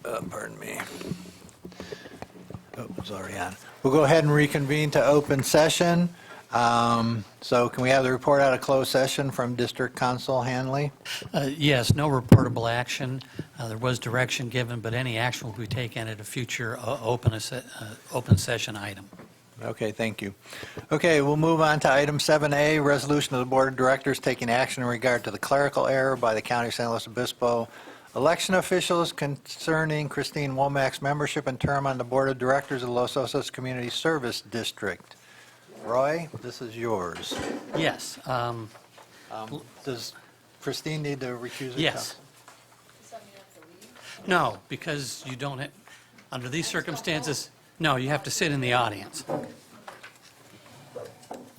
Pardon me. Oh, it was already on. We'll go ahead and reconvene to open session. So can we have the report out of closed session from District Counsel Hanley? Yes, no reportable action. There was direction given, but any action will be taken at a future open session item. Okay, thank you. Okay, we'll move on to item 7A, resolution of the Board of Directors taking action in regard to the clerical error by the County of San Luis Obispo election officials concerning Christine Womack's membership and term on the Board of Directors of the Los Osos Community Service District. Roy, this is yours. Yes. Does Christine need to recuse herself? Yes. No, because you don't, under these circumstances, no, you have to sit in the audience.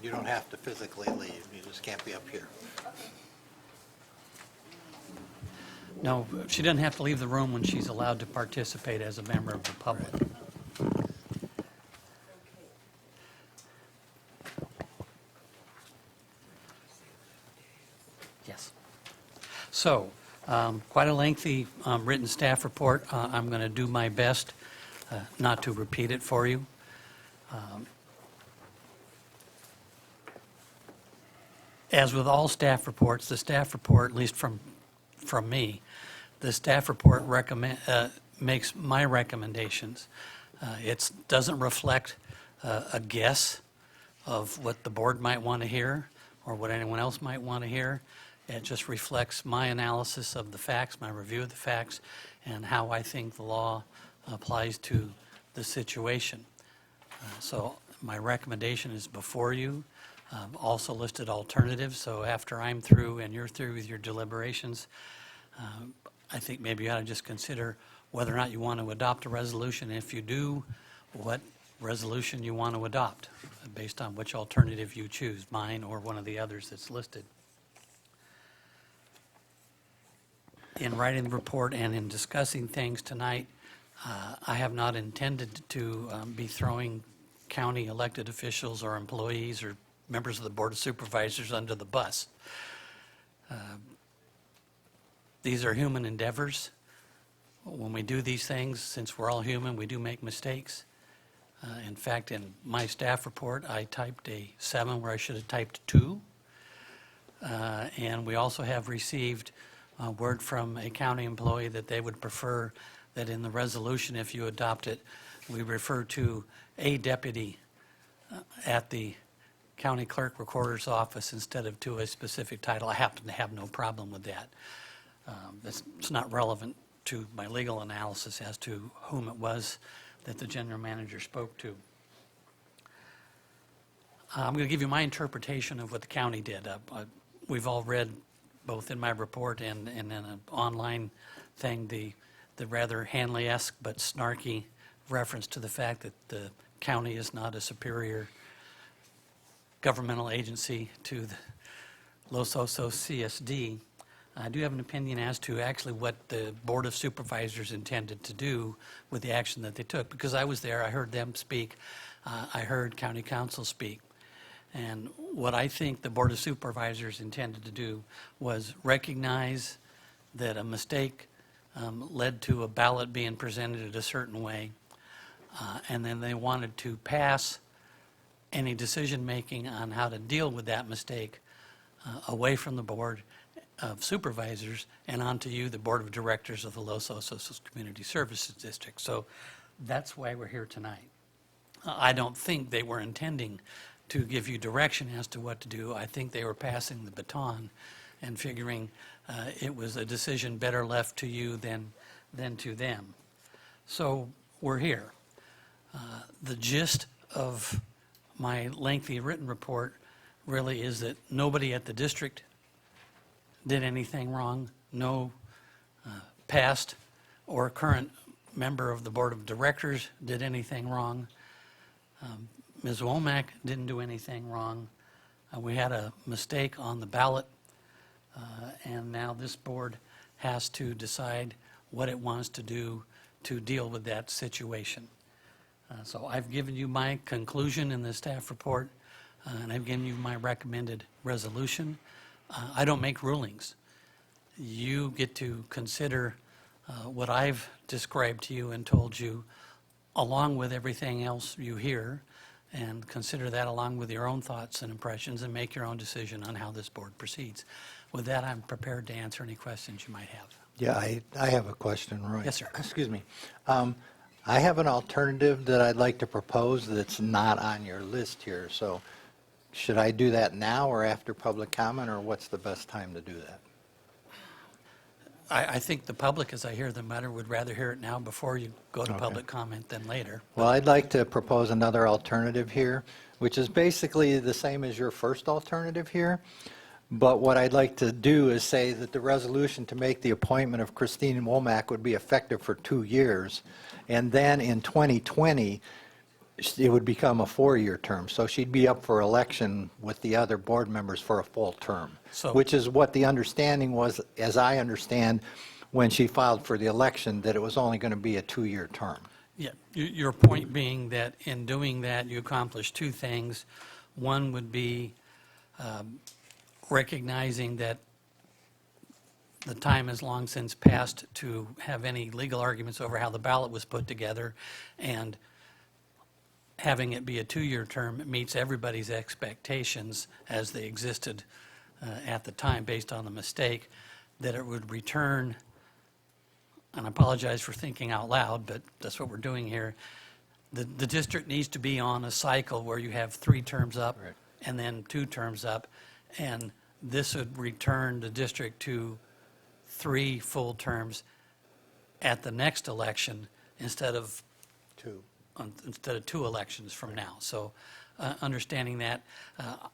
You don't have to physically leave. You just can't be up here. No, she doesn't have to leave the room when she's allowed to participate as a member of the public. Yes. So, quite a lengthy written staff report. I'm going to do my best not to repeat it for you. As with all staff reports, the staff report, at least from me, the staff report makes my recommendations. It doesn't reflect a guess of what the board might want to hear or what anyone else might want to hear. It just reflects my analysis of the facts, my review of the facts, and how I think the law applies to the situation. So my recommendation is before you. I've also listed alternatives, so after I'm through and you're through with your deliberations, I think maybe you ought to just consider whether or not you want to adopt a resolution. If you do, what resolution you want to adopt based on which alternative you choose, mine or one of the others that's listed. In writing the report and in discussing things tonight, I have not intended to be throwing county elected officials or employees or members of the Board of Supervisors under the bus. These are human endeavors. When we do these things, since we're all human, we do make mistakes. In fact, in my staff report, I typed a 7 where I should have typed 2. And we also have received word from a county employee that they would prefer that in the resolution, if you adopt it, we refer to a deputy at the county clerk recorder's office instead of to a specific title. I happen to have no problem with that. It's not relevant to my legal analysis as to whom it was that the general manager spoke to. I'm going to give you my interpretation of what the county did. We've all read, both in my report and in an online thing, the rather Hanley-esque but snarky reference to the fact that the county is not a superior governmental agency to the Los Osos CSD. I do have an opinion as to actually what the Board of Supervisors intended to do with the action that they took, because I was there, I heard them speak, I heard County Council speak. And what I think the Board of Supervisors intended to do was recognize that a mistake led to a ballot being presented a certain way, and then they wanted to pass any decision-making on how to deal with that mistake away from the Board of Supervisors and onto you, the Board of Directors of the Los Osos Community Services District. So that's why we're here tonight. I don't think they were intending to give you direction as to what to do. I think they were passing the baton and figuring it was a decision better left to you than to them. So we're here. The gist of my lengthy written report really is that nobody at the district did anything wrong. No past or current member of the Board of Directors did anything wrong. Ms. Womack didn't do anything wrong. We had a mistake on the ballot, and now this board has to decide what it wants to do to deal with that situation. So I've given you my conclusion in the staff report, and I've given you my recommended resolution. I don't make rulings. You get to consider what I've described to you and told you, along with everything else you hear, and consider that along with your own thoughts and impressions, and make your own decision on how this board proceeds. With that, I'm prepared to answer any questions you might have. Yeah, I have a question, Roy. Yes, sir. Excuse me. I have an alternative that I'd like to propose that's not on your list here. So should I do that now or after public comment, or what's the best time to do that? I think the public, as I hear the matter, would rather hear it now before you go to Okay. public comment than later. Well, I'd like to propose another alternative here, which is basically the same as your first alternative here. But what I'd like to do is say that the resolution to make the appointment of Christine Womack would be effective for 2 years. And then in 2020, it would become a 4-year term. So she'd be up for election with the other board members for a full term, So- which is what the understanding was, as I understand, when she filed for the election, that it was only going to be a 2-year term. Yeah, your point being that in doing that, you accomplish two things. One would be recognizing that the time has long since passed to have any legal arguments over how the ballot was put together, and having it be a 2-year term meets everybody's expectations as they existed at the time based on the mistake, that it would return, and I apologize for thinking out loud, but that's what we're doing here. The district needs to be on a cycle where you have 3 terms up Right. and then 2 terms up, and this would return the district to 3 full terms at the next election instead of 2 elections from now. So understanding that,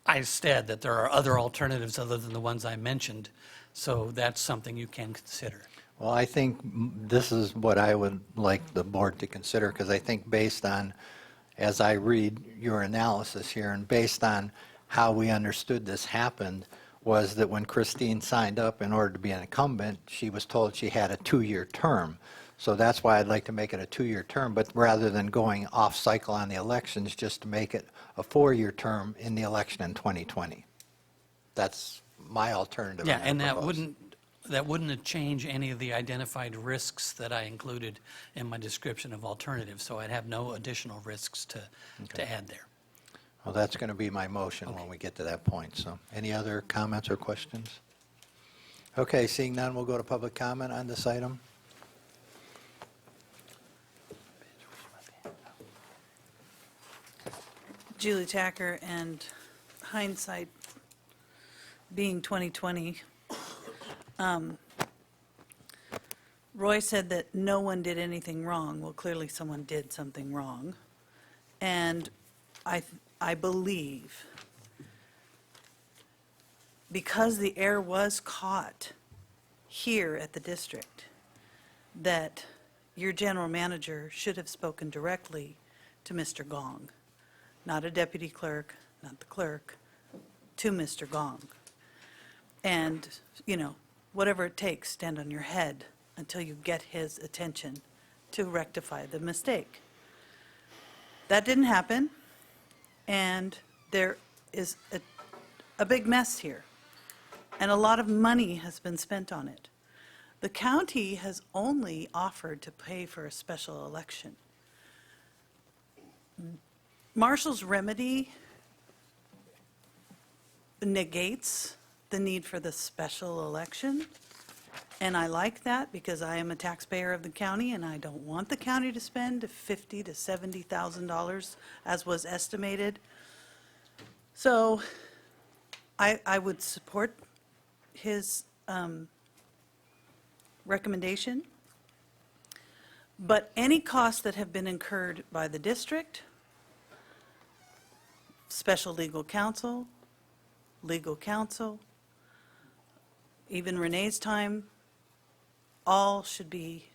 I said that there are other alternatives other than the ones I mentioned, so that's something you can consider. Well, I think this is what I would like the board to consider, because I think based on, as I read your analysis here, and based on how we understood this happened, was that when Christine signed up in order to be an incumbent, she was told she had a 2-year term. So that's why I'd like to make it a 2-year term, but rather than going off cycle on the elections, just to make it a 4-year term in the election in 2020. That's my alternative. Yeah, I'm and gonna that propose. wouldn't change any of the identified risks that I included in my description of alternatives, so I'd have no additional risks to add there. Well, that's going to be my motion when we get to that point. So any other comments or questions? Okay, seeing none, we'll go to public comment on this item. Julie Tacker, and hindsight being 2020, Roy said that no one did anything wrong. Well, clearly someone did something wrong. And I believe, because the error was caught here at the district, that your general manager should have spoken directly to Mr. Gong, not a deputy clerk, not the clerk, to Mr. Gong. And, you know, whatever it takes, stand on your head until you get his attention to rectify the mistake. That didn't happen, and there is a big mess here, and a lot of money has been spent on it. The county has only offered to pay for a special election. Marshall's remedy negates the need for the special election, and I like that because I am a taxpayer of the county, and I don't want the county to spend $50,000 to $70,000 as was estimated. So I would support his recommendation, but any costs that have been incurred by the district, special legal counsel, even Renee's time, all should be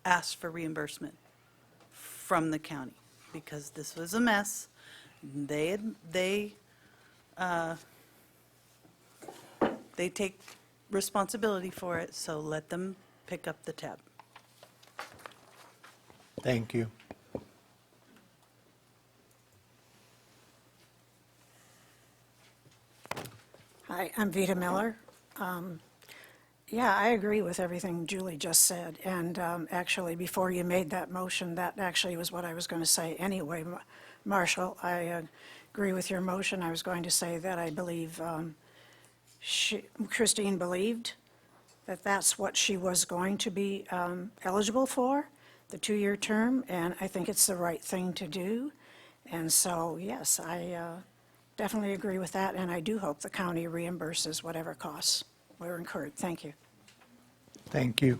asked for reimbursement from the county, because this was a mess. They take responsibility for it, so let them pick up the tab. Thank you. Hi, I'm Vita Miller. Yeah, I agree with everything Julie just said. And actually, before you made that motion, that actually was what I was going to say anyway. Marshall, I agree with your motion. I was going to say that I believe Christine believed that that's what she was going to be eligible for, the 2-year term, and I think it's the right thing to do. And so, yes, I definitely agree with that, and I do hope the county reimburses whatever costs were incurred. Thank you. Thank you.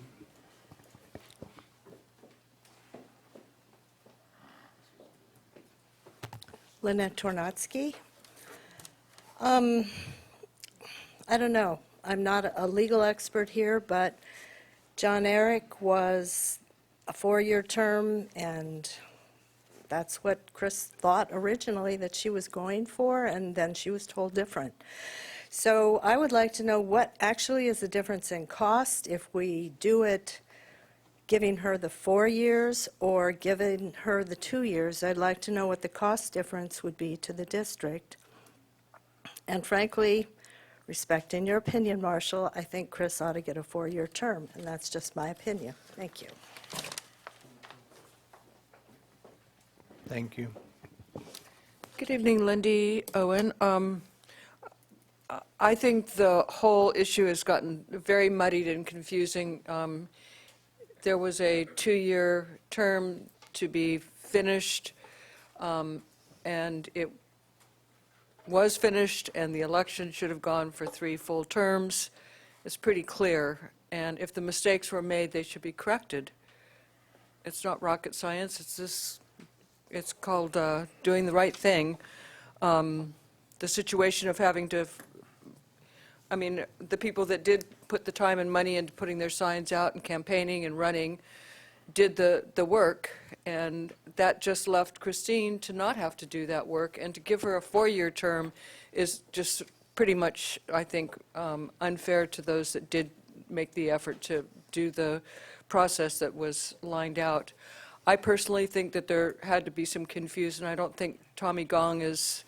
Lynette Tornatsky. I don't know. I'm not a legal expert here, but John Eric was a 4-year term, and that's what Chris thought originally that she was going for, and then she was told different. So I would like to know what actually is the difference in cost if we do it giving her the 4 years or giving her the 2 years. I'd like to know what the cost difference would be to the district. And frankly, respecting your opinion, Marshall, I think Chris ought to get a 4-year term, and that's just my opinion. Thank you. Thank you. Good evening, Lindy Owen. I think the whole issue has gotten very muddied and confusing. There was a 2-year term to be finished, and it was finished, and the election should have gone for 3 full terms. It's pretty clear, and if the mistakes were made, they should be corrected. It's not rocket science. It's called doing the right thing. The situation of having to, the people that did put the time and money into putting their signs out and campaigning and running did the work, and that just left Christine to not have to do that work, and to give her a 4-year term is just pretty much, I think, unfair to those that did make the effort to do the process that was lined out. I personally think that there had to be some confusion. I don't think Tommy Gong is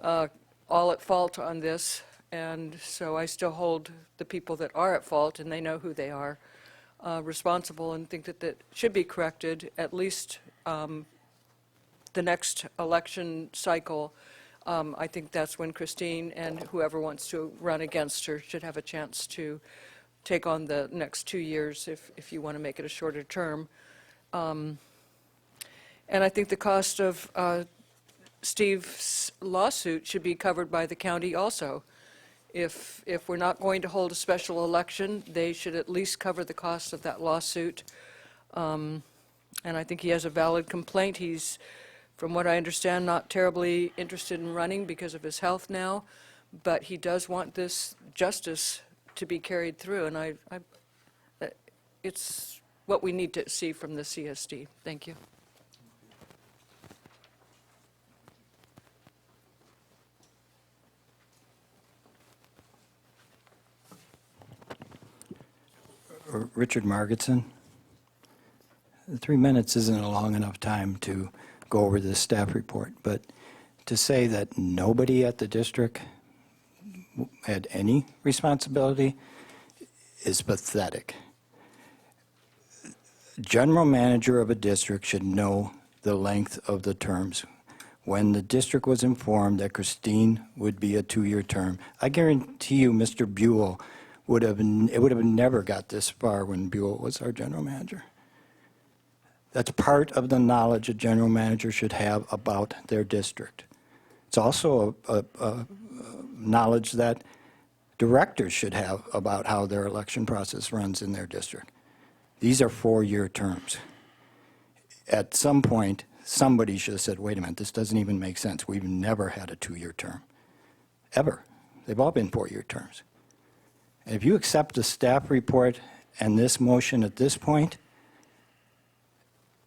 all at fault on this, and so I still hold the people that are at fault, and they know who they are, responsible, and think that that should be corrected, at least the next election cycle. I think that's when Christine and whoever wants to run against her should have a chance to take on the next 2 years if you want to make it a shorter term. And I think the cost of Steve's lawsuit should be covered by the county also. If we're not going to hold a special election, they should at least cover the cost of that lawsuit. And I think he has a valid complaint. He's, from what I understand, not terribly interested in running because of his health now, but he does want this justice to be carried through, and it's what we need to see from the CSD. Thank you. Richard Margetson. 3 minutes isn't a long enough time to go over this staff report, but to say that nobody at the district had any responsibility is pathetic. General manager of a district should know the length of the terms. When the district was informed that Christine would be a 2-year term, I guarantee you Mr. Buell would have never got this far when Buell was our general manager. That's part of the knowledge a general manager should have about their district. It's also a knowledge that directors should have about how their election process runs in their district. These are 4-year terms. At some point, somebody should have said, wait a minute, this doesn't even make sense. We've never had a 2-year term, ever. They've all been 4-year terms. And if you accept the staff report and this motion at this point,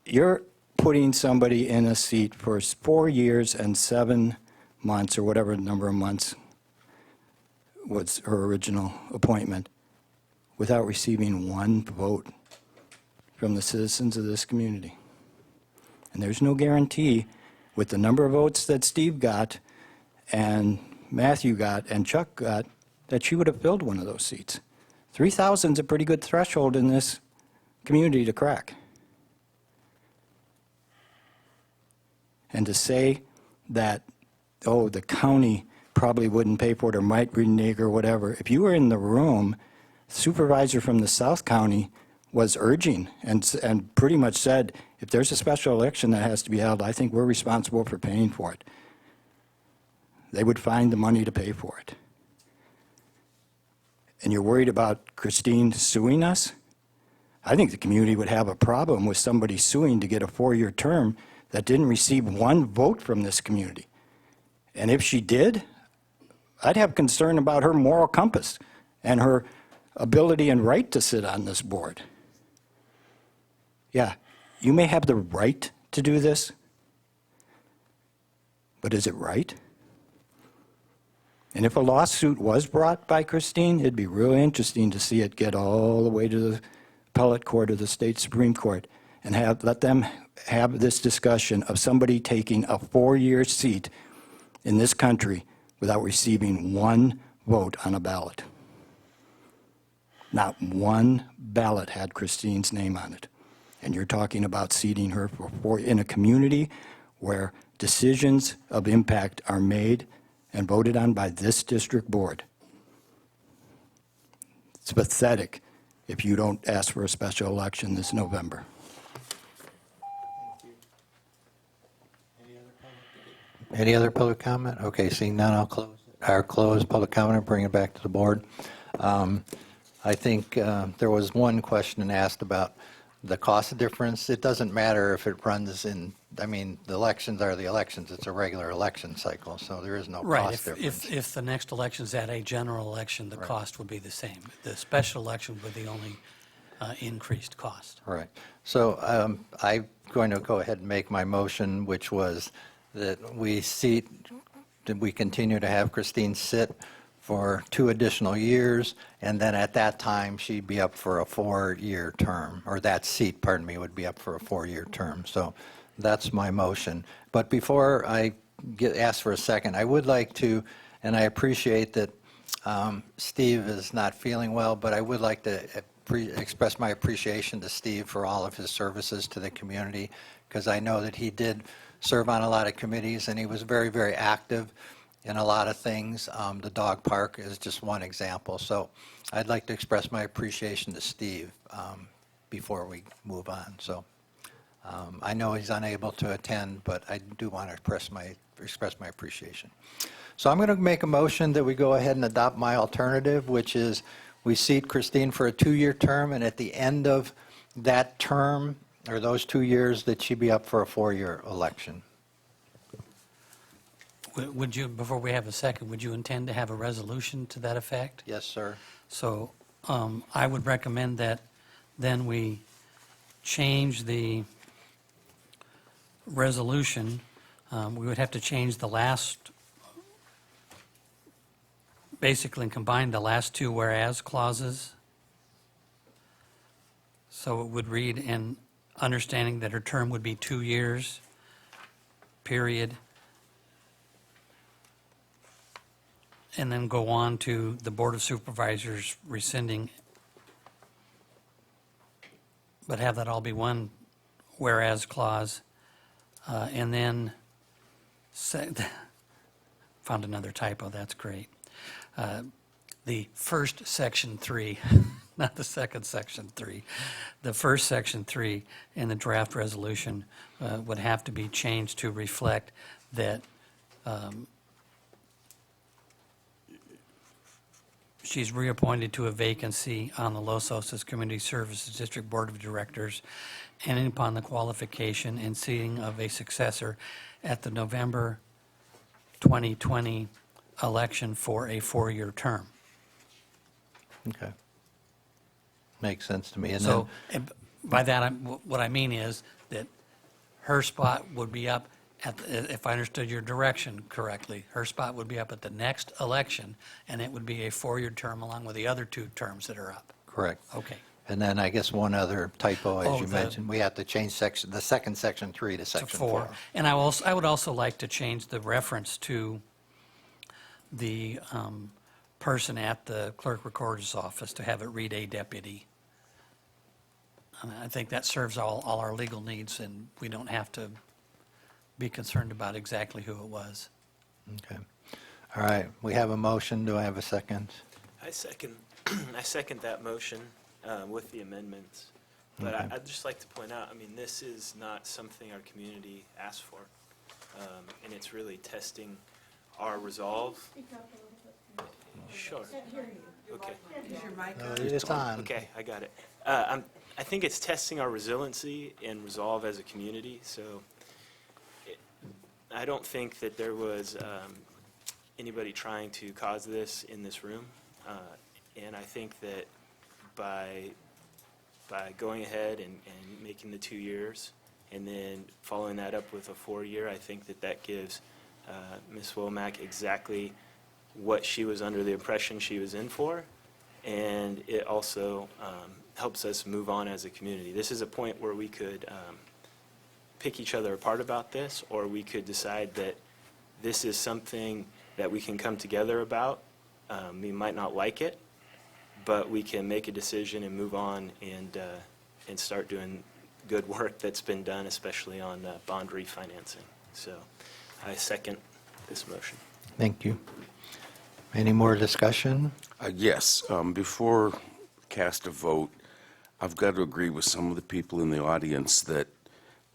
you're putting somebody in a seat for 4 years and 7 months, or whatever number of months was her original appointment, without receiving 1 vote from the citizens of this community. And there's no guarantee with the number of votes that Steve got and Matthew got and Chuck got that she would have filled one of those seats. 3,000 is a pretty good threshold in this community to crack. And to say that, oh, the county probably wouldn't pay for it or might renege or whatever, if you were in the room, supervisor from the South County was urging and pretty much said, if there's a special election that has to be held, I think we're responsible for paying for it. They would find the money to pay for it. And you're worried about Christine suing us? I think the community would have a problem with somebody suing to get a 4-year term that didn't receive one vote from this community. And if she did, I'd have concern about her moral compass and her ability and right to sit on this board. Yeah, you may have the right to do this, but is it right? And if a lawsuit was brought by Christine, it'd be really interesting to see it get all the way to the appellate court or the state Supreme Court and let them have this discussion of somebody taking a 4-year seat in this country without receiving one vote on a ballot. Not one ballot had Christine's name on it. And you're talking about seating her in a community where decisions of impact are made and voted on by this district board. It's pathetic if you don't ask for a special election this November. Any other public comment? Okay, seeing none, I'll close public comment and bring it back to the board. I think there was one question asked about the cost difference. It doesn't matter if it runs in, I mean, the elections are the elections. It's a regular election cycle, so there is no Right, cost difference. if the next election's at a general election, the cost would be the same. The special election would be only increased cost. Right. So I'm going to go ahead and make my motion, which was that we continue to have Christine sit for 2 additional years, and then at that time, she'd be up for a 4-year term, or that seat, pardon me, would be up for a 4-year term. So that's my motion. But before I ask for a second, I would like to, and I appreciate that Steve is not feeling well, but I would like to express my appreciation to Steve for all of his services to the community, because I know that he did serve on a lot of committees, and he was very, very active in a lot of things. The dog park is just one example. So I'd like to express my appreciation to Steve before we move on. So I know he's unable to attend, but I do want to express my appreciation. So I'm going to make a motion that we go ahead and adopt my alternative, which is we seat Christine for a 2-year term, and at the end of that term, or those 2 years, that she be up for a 4-year election. Would you, before we have a second, would you intend to have a resolution to that effect? Yes, sir. So I would recommend that then we change the resolution. We would have to change the last, basically combine the last 2 whereas clauses. So it would read, in understanding that her term would be 2 years, period. And then go on to the Board of Supervisors rescinding, but have that all be one whereas clause. And then, found another typo, that's great. The first section 3, not the second section 3, the first section 3 in the draft resolution would have to be changed to reflect that she's reappointed to a vacancy on the Los Osos Community Services District Board of Directors, and upon the qualification and seating of a successor at the November 2020 election for a 4-year term. Okay. Makes sense to me. And So by that, what I mean is that her spot would be up at, if I understood your direction correctly, her spot would be up at the next election, and it would be a 4-year term along with the other 2 terms that are up. correct. Okay. And then I guess one other typo, as Oh, you mentioned, we have to change the second section 3 to To section 4. 4. And I would also like to change the reference to the person at the clerk recorder's office to have it read a deputy. And I think that serves all our legal needs, and we don't have to be concerned about exactly who it was. Okay. All right, we have a motion. Do I have a second? I second, I second that motion with the amendments. But Okay. I'd just like to point out, I mean, this is not something our community asked for. And it's really testing our resolve. Sure. Okay. It's on. Okay, I got it. I think it's testing our resiliency and resolve as a community, so I don't think that there was anybody trying to cause this in this room. And I think that by going ahead and making the 2 years and then following that up with a 4-year, I think that gives Ms. Womack exactly what she was under the impression she was in for, and it also helps us move on as a community. This is a point where we could pick each other apart about this, or we could decide that this is something that we can come together about. We might not like it, but we can make a decision and move on and start doing good work that's been done, especially on bond refinancing. So I second this motion. Thank you. Any more discussion? Yes, before cast a vote, I've got to agree with some of the people in the audience that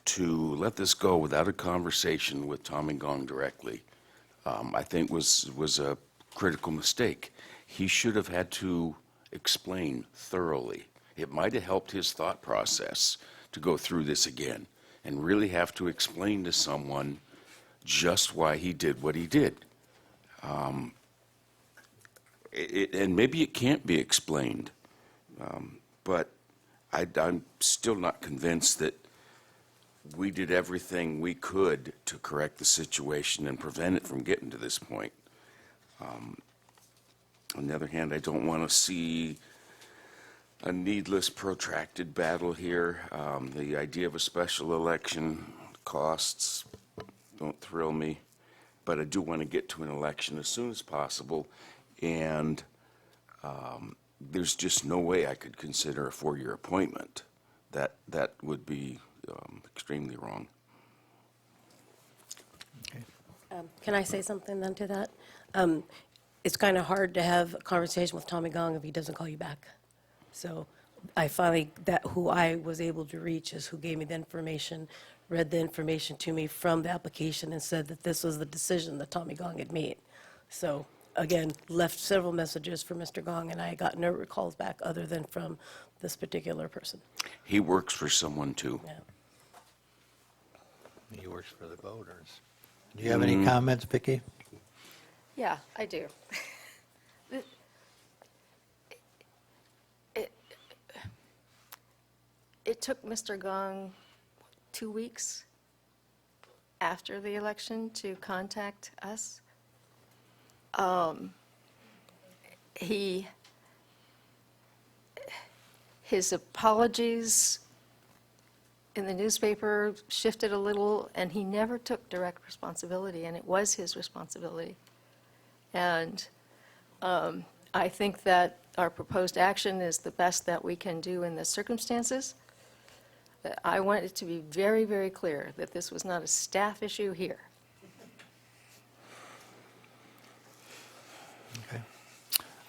to let this go without a conversation with Tommy Gong directly, I think was a critical mistake. He should have had to explain thoroughly. It might have helped his thought process to go through this again and really have to explain to someone just why he did what he did. And maybe it can't be explained, but I'm still not convinced that we did everything we could to correct the situation and prevent it from getting to this point. On the other hand, I don't want to see a needless, protracted battle here. The idea of a special election costs don't thrill me, but I do want to get to an election as soon as possible, and there's just no way I could consider a 4-year appointment. That would be extremely wrong. Can I say something then to that? It's kind of hard to have a conversation with Tommy Gong if he doesn't call you back. So I finally, who I was able to reach is who gave me the information, read the information to me from the application and said that this was the decision that Tommy Gong had made. So again, left several messages for Mr. Gong, and I got no calls back other than from this particular person. He works for someone too. Yeah. He works for the voters. Do you have any comments, Vicki? Yeah, I do. It took Mr. Gong 2 weeks after the election to contact us. His apologies in the newspaper shifted a little, and he never took direct responsibility, and it was his responsibility. And I think that our proposed action is the best that we can do in the circumstances. I want it to be very, very clear that this was not a staff issue here. Okay.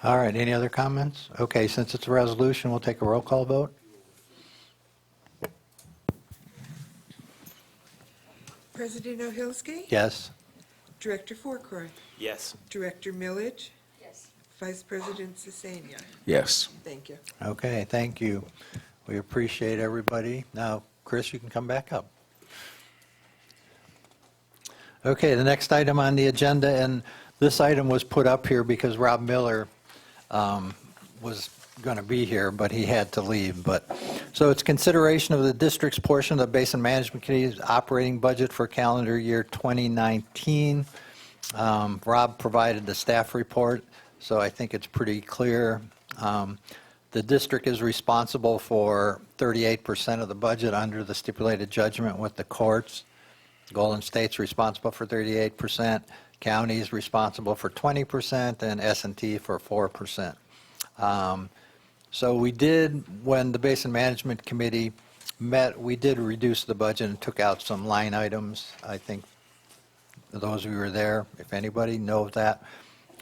All right, any other comments? Okay, since it's a resolution, we'll take a roll call vote. President Ohilsky? Yes. Director Fourcroy? Yes. Director Millage? Yes. Vice President Sesania? Yes. Thank you. Okay, thank you. We appreciate everybody. Now, Chris, you can come back up. Okay, the next item on the agenda, and this item was put up here because Rob Miller was going to be here, but he had to leave. So it's consideration of the district's portion of the Basin Management Committee's operating budget for calendar year 2019. Rob provided the staff report, so I think it's pretty clear. The district is responsible for 38% of the budget under the stipulated judgment with the courts. Golden State's responsible for 38%. County is responsible for 20% and S&T for 4%. So we did, when the Basin Management Committee met, we did reduce the budget and took out some line items. I think those of you who were there, if anybody, know that.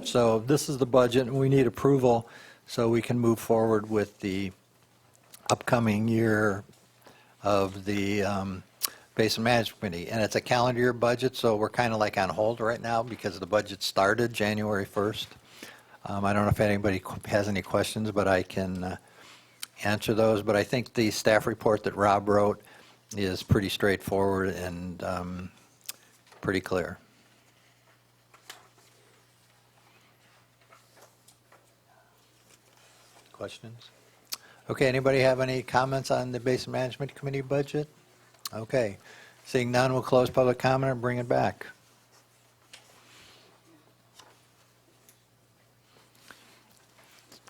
So this is the budget, and we need approval so we can move forward with the upcoming year of the Basin Management Committee. And it's a calendar year budget, so we're kind of like on hold right now because the budget started January 1st. I don't know if anybody has any questions, but I can answer those. But I think the staff report that Rob wrote is pretty straightforward and pretty clear. Questions? Okay, anybody have any comments on the Basin Management Committee budget? Okay, seeing none, we'll close public comment and bring it back.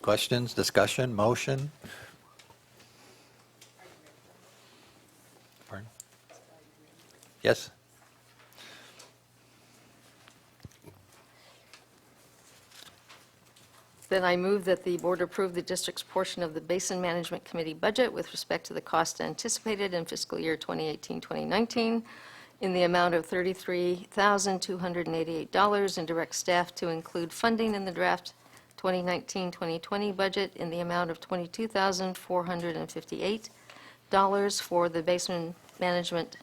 Questions, discussion, motion? Pardon? Yes? Then I move that the board approve the district's portion of the Basin Management Committee budget with respect to the cost anticipated in fiscal year 2018-2019 in the amount of $33,288 and direct staff to include funding in the draft 2019-2020 budget in the amount of $22,458 for the Basin Management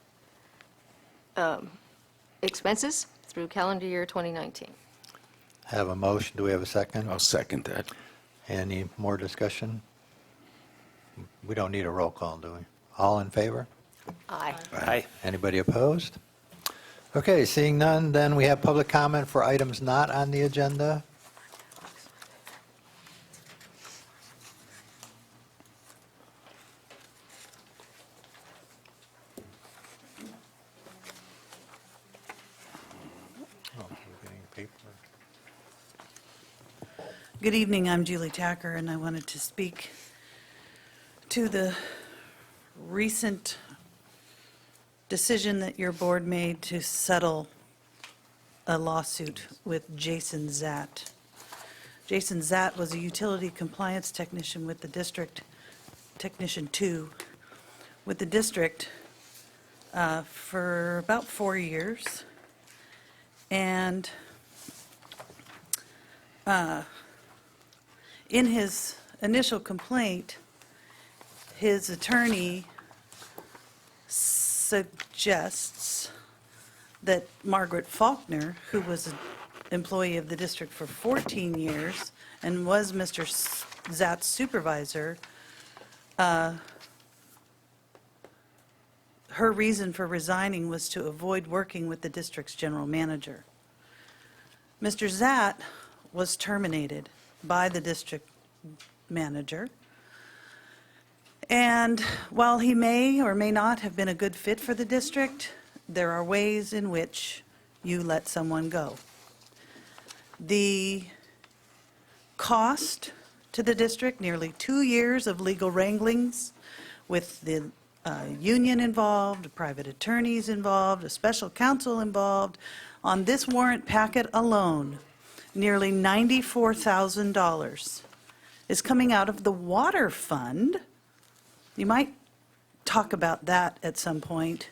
expenses through calendar year 2019. Have a motion, do we have a second? I'll second that. Any more discussion? We don't need a roll call, do we? All in favor? Aye. Aye. Anybody opposed? Okay, seeing none, then we have public comment for items not on the agenda. Oh, we're getting paper. Good evening, I'm Julie Tacker, and I wanted to speak to the recent decision that your board made to settle a lawsuit with Jason Zatt. Jason Zatt was a utility compliance technician with the district, Technician 2, with the district for about 4 years. And in his initial complaint, his attorney suggests that Margaret Faulkner, who was an employee of the district for 14 years and was Mr. Zatt's supervisor, her reason for resigning was to avoid working with the district's general manager. Mr. Zatt was terminated by the district manager. And while he may or may not have been a good fit for the district, there are ways in which you let someone go. The cost to the district, nearly 2 years of legal wranglings with the union involved, private attorneys involved, a special counsel involved. On this warrant packet alone, nearly $94,000 is coming out of the water fund. You might talk about that at some point.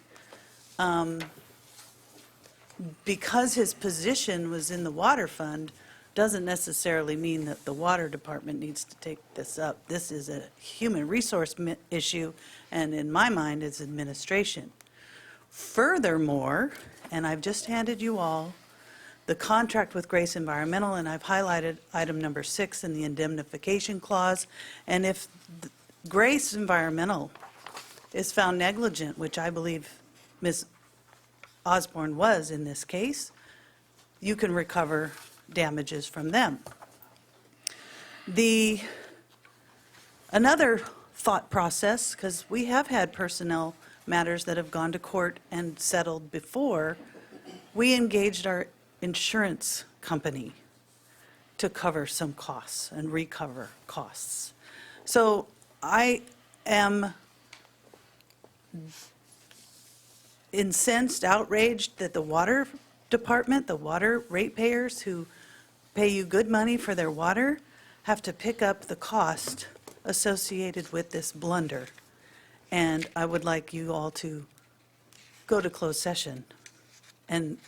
Because his position was in the water fund doesn't necessarily mean that the water department needs to take this up. This is a human resource issue, and in my mind, it's administration. Furthermore, and I've just handed you all the contract with Grace Environmental, and I've highlighted item number 6 in the indemnification clause. And if Grace Environmental is found negligent, which I believe Ms. Osborne was in this case, you can recover damages from them. Another thought process, because we have had personnel matters that have gone to court and settled before, we engaged our insurance company to cover some costs and recover costs. So I am incensed, outraged that the water department, the water ratepayers who pay you good money for their water, have to pick up the cost associated with this blunder. And I would like you all to go to closed session and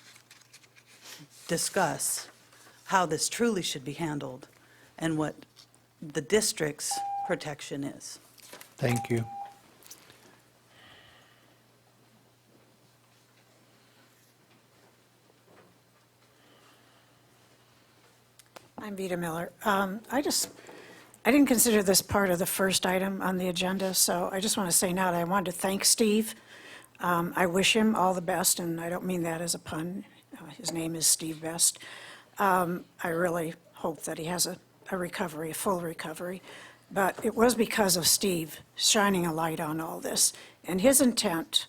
discuss how this truly should be handled and what the district's protection is. Thank you. I'm Vita Miller. I didn't consider this part of the first item on the agenda, so I just want to say now that I wanted to thank Steve. I wish him all the best, and I don't mean that as a pun. His name is Steve Best. I really hope that he has a recovery, a full recovery. But it was because of Steve shining a light on all this. And his intent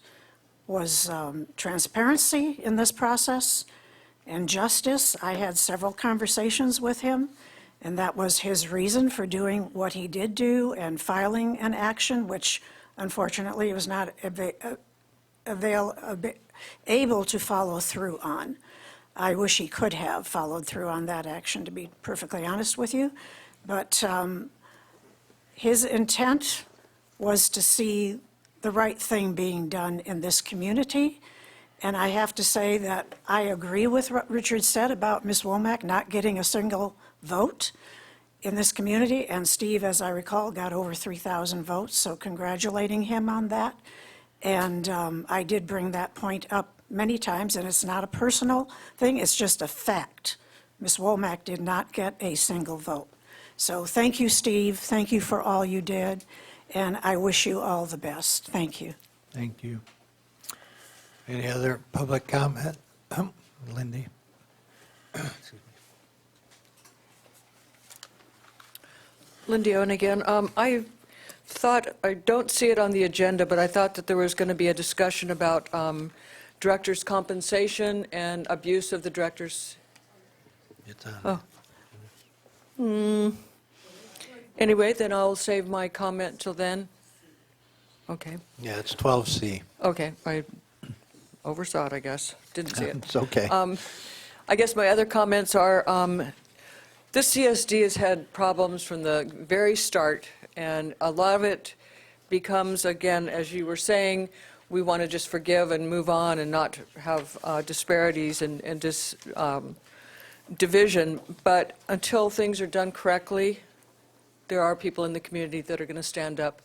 was transparency in this process and justice. I had several conversations with him, and that was his reason for doing what he did do and filing an action, which unfortunately he was not able to follow through on. I wish he could have followed through on that action, to be perfectly honest with you. But his intent was to see the right thing being done in this community. And I have to say that I agree with what Richard said about Ms. Womack not getting a single vote in this community. And Steve, as I recall, got over 3,000 votes, so congratulating him on that. And I did bring that point up many times, and it's not a personal thing, it's just a fact. Ms. Womack did not get a single vote. So thank you, Steve. Thank you for all you did, and I wish you all the best. Thank you. Thank you. Any other public comment? Lindy? Lindy Owen again. I don't see it on the agenda, but I thought that there was going to be a discussion about director's compensation and abuse of the director's. It's on. Oh. Anyway, then I'll save my comment till then. Okay. Yeah, it's 12C. Okay, I oversaw it, I guess. Didn't see it. It's okay. I guess my other comments are, this CSD has had problems from the very start, and a lot of it becomes, again, as you were saying, we want to just forgive and move on and not have disparities and division. But until things are done correctly, there are people in the community that are going to stand up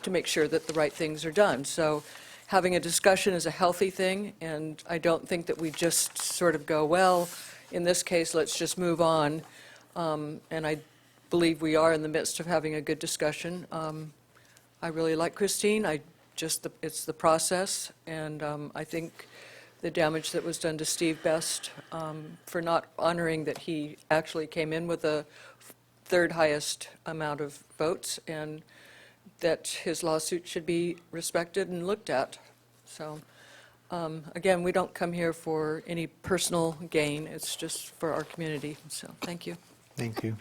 to make sure that the right things are done. So having a discussion is a healthy thing, and I don't think that we just sort of go, well, in this case, let's just move on. And I believe we are in the midst of having a good discussion. I really like Christine. It's the process, and I think the damage that was done to Steve Best for not honoring that he actually came in with a third highest amount of votes, and that his lawsuit should be respected and looked at. So, again, we don't come here for any personal gain. It's just for our community. So, thank you. Thank you.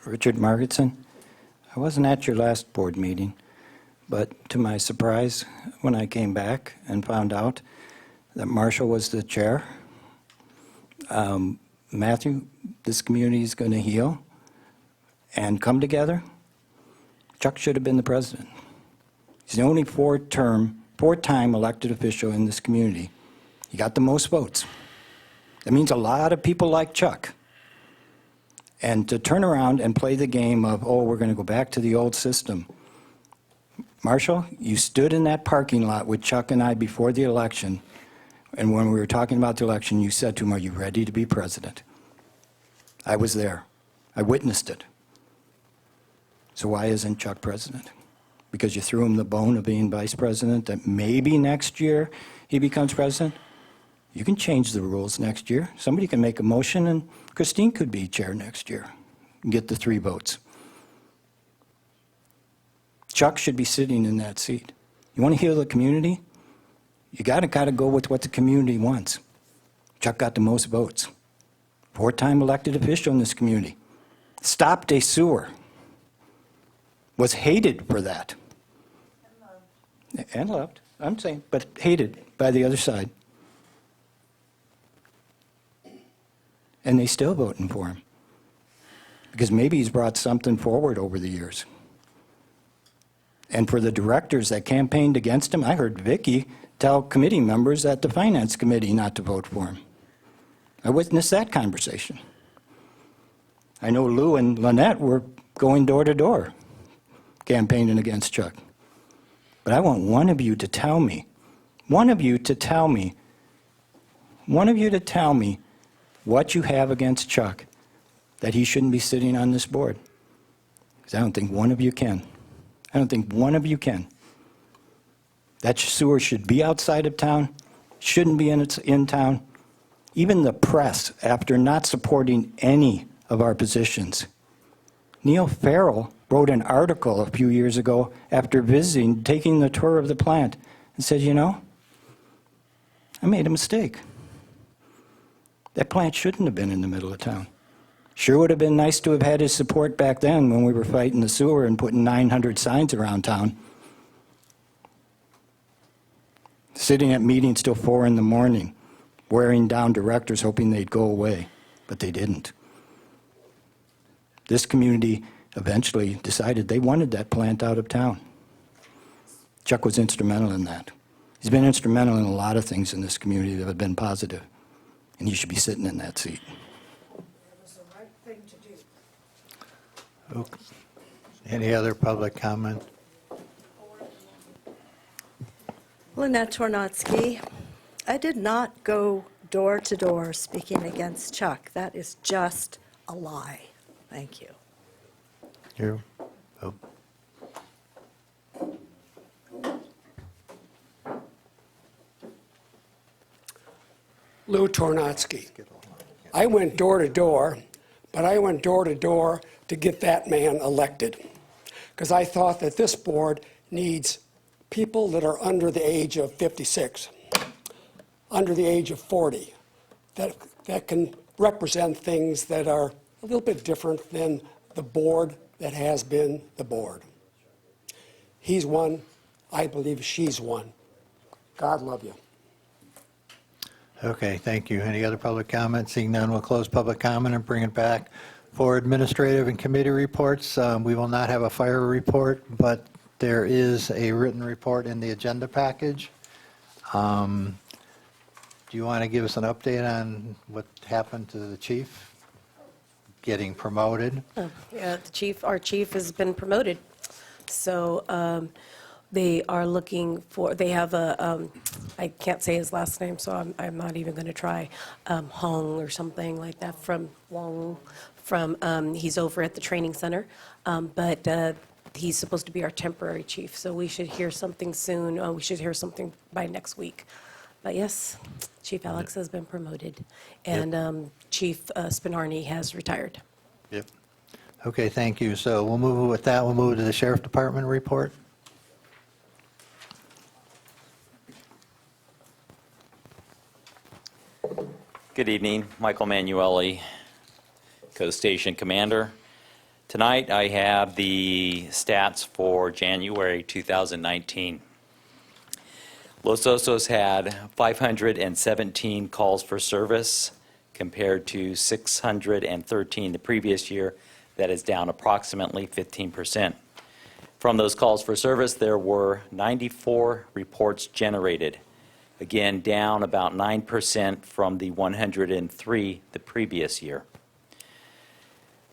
Richard Margetson, I wasn't at your last board meeting, but to my surprise, when I came back and found out that Marshall was the chair, Matthew, this community is going to heal and come together. Chuck should have been the president. He's the only four-time elected official in this community. He got the most votes. That means a lot of people like Chuck. And to turn around and play the game of, oh, we're going to go back to the old system. Marshall, you stood in that parking lot with Chuck and I before the election, and when we were talking about the election, you said to him, are you ready to be president? I was there. I witnessed it. So why isn't Chuck president? Because you threw him the bone of being vice president, that maybe next year he becomes president? You can change the rules next year. Somebody can make a motion, and Christine could be chair next year and get the 3 votes. Chuck should be sitting in that seat. You want to heal the community? You got to go with what the community wants. Chuck got the most votes. 4-time elected official in this community. Stopped a sewer. was hated for that. And loved, I'm saying, but hated by the other side. And they still voting for him. Because maybe he's brought something forward over the years. And for the directors that campaigned against him, I heard Vicky tell committee members at the Finance Committee not to vote for him. I witnessed that conversation. I know Lou and Lynette were going door to door campaigning against Chuck. But I want one of you to tell me what you have against Chuck that he shouldn't be sitting on this board. Because I don't think one of you can. That sewer should be outside of town, shouldn't be in town. Even the press, after not supporting any of our positions. Neil Farrell wrote an article a few years ago after visiting, taking the tour of the plant, and said, you know, I made a mistake. That plant shouldn't have been in the middle of town. Sure would have been nice to have had his support back then when we were fighting the sewer and putting 900 signs around town. Sitting at meetings till 4 in the morning, wearing down directors hoping they'd go away, but they didn't. This community eventually decided they wanted that plant out of town. Chuck was instrumental in that. He's been instrumental in a lot of things in this community that have been positive, and he should be sitting in that seat. It was the right thing to do. Okay. Any other public comment? Lynette Tornotsky. I did not go door to door speaking against Chuck. That is just a lie. Thank you. You? Oh. Lou Tornotsky. I went door to door, but I went door to door to get that man elected. Because I thought that this board needs people that are under the age of 56, under the age of 40, that can represent things that are a little bit different than the board that has been the board. He's one. I believe she's one. God love you. Okay, thank you. Any other public comment? Seeing none, we'll close public comment and bring it back for administrative and committee reports. We will not have a fire report, but there is a written report in the agenda package. Do you want to give us an update on what happened to the chief getting promoted? Yeah, our chief has been promoted. So they are looking for, they have a, I can't say his last name, so I'm not even going to try, Hong or something like that, from Wong, he's over at the training center. But he's supposed to be our temporary chief, so we should hear something soon. We should hear something by next week. But yes, Chief Alex has been promoted, and Chief Spinarni has retired. Yep. Okay, thank you. So we'll move with that. We'll move to the Sheriff Department report. Good evening, Michael Manueli, Coast Station Commander. Tonight I have the stats for January 2019. Los Osos had 517 calls for service compared to 613 the previous year. That is down approximately 15%. From those calls for service, there were 94 reports generated. Again, down about 9% from the 103 the previous year.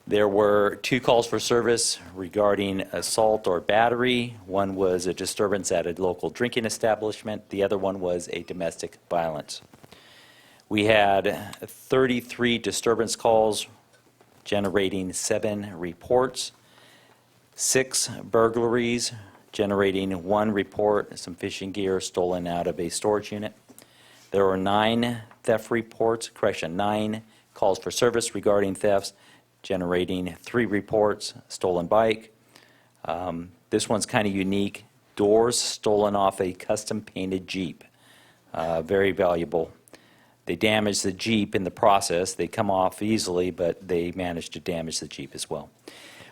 There were 2 calls for service regarding assault or battery. One was a disturbance at a local drinking establishment. The other one was a domestic violence. We had 33 disturbance calls generating 7 reports, 6 burglaries generating 1 report, some fishing gear stolen out of a storage unit. There were 9 theft reports, 9 calls for service regarding thefts, generating 3 reports, stolen bike. This one's kind of unique. Doors stolen off a custom-painted Jeep. Very valuable. They damaged the Jeep in the process. They come off easily, but they managed to damage the Jeep as well.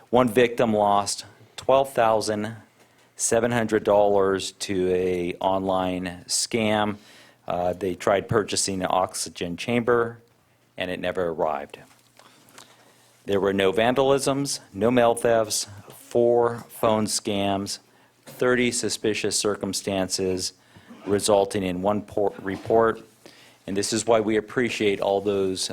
One victim lost $12,700 to a online scam. They tried purchasing an oxygen chamber, and it never arrived. There were no vandalisms, no mail thefts, 4 phone scams, 30 suspicious circumstances, resulting in 1 report. And this is why we appreciate all those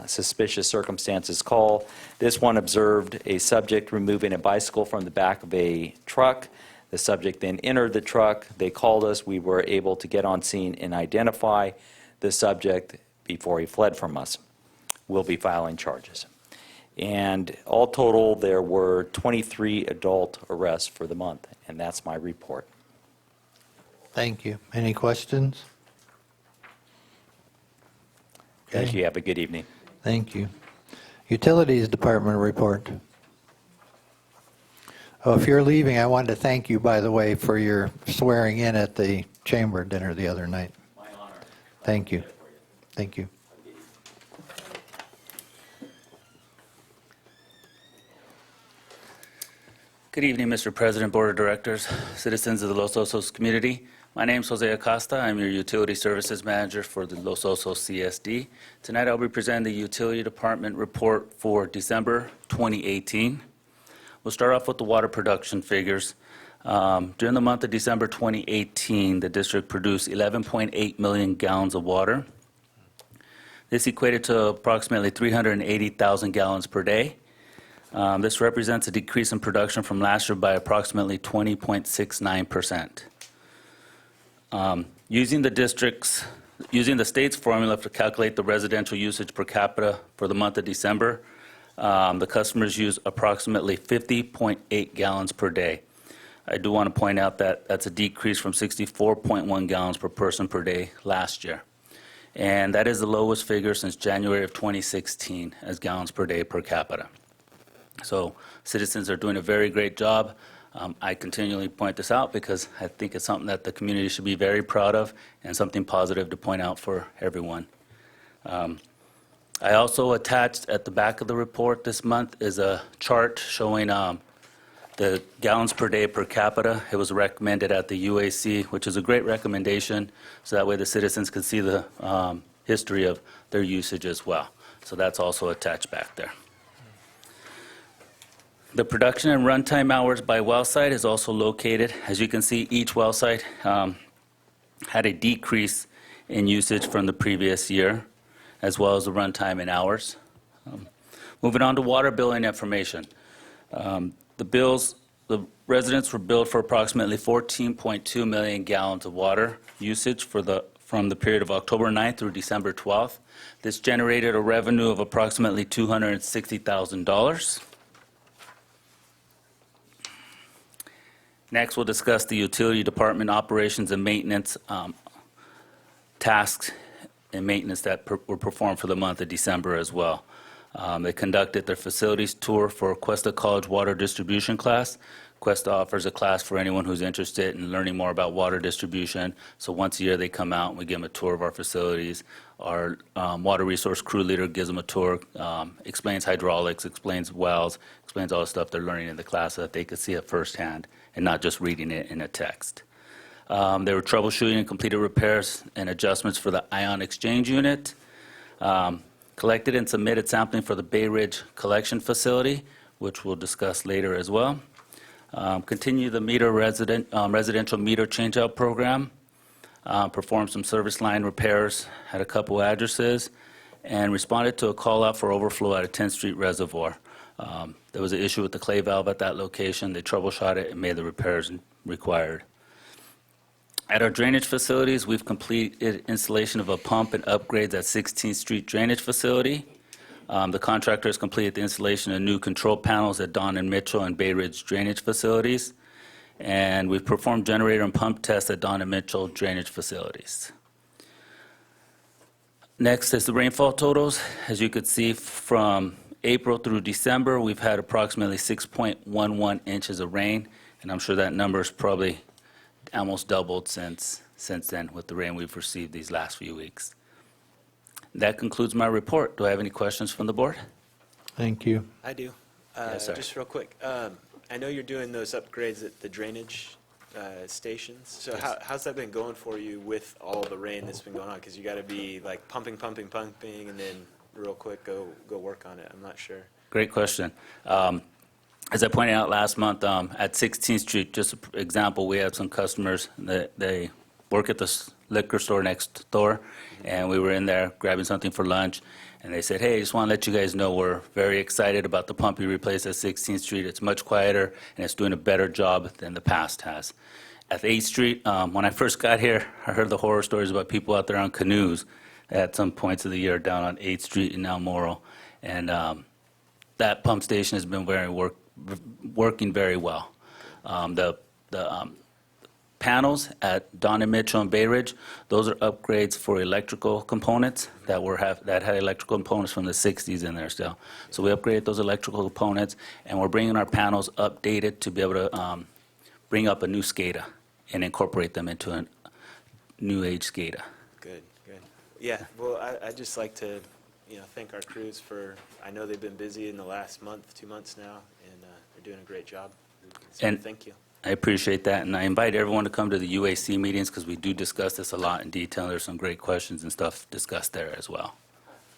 suspicious circumstances call. This one observed a subject removing a bicycle from the back of a truck. The subject then entered the truck. They called us. We were able to get on scene and identify the subject before he fled from us. We'll be filing charges. And all total, there were 23 adult arrests for the month, and that's my report. Thank you. Any questions? Thank Okay. you. Have a good evening. Thank you. Utilities Department report. Oh, if you're leaving, I wanted to thank you, by the way, for your swearing in at the chamber dinner the other night. My honor. Thank you. Thank you. Good evening, Mr. President, Board of Directors, citizens of the Los Osos community. My name is Jose Acosta. I'm your Utility Services Manager for the Los Osos CSD. Tonight I'll be presenting the Utility Department report for December 2018. We'll start off with the water production figures. During the month of December 2018, the district produced 11.8 million gallons of water. This equated to approximately 380,000 gallons per day. This represents a decrease in production from last year by approximately 20.69%. Using the state's formula to calculate the residential usage per capita for the month of December, the customers use approximately 50.8 gallons per day. I do want to point out that that's a decrease from 64.1 gallons per person per day last year. And that is the lowest figure since January of 2016 as gallons per day per capita. So citizens are doing a very great job. I continually point this out because I think it's something that the community should be very proud of and something positive to point out for everyone. I also attached at the back of the report this month is a chart showing the gallons per day per capita. It was recommended at the UAC, which is a great recommendation, so that way the citizens can see the history of their usage as well. So that's also attached back there. The production and runtime hours by Wellside is also located. As you can see, each Wellside had a decrease in usage from the previous year, as well as the runtime in hours. Moving on to water billing information. The residents were billed for approximately 14.2 million gallons of water usage from the period of October 9th through December 12th. This generated a revenue of approximately $260,000. Next, we'll discuss the utility department operations and maintenance tasks and maintenance that were performed for the month of December as well. They conducted their facilities tour for Cuesta College water distribution class. Cuesta offers a class for anyone who's interested in learning more about water distribution. So once a year they come out and we give them a tour of our facilities. Our water resource crew leader gives them a tour, explains hydraulics, explains wells, explains all the stuff they're learning in the class so that they could see it firsthand and not just reading it in a text. They were troubleshooting and completed repairs and adjustments for the ion exchange unit. Collected and submitted sampling for the Bay Ridge collection facility, which we'll discuss later as well. Continue the residential meter changeout program. Performed some service line repairs at a couple addresses, and responded to a call out for overflow at a 10th Street reservoir. There was an issue with the clay valve at that location. They troubleshot it and made the repairs required. At our drainage facilities, we've completed installation of a pump and upgrades at 16th Street Drainage Facility. The contractor has completed the installation of new control panels at Don and Mitchell and Bay Ridge Drainage Facilities. And we've performed generator and pump tests at Don and Mitchell Drainage Facilities. Next is the rainfall totals. As you could see, from April through December, we've had approximately 6.11 inches of rain, and I'm sure that number is probably almost doubled since then with the rain we've received these last few weeks. That concludes my report. Do I have any questions from the board? Thank you. I do. Yes, sir. Just real quick. I know you're doing those upgrades at the drainage stations. So how's that been going for you with all the rain that's been going on? Because you got to be like pumping, and then real quick go work on it. I'm not sure. Great question. As I pointed out last month, at 16th Street, just an example, we have some customers that they work at the liquor store next door, and we were in there grabbing something for lunch, and they said, hey, I just want to let you guys know we're very excited about the pump you replaced at 16th Street. It's much quieter, and it's doing a better job than the past has. At 8th Street, when I first got here, I heard the horror stories about people out there on canoes at some points of the year down on 8th Street in Elmoro, and that pump station has been working very well. The panels at Don and Mitchell and Bay Ridge, those are upgrades for electrical components that had electrical components from the 60s in there still. So we upgraded those electrical components, and we're bringing our panels updated to be able to bring up a new SCADA and incorporate them into a new age SCADA. Good. Yeah, well, I'd just like to, thank our crews for, I know they've been busy in the last month, 2 months now, and they're doing a great job. So And thank you. I appreciate that, and I invite everyone to come to the UAC meetings because we do discuss this a lot in detail. There's some great questions and stuff discussed there as well.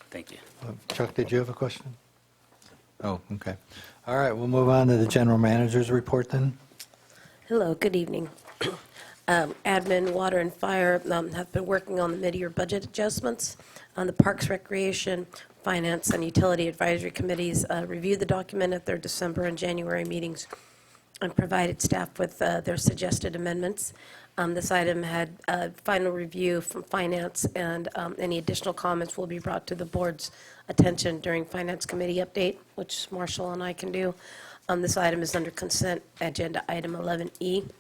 Thank you. Chuck, did you have a question? Oh, okay. All right, we'll move on to the general manager's report then. Hello, good evening. Admin, Water, and Fire have been working on the mid-year budget adjustments. On the Parks, Recreation, Finance, and Utility Advisory Committees reviewed the document at their December and January meetings and provided staff with their suggested amendments. This item had final review from Finance, and any additional comments will be brought to the board's attention during Finance Committee update, which Marshall and I can do. This item is under consent agenda item 11E.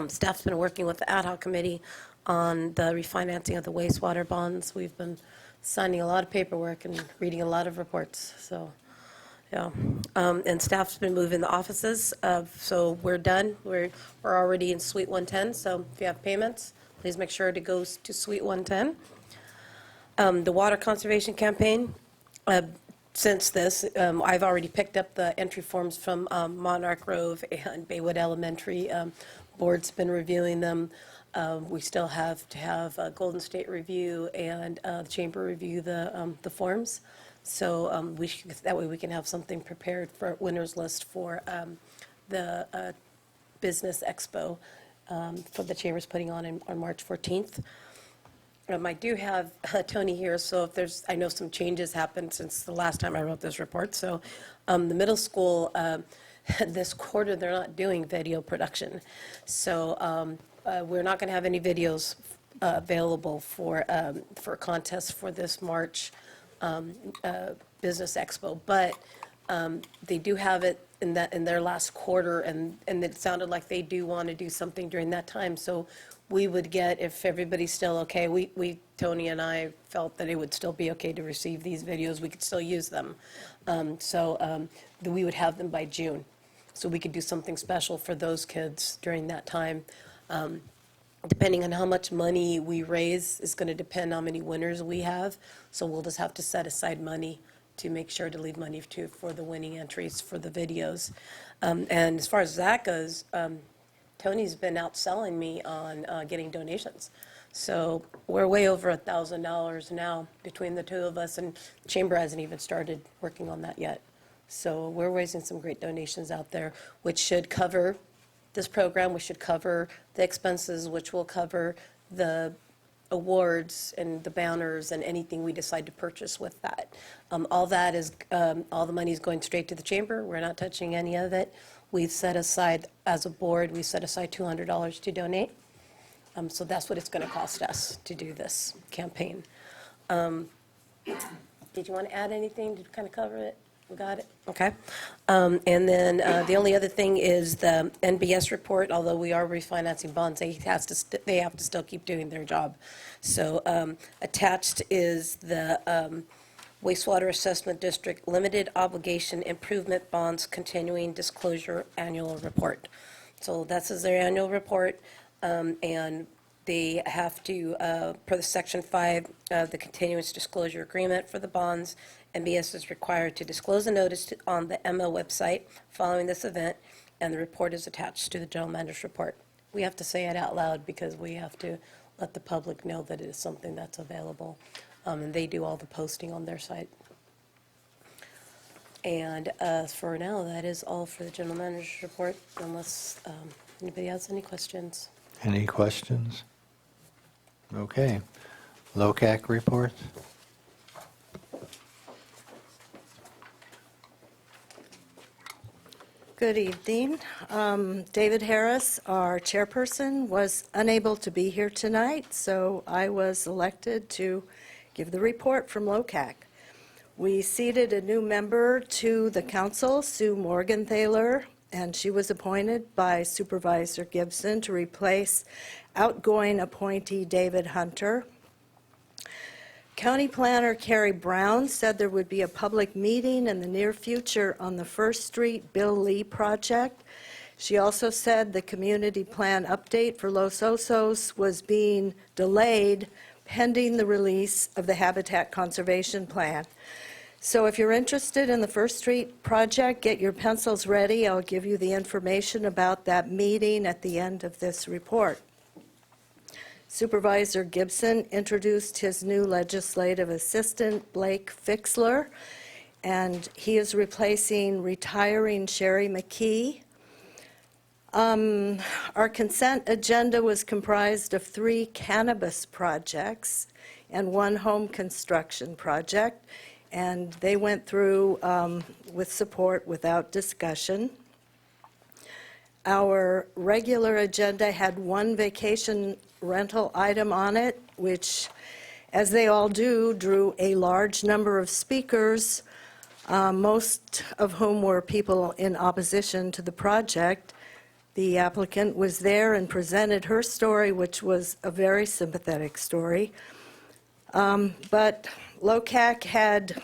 Staff's been working with the ad hoc committee on the refinancing of the wastewater bonds. We've been signing a lot of paperwork and reading a lot of reports, so, yeah. And staff's been moving the offices, so we're done. We're already in Suite 110, so if you have payments, please make sure to go to Suite 110. The water conservation campaign, since this, I've already picked up the entry forms from Monarch Grove and Baywood Elementary. Board's been reviewing them. We still have to have Golden State review and the Chamber review the forms. So that way we can have something prepared for winner's list for the Business Expo for the Chamber's putting on March 14th. I do have Tony here, so if there's, I know some changes happened since the last time I wrote this report. So the middle school, this quarter, they're not doing video production. So we're not going to have any videos available for contests for this March Business Expo. But they do have it in their last quarter, and it sounded like they do want to do something during that time. So we would get, if everybody's still okay, Tony and I felt that it would still be okay to receive these videos. We could still use them. We would have them by June. So we could do something special for those kids during that time. Depending on how much money we raise is going to depend on how many winners we have. So we'll just have to set aside money to make sure to leave money for the winning entries for the videos. And as far as that goes, Tony's been outselling me on getting donations. So we're way over $1,000 now between the two of us, and the Chamber hasn't even started working on that yet. So we're raising some great donations out there, which should cover this program, which should cover the expenses, which will cover the awards and the banners and anything we decide to purchase with that. All that is, all the money is going straight to the Chamber. We're not touching any of it. We've set aside, as a board, we set aside $200 to donate. So that's what it's going to cost us to do this campaign. Did you want to add anything to kind of cover it? We got it? Okay. And then the only other thing is the NBS report. Although we are refinancing bonds, they have to still keep doing their job. So attached is the Wastewater Assessment District Limited Obligation Improvement Bonds Continuing Disclosure Annual Report. So this is their annual report, and they have to, per the Section 5 of the Continuous Disclosure Agreement for the bonds, NBS is required to disclose a notice on the EMA website following this event and the report is attached to the general manager's report. We have to say it out loud because we have to let the public know that it is something that's available, and they do all the posting on their site. And for now, that is all for the general manager's report, unless anybody has any questions. Any questions? Okay. LOCAC reports? Good evening. David Harris, our chairperson, was unable to be here tonight, so I was elected to give the report from LOCAC. We seated a new member to the council, Sue Morgenthaler, and she was appointed by Supervisor Gibson to replace outgoing appointee David Hunter. County Planner Carrie Brown said there would be a public meeting in the near future on the First Street Bill Lee project. She also said the community plan update for Los Osos was being delayed pending the release of the Habitat Conservation Plan. So if you're interested in the First Street project, get your pencils ready. I'll give you the information about that meeting at the end of this report. Supervisor Gibson introduced his new legislative assistant, Blake Fixler, and he is replacing retiring Sherry McKee. Our consent agenda was comprised of 3 cannabis projects and 1 home construction project, and they went through with support without discussion. Our regular agenda had 1 vacation rental item on it, which, as they all do, drew a large number of speakers, most of whom were people in opposition to the project. The applicant was there and presented her story, which was a very sympathetic story. But LOCAC had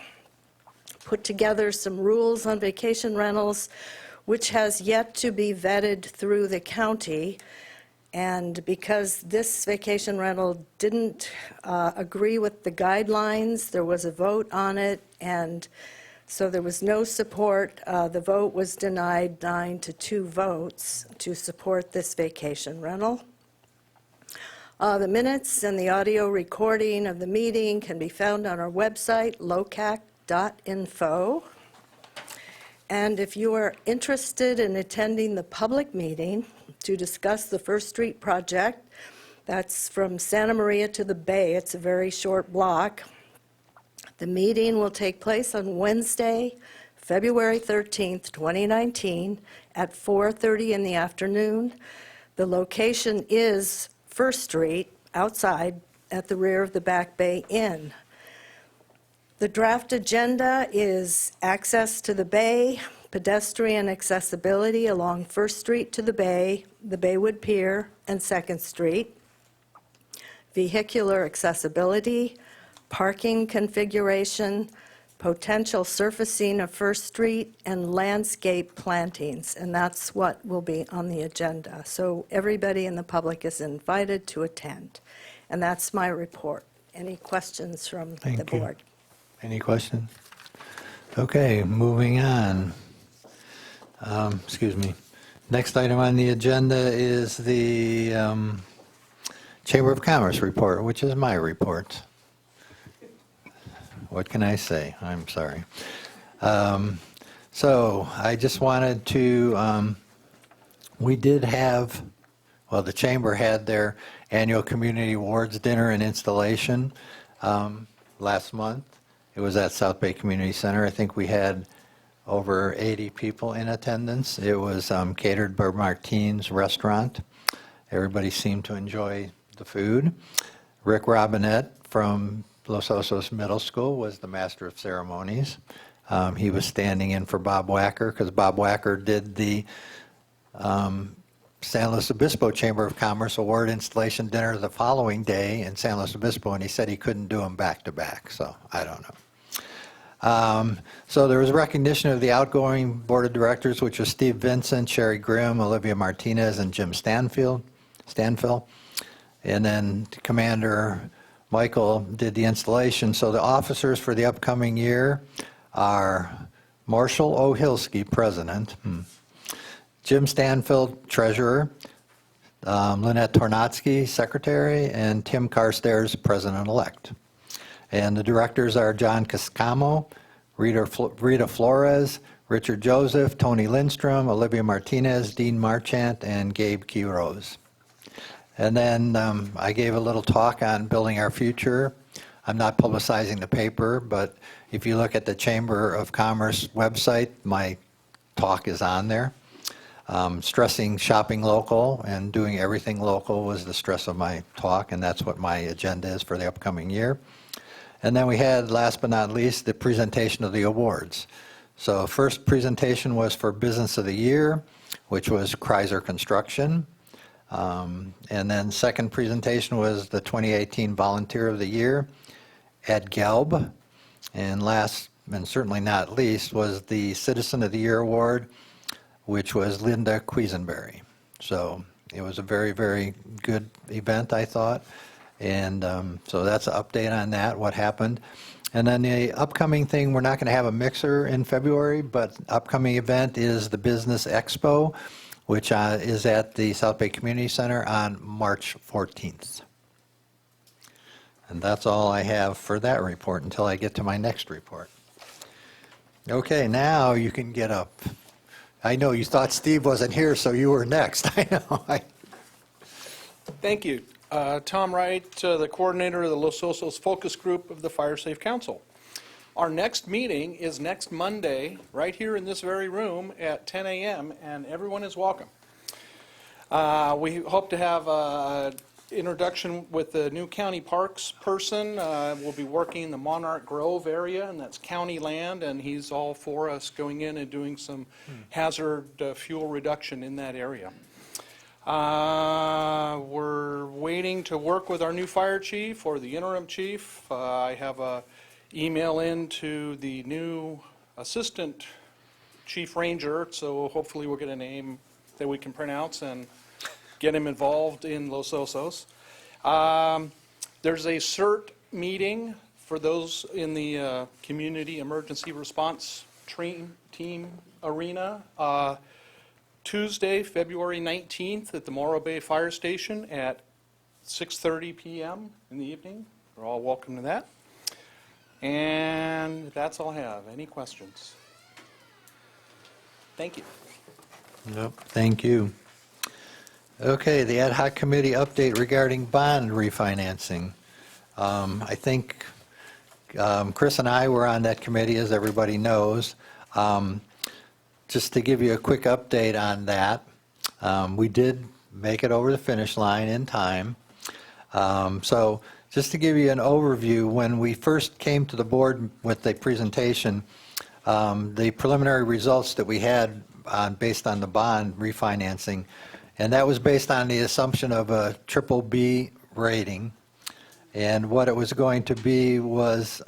put together some rules on vacation rentals, which has yet to be vetted through the county. And because this vacation rental didn't agree with the guidelines, there was a vote on it, and so there was no support. The vote was denied 9-2 votes to support this vacation rental. The minutes and the audio recording of the meeting can be found on our website, locac.info. And if you are interested in attending the public meeting to discuss the First Street project, that's from Santa Maria to the Bay. It's a very short block. The meeting will take place on Wednesday, February 13th, 2019, at 4:30 in the afternoon. The location is First Street, outside, at the rear of the Back Bay Inn. The draft agenda is access to the bay, pedestrian accessibility along First Street to the Baywood Pier, and Second Street, vehicular accessibility, parking configuration, potential surfacing of First Street, and landscape plantings, and that's what will be on the agenda. So everybody in the public is invited to attend, and that's my report. Any questions from the board? Any questions? Okay, moving on. Excuse me. Next item on the agenda is the Chamber of Commerce report, which is my report. What can I say? I'm sorry. So I just wanted to, we did have, well, the Chamber had their annual Community Awards dinner and installation last month. It was at South Bay Community Center. I think we had over 80 people in attendance. It was catered by Martine's Restaurant. Everybody seemed to enjoy the food. Rick Robinette from Los Osos Middle School was the master of ceremonies. He was standing in for Bob Wacker because Bob Wacker did the San Luis Obispo Chamber of Commerce Award installation dinner the following day in San Luis Obispo, and he said he couldn't do them back to back, so I don't know. So there was recognition of the outgoing board of directors, which was Steve Vincent, Sherry Grimm, Olivia Martinez, and Jim Stanfill. And then Commander Michael did the installation. So the officers for the upcoming year are Marshall O'Hilsky, President, Jim Stanfield, treasurer, Lynette Tornatsky, secretary, and Tim Carstairs, president-elect. And the directors are John Cascamo, Rita Flores, Richard Joseph, Tony Lindstrom, Olivia Martinez, Dean Marchant, and Gabe Quiroz. And then I gave a little talk on building our future. I'm not publicizing the paper, but if you look at the Chamber of Commerce website, my talk is on there. Stressing shopping local and doing everything local was the stress of my talk, and that's what my agenda is for the upcoming year. And then we had, last but not least, the presentation of the awards. So first presentation was for Business of the Year, which was Kreiser Construction. And then second presentation was the 2018 Volunteer of the Year, Ed Gelb. And last, and certainly not least, was the Citizen of the Year Award, which was Linda Quisenberry. So it was a very, very good event, I thought. And so that's an update on that, what happened. And then the upcoming thing, we're not going to have a mixer in February, but upcoming event is the Business Expo, which is at the South Bay Community Center on March 14th. And that's all I have for that report until I get to my next report. Okay, now you can get up. I know you thought Steve wasn't here, so you were next. I know. Thank you. Tom Wright, the coordinator of the Los Osos Focus Group of the Fire Safe Council. Our next meeting is next Monday, right here in this very room at 10 a.m., and everyone is welcome. We hope to have an introduction with the new county parks person. We'll be working in the Monarch Grove area, and that's county land, and he's all for us going in and doing some hazard fuel reduction in that area. We're waiting to work with our new fire chief or the interim chief. I have a email in to the new assistant chief ranger, so hopefully we'll get a name that we can pronounce and get him involved in Los Osos. There's a CERT meeting for those in the community emergency response team arena. Tuesday, February 19th at the Morro Bay Fire Station at 6:30 p.m. in the evening. You're all welcome to that. And that's all I have. Any questions? Thank you. Yep, thank you. Okay, the ad hoc committee update regarding bond refinancing. I think Chris and I were on that committee, as everybody knows. Just to give you a quick update on that, we did make it over the finish line in time. So just to give you an overview, when we first came to the board with the presentation, the preliminary results that we had based on the bond refinancing, and that was based on the assumption of a BBB rating. And what it was going to be was,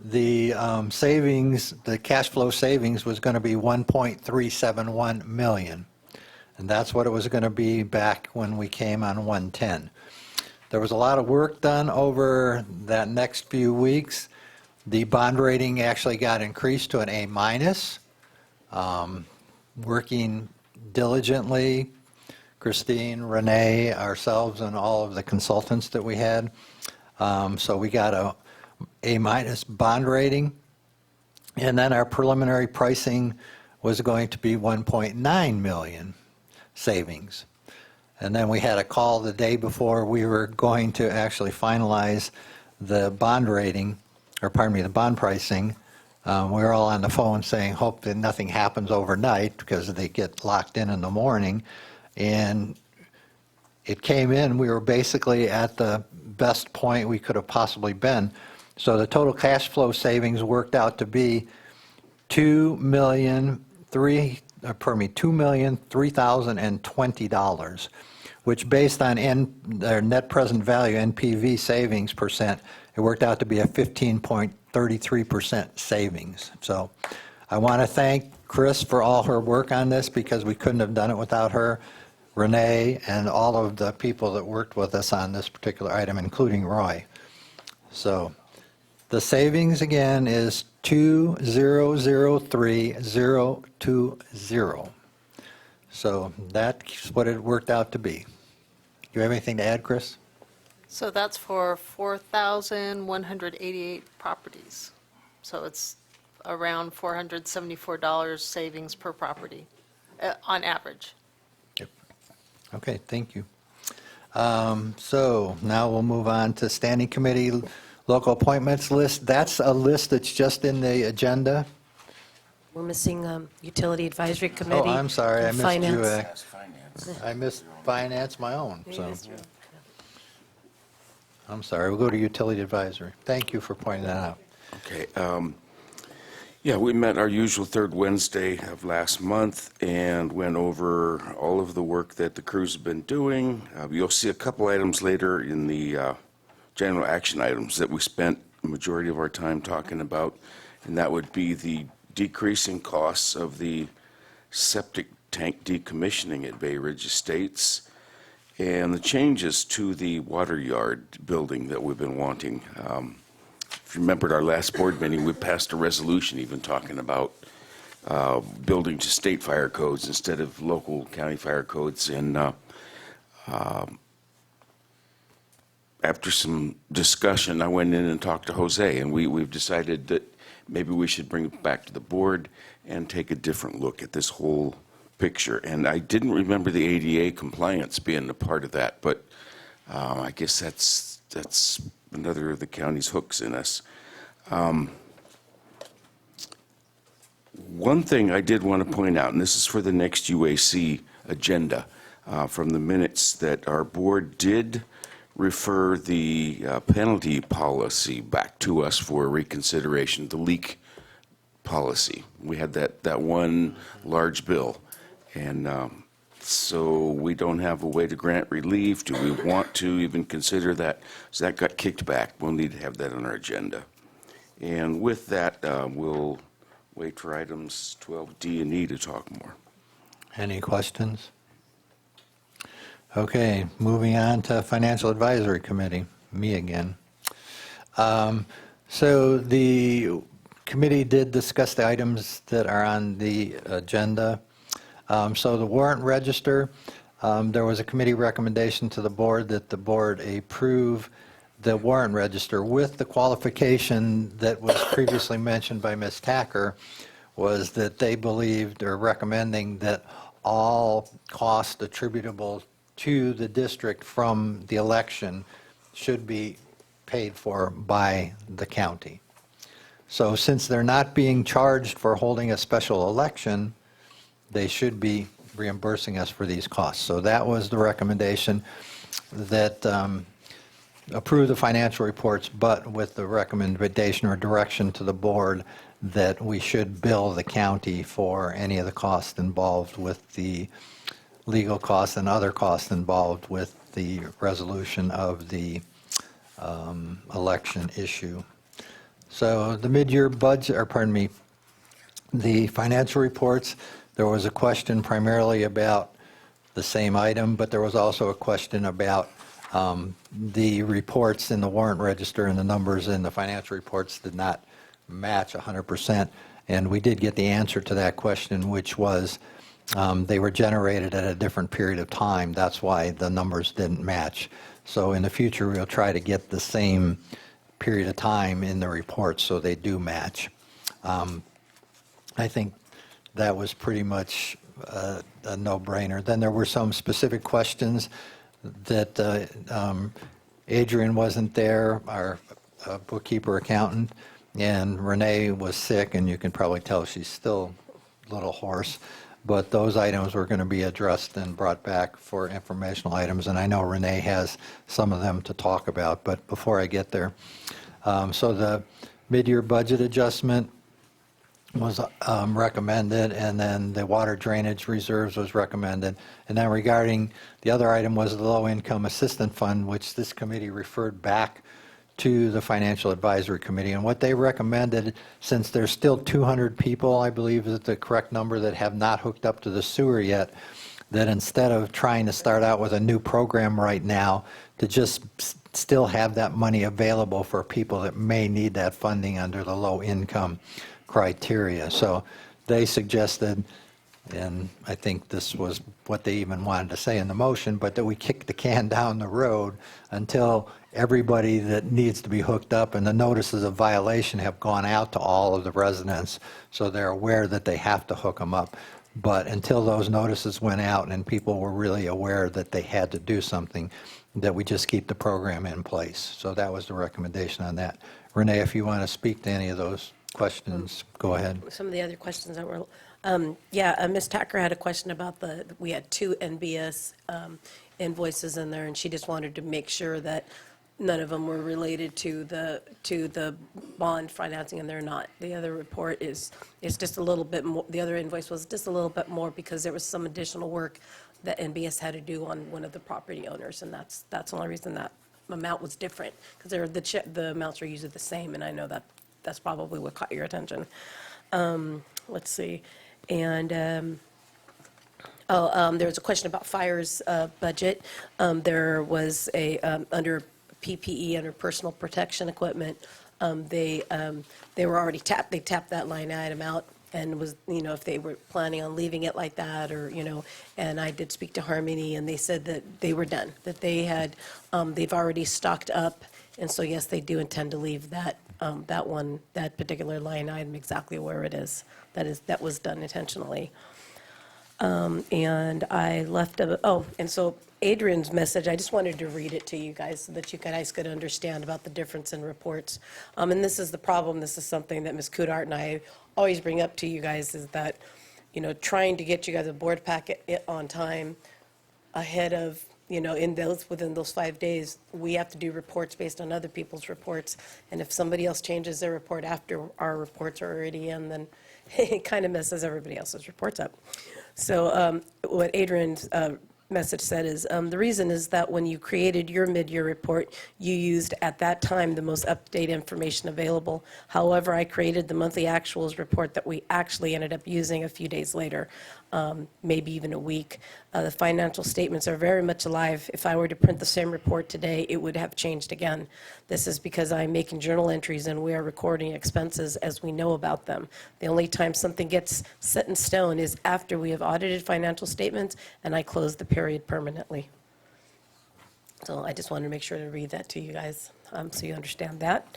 the savings, the cash flow savings was going to be $1.371 million. And that's what it was going to be back when we came on 110. There was a lot of work done over that next few weeks. The bond rating actually got increased to an A-. Working diligently, Christine, Renee, ourselves, and all of the consultants that we had. So we got a A- bond rating, and then our preliminary pricing was going to be 1.9 million savings. And then we had a call the day before we were going to actually finalize the bond rating, or pardon me, the bond pricing. We were all on the phone saying, hope that nothing happens overnight because they get locked in the morning. And it came in, we were basically at the best point we could have possibly been. So the total cash flow savings worked out to be $2,003,020, which based on their net present value, NPV savings percent, it worked out to be a 15.33% savings. So I want to thank Chris for all her work on this because we couldn't have done it without her, Renee, and all of the people that worked with us on this particular item, including Roy. So The savings again is 2003020. So that's what it worked out to be. Do you have anything to add, Chris? So that's for 4,188 properties. So it's around $474 savings per property, on average. Okay, thank you. So now we'll move on to standing committee local appointments list. That's a list that's just in the agenda. We're missing Utility Advisory Committee. Oh, I'm sorry, I and missed you. Finance. I missed finance, my own, so. I'm sorry, we'll go to utility advisory. Thank you for pointing that out. Okay. Yeah, we met our usual third Wednesday of last month and went over all of the work that the crews have been doing. You'll see a couple items later in the general action items that we spent the majority of our time talking about, and that would be the decreasing costs of the septic tank decommissioning at Bay Ridge Estates and the changes to the water yard building that we've been wanting. If you remembered our last board meeting, we passed a resolution even talking about building to state fire codes instead of local county fire codes. And after some discussion, I went in and talked to Jose, and we've decided that maybe we should bring it back to the board and take a different look at this whole picture. And I didn't remember the ADA compliance being a part of that, but I guess that's another of the county's hooks in us. One thing I did want to point out, and this is for the next UAC agenda, from the minutes, that our board did refer the penalty policy back to us for reconsideration, the leak policy. We had that one large bill, and so we don't have a way to grant relief. Do we want to even consider that? So that got kicked back. We'll need to have that on our agenda. And with that, we'll wait for items 12D and E to talk more. Any questions? Okay, moving on to Financial Advisory Committee, me again. So the committee did discuss the items that are on the agenda. So the warrant register, there was a committee recommendation to the board that the board approve the warrant register with the qualification that was previously mentioned by Ms. Tacker, was that they believed or recommending that all costs attributable to the district from the election should be paid for by the county. So since they're not being charged for holding a special election, they should be reimbursing us for these costs. So that was the recommendation, that approve the financial reports, but with the recommendation or direction to the board that we should bill the county for any of the costs involved with the legal costs and other costs involved with the resolution of the election issue. So the mid-year budget, or pardon me, the financial reports, there was a question primarily about the same item, but there was also a question about the reports in the warrant register, and the numbers in the financial reports did not match 100%. And we did get the answer to that question, which was they were generated at a different period of time. That's why the numbers didn't match. So in the future, we'll try to get the same period of time in the reports so they do match. I think that was pretty much a no-brainer. Then there were some specific questions that Adrian wasn't there, our bookkeeper accountant, and Renee was sick, and you can probably tell she's still a little hoarse. But those items were going to be addressed and brought back for informational items, and I know Renee has some of them to talk about. But before I get there, so the mid-year budget adjustment was recommended, and then the water drainage reserves was recommended. And then regarding the other item was the low-income assistance fund, which this committee referred back to the Financial Advisory Committee. And what they recommended, since there's still 200 people, I believe is the correct number, that have not hooked up to the sewer yet, that instead of trying to start out with a new program right now, to just still have that money available for people that may need that funding under the low-income criteria. So they suggested, and I think this was what they even wanted to say in the motion, but that we kick the can down the road until everybody that needs to be hooked up, and the notices of violation have gone out to all of the residents, so they're aware that they have to hook them up. But until those notices went out and people were really aware that they had to do something, that we just keep the program in place. So that was the recommendation on that. Renee, if you want to speak to any of those questions, go ahead. Some of the other questions that were, Ms. Tacker had a question about we had 2 NBS invoices in there, and she just wanted to make sure that none of them were related to the bond financing, and they're not. The other report is just a little bit more, the other invoice was just a little bit more because there was some additional work that NBS had to do on one of the property owners, and that's the only reason that amount was different, because the amounts are usually the same, and I know that's probably what caught your attention. Let's see. And there was a question about fire's budget. There was under PPE, under personal protection equipment, they were already they tapped that line item out, and was, if they were planning on leaving it like that, or, and I did speak to Harmony, and they said that they were done, that they've already stocked up, and so yes, they do intend to leave that particular line item exactly where it is. That was done intentionally. And I left and so Adrian's message, I just wanted to read it to you guys so that you guys could understand about the difference in reports. And this is the problem, this is something that Ms. Kudart and I always bring up to you guys, is that, trying to get you guys a board packet on time ahead of, within those 5 days, we have to do reports based on other people's reports. And if somebody else changes their report after our reports are already in, then it kind of messes everybody else's reports up. So what Adrian's message said is, the reason is that when you created your mid-year report, you used at that time the most up-to-date information available. However, I created the monthly actuals report that we actually ended up using a few days later, maybe even a week. The financial statements are very much alive. If I were to print the same report today, it would have changed again. This is because I'm making journal entries and we are recording expenses as we know about them. The only time something gets set in stone is after we have audited financial statements and I close the period permanently. So I just wanted to make sure to read that to you guys so you understand that.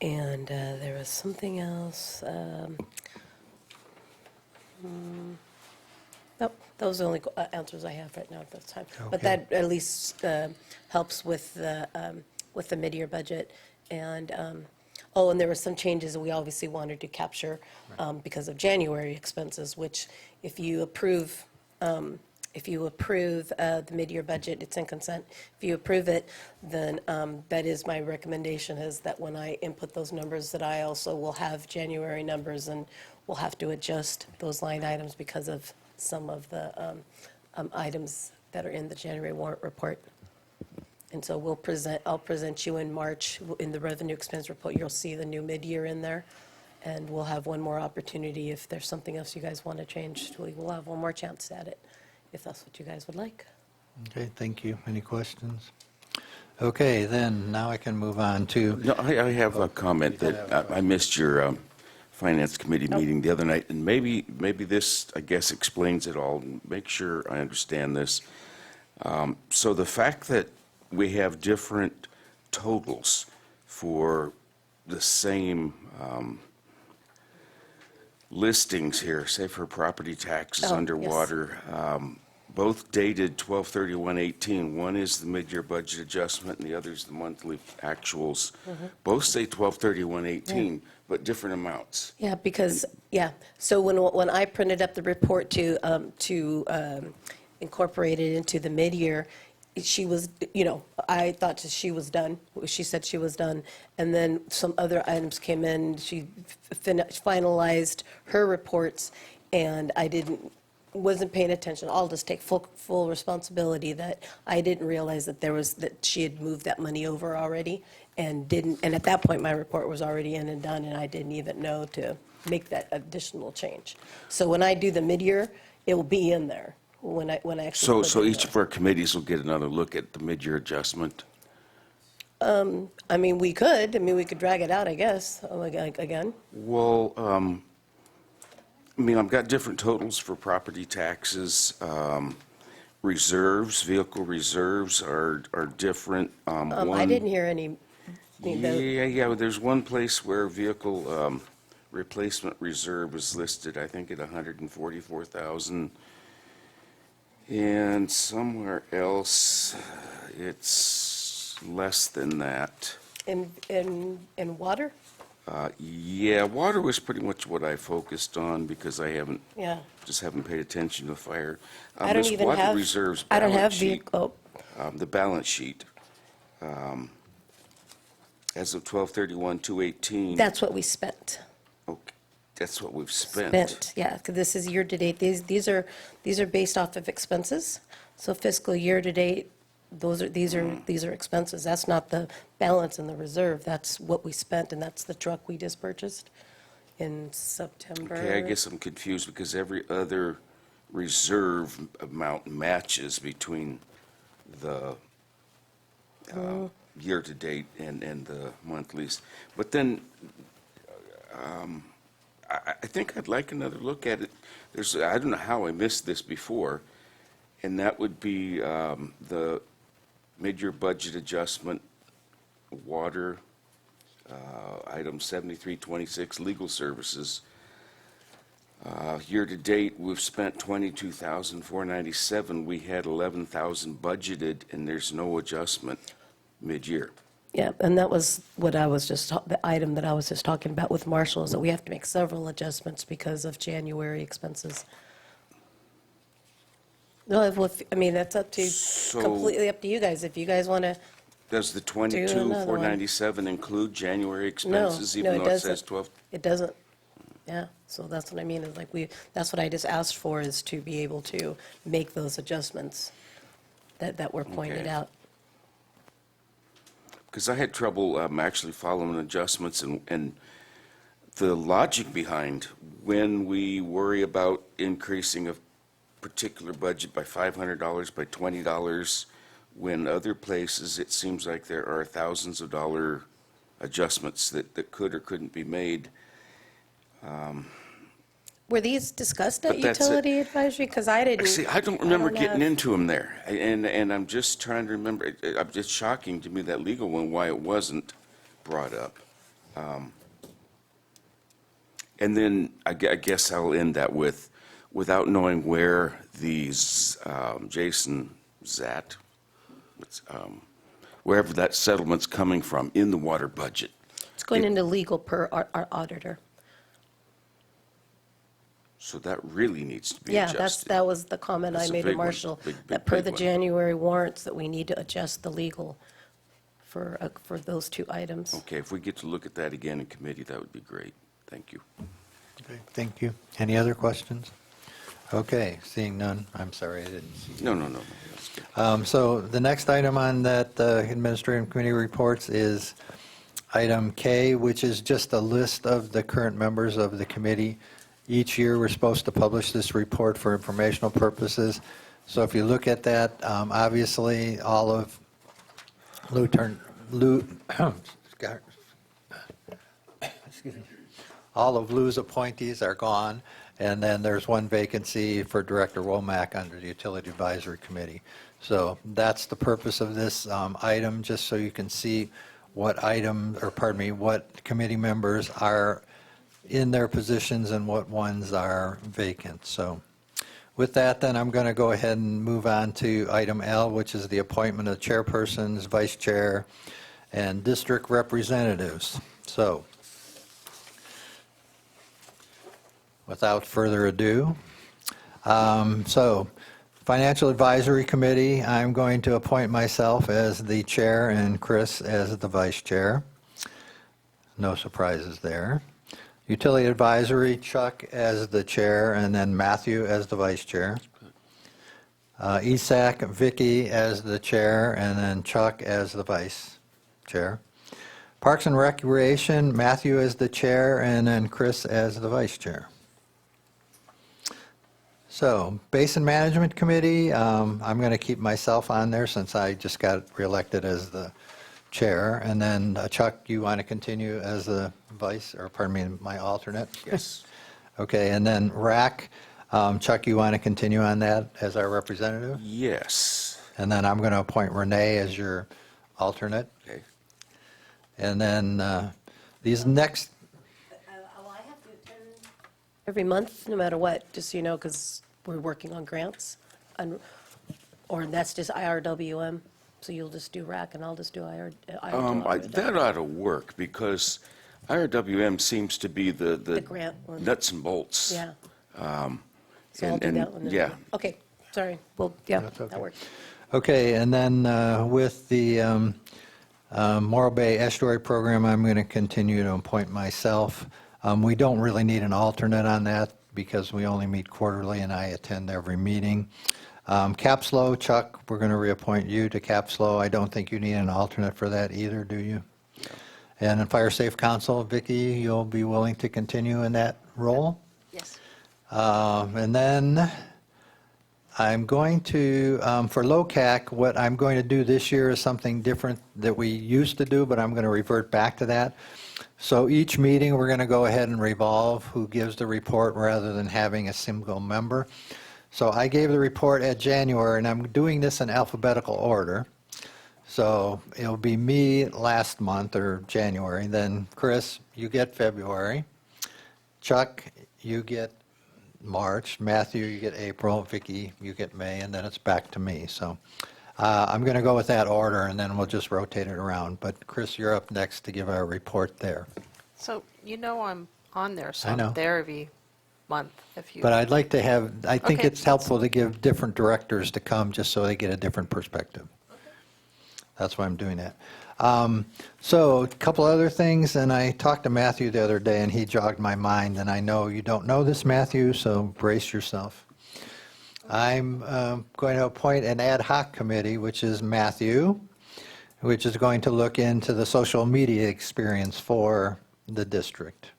And there was something else. Nope, those are the only answers I have right now at this time. But that at least helps with the mid-year budget. And, and there were some changes that we obviously wanted to capture because of January expenses, which if you approve the mid-year budget, it's in consent. If you approve it, then that is my recommendation, is that when I input those numbers, that I also will have January numbers, and we'll have to adjust those line items because of some of the items that are in the January warrant report. And so I'll present you in March in the revenue expense report. You'll see the new mid-year in there, and we'll have one more opportunity. If there's something else you guys want to change, we'll have one more chance at it, if that's what you guys would like. Okay, thank you. Any questions? Okay, then now I can move on to. No, I have a comment that I missed your Finance Committee meeting the other night, and maybe this, I guess, explains it all. Make sure I understand this. So the fact that we have different totals for the same listings here, say for property taxes, underwater, both dated 12/31/18. One is the mid-year budget adjustment, and the other is the monthly actuals. Both say 12/31/18, but different amounts. Yeah, because, so when I printed up the report to incorporate it into the mid-year, she was, I thought she was done. She said she was done. And then some other items came in. She finalized her reports, and I wasn't paying attention. I'll just take full responsibility that I didn't realize that she had moved that money over already, and at that point, my report was already in and done, and I didn't even know to make that additional change. So when I do the mid-year, it will be in there when I actually So, put so it each in. of our committees will get another look at the mid-year adjustment? I mean, we could drag it out, I guess, again. Well, I mean, I've got different totals for property taxes. Reserves, vehicle reserves are different. I didn't hear any, Yeah, there's one place where vehicle replacement reserve is listed, I think at 144,000. And somewhere else, it's less than that. in water? Yeah, water was pretty much what I focused on because I Yeah. just haven't paid attention to fire. I don't This even water have, reserves I don't have balance sheet, vehicle, the balance sheet, as of 12/31/218. that's what we spent. Okay, that's what we've spent. Yeah, 'cause this is year-to-date. These are based off of expenses. So fiscal year-to-date, these are expenses. That's not the balance in the reserve. That's what we spent, and that's the truck we just purchased in September. Okay, I guess I'm confused because every other reserve amount matches between the year-to-date and the monthlies. But then, I think I'd like another look at it. I don't know how I missed this before, and that would be the mid-year budget adjustment, water, item 7326, legal services. Year-to-date, we've spent 22,497. We had 11,000 budgeted, and there's no adjustment mid-year. Yeah, and that was what I was just, the item that I was just talking about with Marshall, is that we have to make several adjustments because of January expenses. No, I mean, that's completely up to you guys. If you guys want to, Does the another one. 22,497 include January expenses, no, even it though it says doesn't. 12? It doesn't. Yeah, so that's what I mean, is like that's what I just asked for, is to be able to make those adjustments that were pointed Okay. out. Because I had trouble actually following adjustments and the logic behind when we worry about increasing a particular budget by $500, by $20, when other places, it seems like there are thousands of dollar adjustments that could or couldn't be made. Were these discussed at But that's it. utility advisory? Because I didn't. See, I don't remember getting have- into them there, and I'm just trying to remember. It's shocking to me, that legal one, why it wasn't brought up. And then I guess I'll end that with, without knowing where these Jason Zat, wherever that settlement's coming from in the water budget. It's going into legal per our auditor. So that really needs to be Yeah, adjusted. that was the comment I That's a made to big one. Marshall, Big, that per big the one. January warrants, that we need to adjust the legal for those two items. Okay, if we get to look at that again in committee, that would be great. Thank you. Okay, thank you. Any other questions? Okay, seeing none, I'm sorry, I didn't see. No. That's good. So the next item on that administrative committee reports is item K, which is just a list of the current members of the committee. Each year, we're supposed to publish this report for informational purposes. So if you look at that, obviously, all of all of Lou's appointees are gone, and then there's one vacancy for Director Womack under the Utility Advisory Committee. So that's the purpose of this item, just so you can see what what committee members are in their positions and what ones are vacant. So with that, then, I'm going to go ahead and move on to item L, which is the appointment of chairpersons, vice chair, and district representatives. So without further ado, Financial Advisory Committee, I'm going to appoint myself as the chair and Chris as the vice chair. No surprises there. Utility Advisory, Chuck as the chair, and then Matthew as the vice chair. ESAC, Vicky as the chair, and then Chuck as the vice chair. Parks and Recreation, Matthew as the chair, and then Chris as the vice chair. So, Basin Management Committee, I'm going to keep myself on there since I just got reelected as the chair. And then Chuck, you want to continue as the vice, or pardon me, my alternate? Yes. Okay, and then RAC, Chuck, you want to continue on that as our representative? Yes. And then I'm going to appoint Renee as your alternate. Okay. And then these next, Will I have to attend every month, no matter what, just so you know, because we're working on grants? Or that's just IRWM, so you'll just do RAC and I'll just do IRWM? That ought to work, because IRWM seems to be the grant one. nuts and bolts. Yeah. Um, So I'll do that one then. Yeah. Okay, sorry. Well, yeah, That's okay. that works. okay, and then with the Morro Bay Estuary Program, I'm going to continue to appoint myself. We don't really need an alternate on that because we only meet quarterly and I attend every meeting. CAPSLO, Chuck, we're going to reappoint you to CAPSLO. I don't think you need an alternate for that either, do you? And in Fire Safe Council, Vicki, you'll be willing to continue in that role? Yes. And then I'm going to, for LOCAC, what I'm going to do this year is something different that we used to do, but I'm going to revert back to that. So each meeting, we're going to go ahead and revolve who gives the report rather than having a single member. So I gave the report at January, and I'm doing this in alphabetical order. So it'll be me last month, or January, then Chris, you get February. Chuck, you get March. Matthew, you get April. Vicki, you get May, and then it's back to me. So I'm going to go with that order, and then we'll just rotate it around. But Chris, you're up next to give our report there. So you know I'm on there, so I know. I'm there every month if you. But I'd like to have, I think Okay. it's helpful to give different directors to come just so they get a different perspective. That's why I'm doing that. So a couple other things, and I talked to Matthew the other day, and he jogged my mind, and I know you don't know this, Matthew, so brace yourself. I'm going to appoint an ad hoc committee, which is Matthew, which is going to look into the social media experience for the district.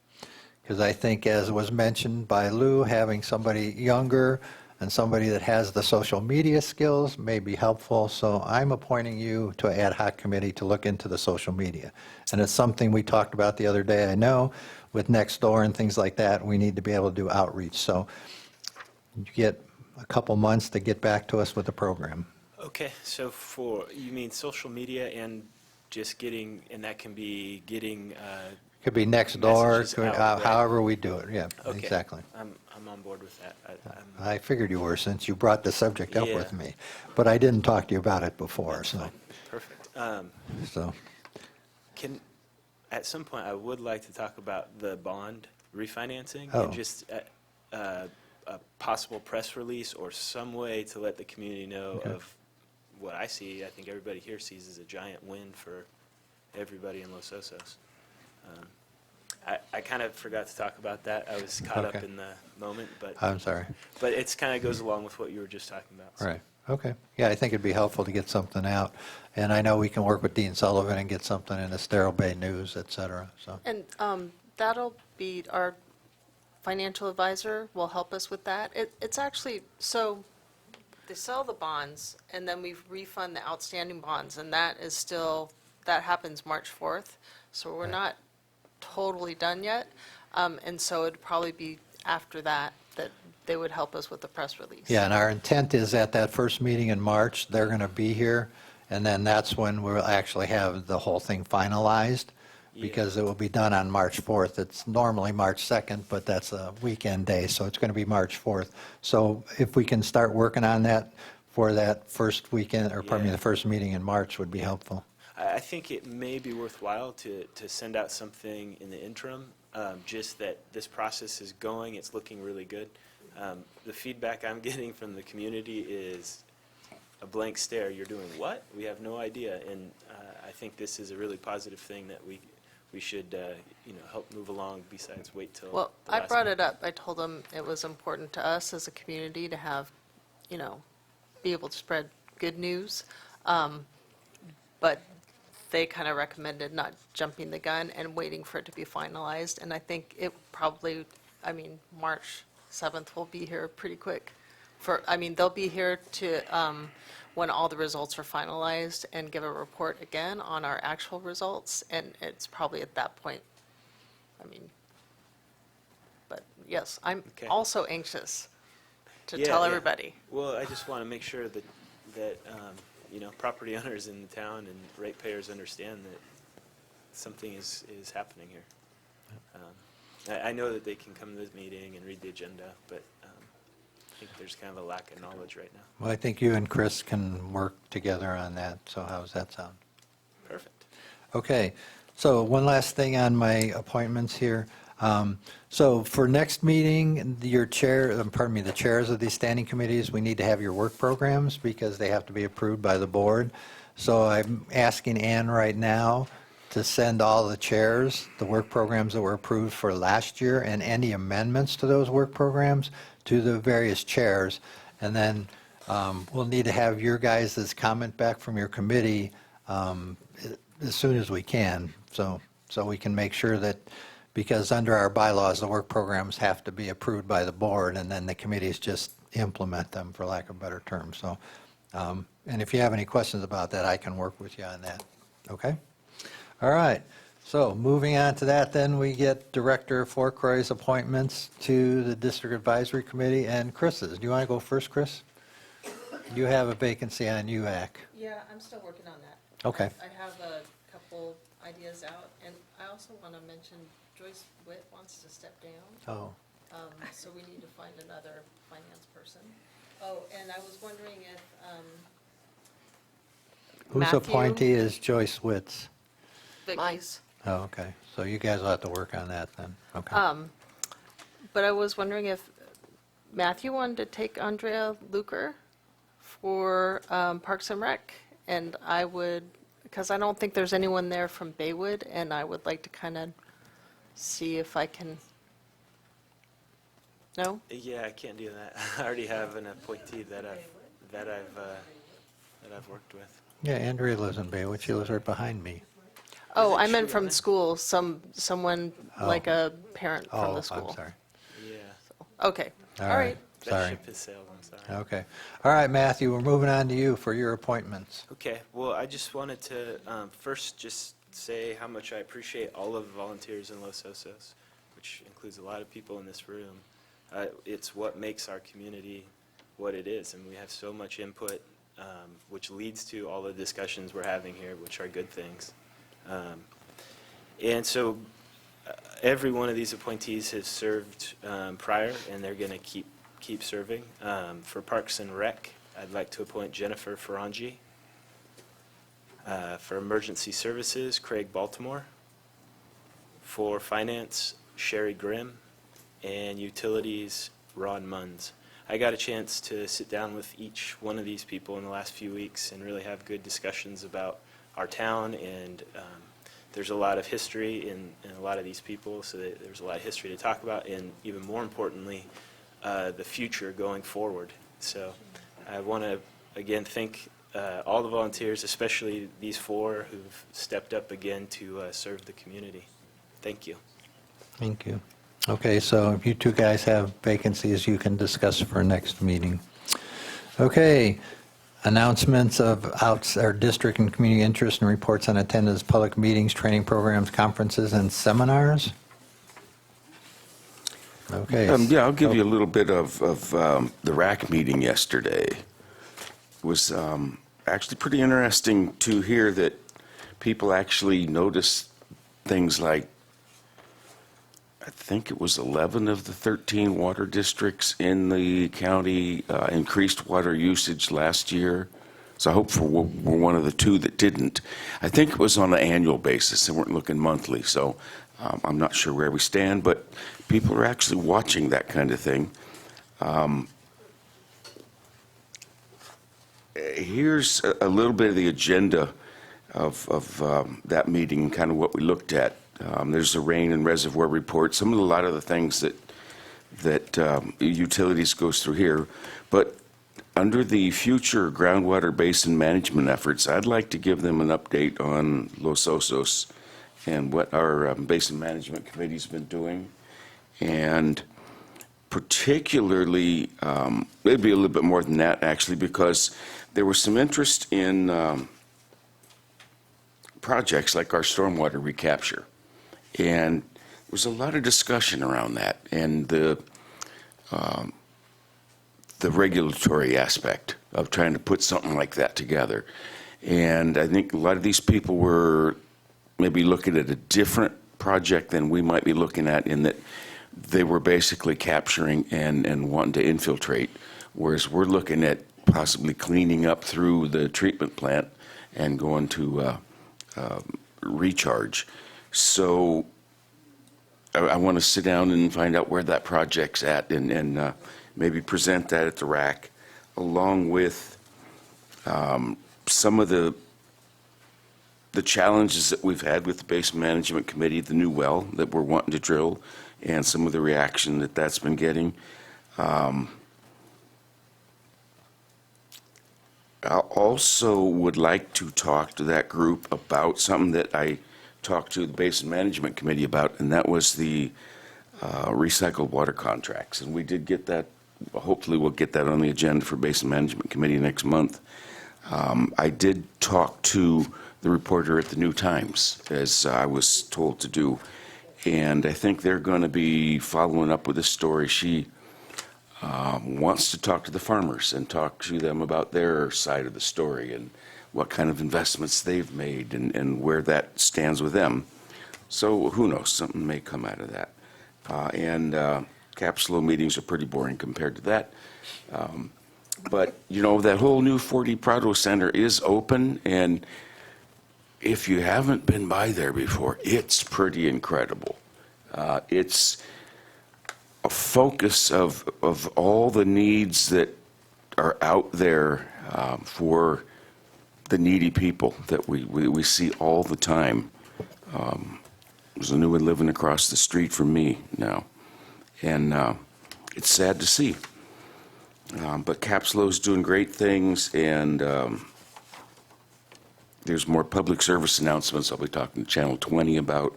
Because I think, as was mentioned by Lou, having somebody younger and somebody that has the social media skills may be helpful. So I'm appointing you to an ad hoc committee to look into the social media. And it's something we talked about the other day, I know, with Nextdoor and things like that, we need to be able to do outreach. So you get a couple months to get back to us with the program. Okay, so you mean social media and just getting, and that can be getting, Could be Nextdoor, Messages out, right. however we do it, yeah, okay. exactly. I'm on board with that. I figured you were, since you brought the subject up Yeah. with me. But I didn't talk to you about it before, so. Perfect. So, At some point, I would like to talk about the bond refinancing Oh. and just a possible press release or some way to let the community know Okay. of what I see. I think everybody here sees as a giant win for everybody in Los Osos. I kind of forgot to talk about that. I was caught up Okay. in the moment, but I'm sorry. But it's kind of goes along with what you were just talking about. so. Right, okay. Yeah, I think it'd be helpful to get something out. And I know we can work with Dean Sullivan and get something in the Sterile Bay News, et cetera, so. And that'll be, our financial advisor will help us with that. It's actually, so they sell the bonds, and then we refund the outstanding bonds, and that is still, that happens March 4th. So we're Right. not totally done yet. And so it'd probably be after that they would help us with the press release. Yeah, and our intent is at that first meeting in March, they're going to be here, and then that's when we'll actually have the whole thing finalized, because it will be done on March 4th. It's normally March 2nd, but that's a weekend day, so it's going to be March 4th. So if we can start working on that for that first weekend, or pardon me, the first meeting in March would be helpful. I think it may be worthwhile to send out something in the interim, just that this process is going, it's looking really good. The feedback I'm getting from the community is a blank stare. You're doing what? We have no idea. And I think this is a really positive thing that we should help move along, besides wait till Well, the I last brought minute. it up. I told them it was important to us as a community to have, be able to spread good news. But they kind of recommended not jumping the gun and waiting for it to be finalized. And I think it probably, March 7th will be here pretty quick. they'll be here to, when all the results are finalized and give a report again on our actual results, and it's probably at that point, but yes, I'm Okay. also anxious to Yeah, tell yeah. everybody. Well, I just want to make sure that property owners in the town and ratepayers understand that something is happening here. I know that they can come to this meeting and read the agenda, but I think there's kind of a lack of knowledge right now. Well, I think you and Chris can work together on that, so how does that sound? Perfect. Okay, so one last thing on my appointments here. So for next meeting, the chairs of these standing committees, we need to have your work programs because they have to be approved by the board. So I'm asking Ann right now to send all the chairs, the work programs that were approved for last year and any amendments to those work programs to the various chairs. And then we'll need to have your guys' comment back from your committee as soon as we can. So we can make sure that, because under our bylaws, the work programs have to be approved by the board, and then the committees just implement them, for lack of a better term. So, and if you have any questions about that, I can work with you on that. Okay? All right. So moving on to that, then we get Director Croy's appointments to the District Advisory Committee and Chris's. Do you want to go first, Chris? You have a vacancy on UAC. Yeah, I'm still working on that. Okay. I have a couple ideas out, and I also want to mention Joyce Witt wants to step down. Oh. So we need to find another finance person. Oh, and I was wondering if Whose Matthew- appointee is Joyce Witz? Vicky's. Oh, okay. So you guys will have to work on that then. Okay. But I was wondering if Matthew wanted to take Andrea Luker for Parks and Rec, and I would, because I don't think there's anyone there from Baywood, and I would like to kind of see if I can, no? Yeah, I can't do that. I already have an appointee that I've worked with. Yeah, Andrea lives in Baywood. She lives right behind me. Oh, I meant from school, someone like a parent from Oh, the school. I'm sorry. Yeah. Okay, All all right. right. That Sorry. ship has sailed, I'm sorry. Okay. All right, Matthew, we're moving on to you for your appointments. Okay, well, I just wanted to first just say how much I appreciate all of the volunteers in Los Osos, which includes a lot of people in this room. It's what makes our community what it is, and we have so much input, which leads to all the discussions we're having here, which are good things. And so every one of these appointees has served prior, and they're going to keep serving. For Parks and Rec, I'd like to appoint Jennifer Ferrangi. For Emergency Services, Craig Baltimore. For Finance, Sherry Grimm. And Utilities, Ron Munns. I got a chance to sit down with each one of these people in the last few weeks and really have good discussions about our town, and there's a lot of history in a lot of these people, so there's a lot of history to talk about, and even more importantly, the future going forward. So I want to, again, thank all the volunteers, especially these four who've stepped up again to serve the community. Thank you. Thank you. Okay, so if you two guys have vacancies, you can discuss for next meeting. Okay, announcements of our district and community interest and reports on attendance, public meetings, training programs, conferences, and seminars. Okay. Yeah, I'll give you a little bit of the RAC meeting yesterday. It was actually pretty interesting to hear that people actually noticed things like, I think it was 11 of the 13 water districts in the county increased water usage last year. So I hope we're one of the two that didn't. I think it was on an annual basis. They weren't looking monthly, so I'm not sure where we stand, but people are actually watching that kind of thing. Here's a little bit of the agenda of that meeting, kind of what we looked at. There's a rain and reservoir report, a lot of the things that utilities goes through here. But under the future groundwater basin management efforts, I'd like to give them an update on Los Osos and what our basin management committee's been doing. And particularly, it'd be a little bit more than that, actually, because there was some interest in projects like our stormwater recapture. And there was a lot of discussion around that and the regulatory aspect of trying to put something like that together. And I think a lot of these people were maybe looking at a different project than we might be looking at, in that they were basically capturing and wanting to infiltrate, whereas we're looking at possibly cleaning up through the treatment plant and going to recharge. So I want to sit down and find out where that project's at, and maybe present that at the RAC, along with some of the challenges that we've had with the Basin Management Committee, the new well that we're wanting to drill, and some of the reaction that that's been getting. I also would like to talk to that group about something that I talked to the Basin Management Committee about, and that was the recycled water contracts. And we did get that. Hopefully we'll get that on the agenda for Basin Management Committee next month. I did talk to the reporter at the New Times, as I was told to do, and I think they're going to be following up with this story. She wants to talk to the farmers and talk to them about their side of the story and what kind of investments they've made and where that stands with them. So who knows, something may come out of that. Capsule meetings are pretty boring compared to that. But, you know, that whole new 4D Prado Center is open, and if you haven't been by there before, it's pretty incredible. It's a focus of all the needs that are out there for the needy people that we see all the time. There's a new one living across the street from me now, and it's sad to see. But Capslo's doing great things, and there's more public service announcements I'll be talking to Channel 20 about.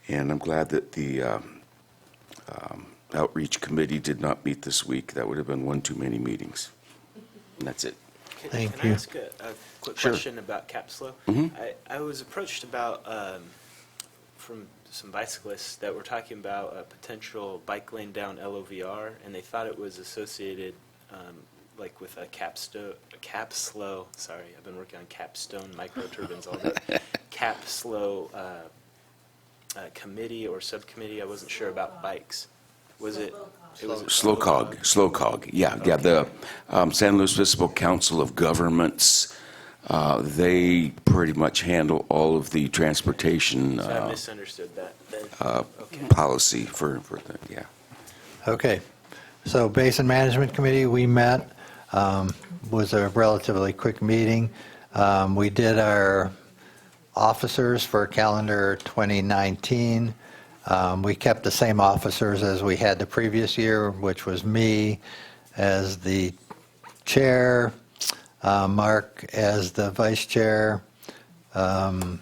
And I'm glad that the outreach committee did not meet this week. That would have been one too many meetings. And that's it. Thank Can you. I ask a quick Sure. question about Capslo? I was approached about, from some bicyclists that were talking about a potential bike lane down LOVR, and they thought it was associated like with a Capslo, sorry, I've been working on capstone microturbines all day, Capslo committee or subcommittee. I wasn't sure about bikes. Was it? It was Slow cog. Yeah. The San Luis Obispo Council of Governments, they pretty much handle all of the transportation So I misunderstood that then. Okay. policy for that, yeah. Okay. So Basin Management Committee, we met, was a relatively quick meeting. We did our officers for calendar 2019. We kept the same officers as we had the previous year, which was me as the chair, Mark as the vice chair. My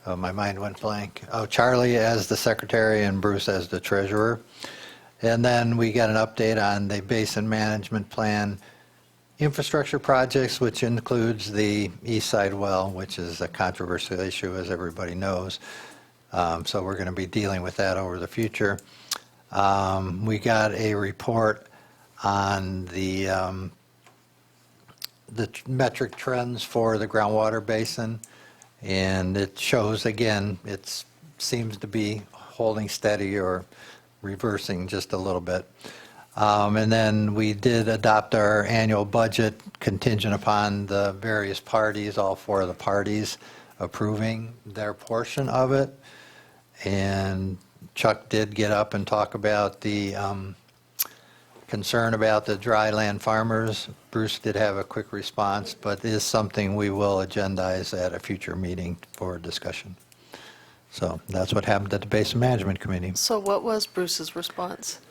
mind went blank. Charlie as the secretary and Bruce as the treasurer. And then we got an update on the Basin Management Plan infrastructure projects, which includes the East Side Well, which is a controversial issue, as everybody knows. So we're going to be dealing with that over the future. We got a report on the metric trends for the groundwater basin, and it shows, again, it seems to be holding steady or reversing just a little bit. And then we did adopt our annual budget contingent upon the various parties, all four of the parties approving their portion of it. And Chuck did get up and talk about the concern about the dry land farmers. Bruce did have a quick response, but it is something we will agendize at a future meeting for discussion. So that's what happened at the Basin Management Committee. So what was Bruce's response?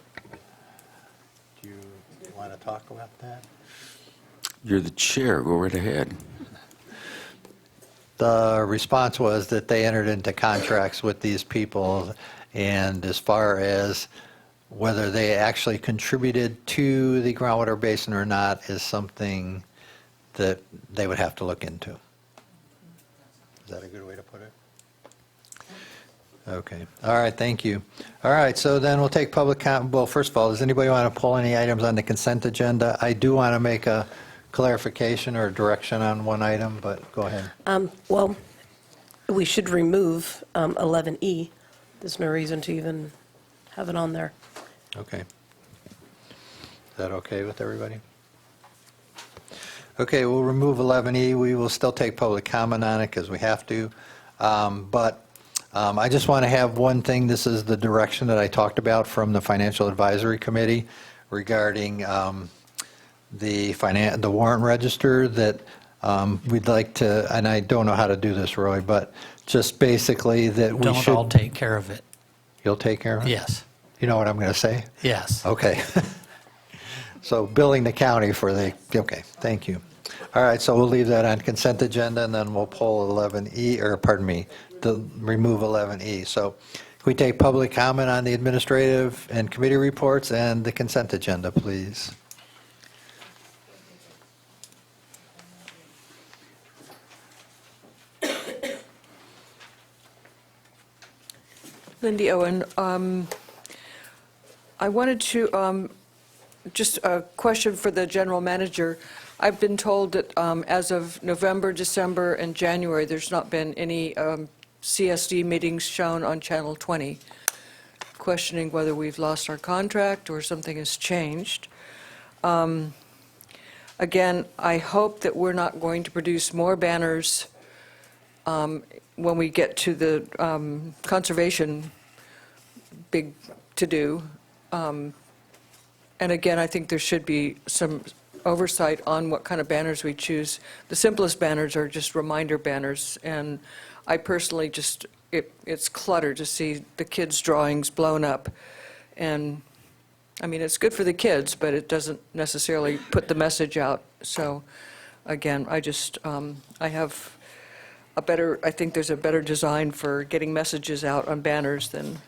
Do you want to talk about that? You're the chair, go right ahead. The response was that they entered into contracts with these people, and as far as whether they actually contributed to the groundwater basin or not is something that they would have to look into. Is that a good way to put it? Okay, all right, thank you. All right, so then we'll take public comment. Well, first of all, does anybody want to pull any items on the consent agenda? I do want to make a clarification or direction on one item, but go ahead. Well, we should remove 11E. There's no reason to even have it on there. Okay. Is that okay with everybody? Okay, we'll remove 11E. We will still take public comment on it because we have to. But I just want to have one thing. This is the direction that I talked about from the Financial Advisory Committee regarding the warrant register that we'd like to, and I don't know how to do this, Roy, but just basically that we should. Don't all take care of it. You'll take care of it? Yes. You know what I'm going to say? Yes. Okay. So billing the county for the, okay, thank you. All right, so we'll leave that on consent agenda, and then we'll pull 11E, or pardon me, remove 11E. So can we take public comment on the administrative and committee reports and the consent agenda, please? Lindy Owen, I wanted to, just a question for the general manager. I've been told that as of November, December, and January, there's not been any CSD meetings shown on Channel 20, questioning whether we've lost our contract or something has changed. Again, I hope that we're not going to produce more banners when we get to the conservation big to-do. And again, I think there should be some oversight on what kind of banners we choose. The simplest banners are just reminder banners, and I personally just, it's clutter to see the kids' drawings blown up. And, I mean, it's good for the kids, but it doesn't necessarily put the message out. So, again, I just, I have a better, I think there's a better design for getting messages out on banners than,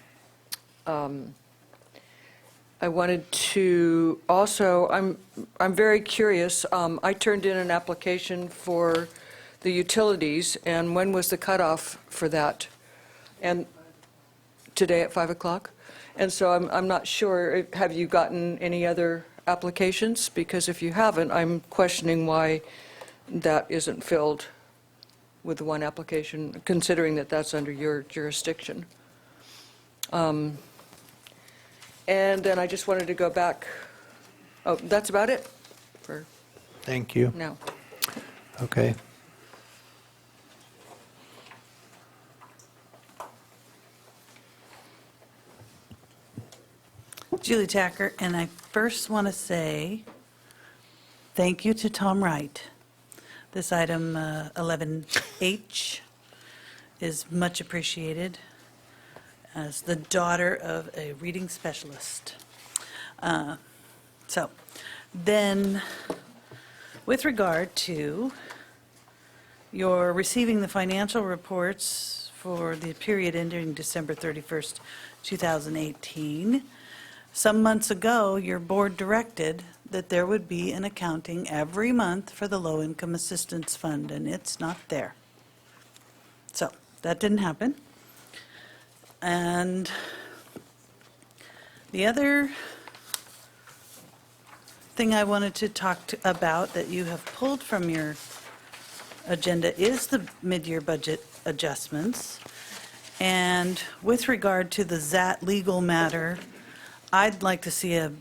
I wanted to also, I'm very curious, I turned in an application for the utilities, and when was the cutoff for that? And today at 5 o'clock? And so I'm not sure, have you gotten any other applications? Because if you haven't, I'm questioning why that isn't filled with one application, considering that that's under your jurisdiction. And then I just wanted to go back, oh, that's about it for Thank you. now. Okay. Julie Tacker, and I first want to say thank you to Tom Wright. This item 11H is much appreciated as the daughter of a reading specialist. So then, with regard to your receiving the financial reports for the period ending December 31st, 2018, some months ago, your board directed that there would be an accounting every month for the Low Income Assistance Fund, and it's not there. So that didn't happen. And the other thing I wanted to talk about that you have pulled from your agenda is the mid-year budget adjustments. And with regard to the ZAT legal matter, I'd like to see a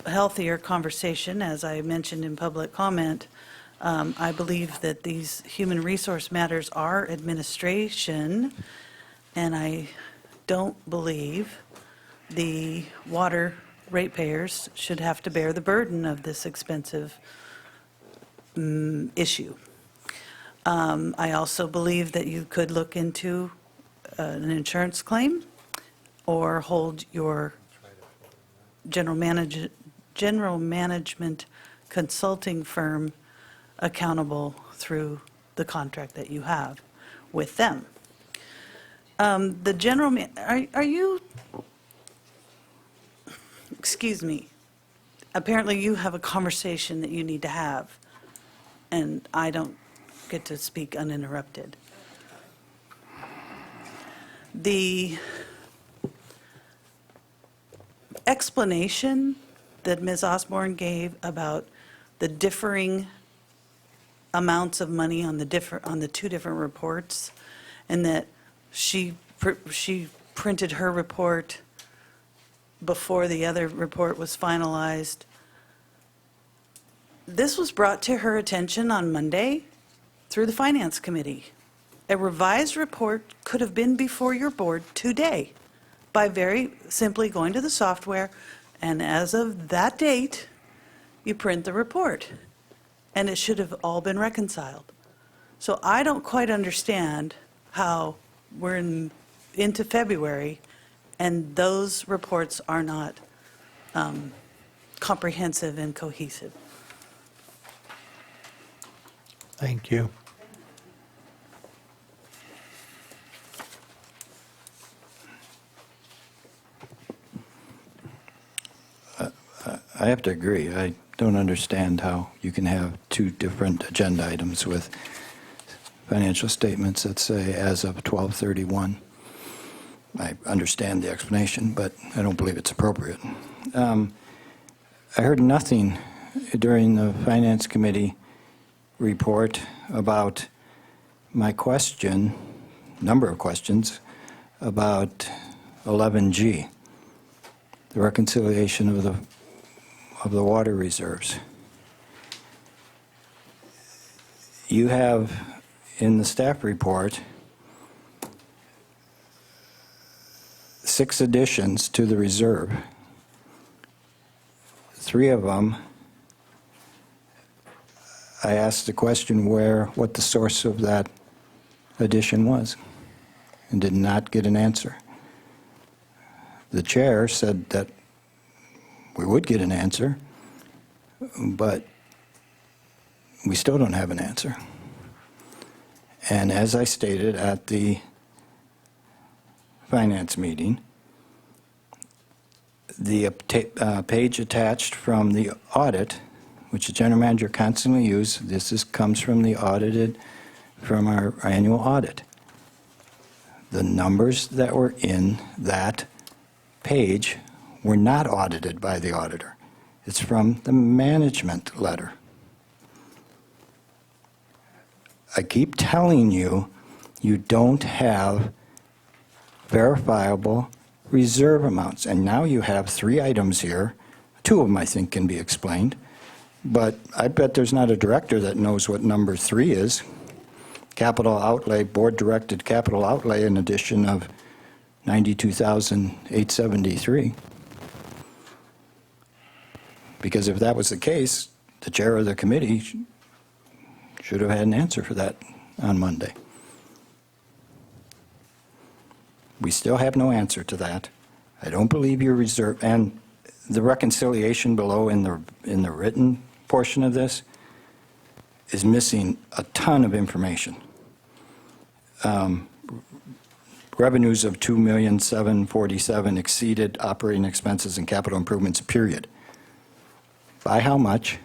healthier conversation, as I mentioned in public comment. I believe that these human resource matters are administration, and I don't believe the water ratepayers should have to bear the burden of this expensive issue. I also believe that you could look into an insurance claim or hold your general management consulting firm accountable through the contract that you have with them. The general, are you, excuse me, apparently you have a conversation that you need to have, and I don't get to speak uninterrupted. The explanation that Ms. Osborne gave about the differing amounts of money on the two different reports, and that she printed her report before the other report was finalized. This was brought to her attention on Monday through the Finance Committee. A revised report could have been before your board today by very simply going to the software, and as of that date, you print the report. And it should have all been reconciled. So I don't quite understand how we're into February and those reports are not comprehensive and cohesive. Thank you. I have to agree. I don't understand how you can have two different agenda items with financial statements that say as of 12/31. I understand the explanation, but I don't believe it's appropriate. I heard nothing during the Finance Committee report about my number of questions about 11G, the reconciliation of the water reserves. You have in the staff report 6 additions to the reserve. 3 of them, I asked the question what the source of that addition was, and did not get an answer. The chair said that we would get an answer, but we still don't have an answer. And as I stated at the finance meeting, the page attached from the audit, which the general manager constantly uses, comes from from our annual audit. The numbers that were in that page were not audited by the auditor. It's from the management letter. I keep telling you, you don't have verifiable reserve amounts. And now you have 3 items here. 2 of them, I think, can be explained. But I bet there's not a director that knows what number 3 is. Capital outlay, board-directed capital outlay, an addition of $92,873. Because if that was the case, the chair of the committee should have had an answer for that on Monday. We still have no answer to that. I don't believe your reserve, and the reconciliation below in the written portion of this is missing a ton of information. Revenues of $2,747,000 exceeded operating expenses and capital improvements, period. By how much?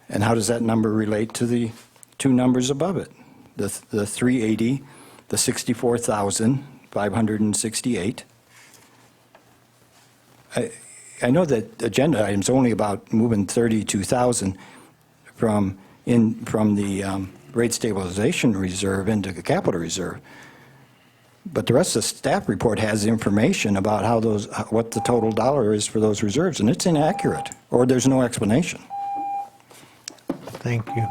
And how does that number relate to the 2 numbers above it? The 380, the 64,568. I know that agenda item's only about moving 32,000 from the rate stabilization reserve into the capital reserve. But the rest of the staff report has information about what the total dollar is for those reserves, and it's inaccurate, or there's no explanation. Thank you.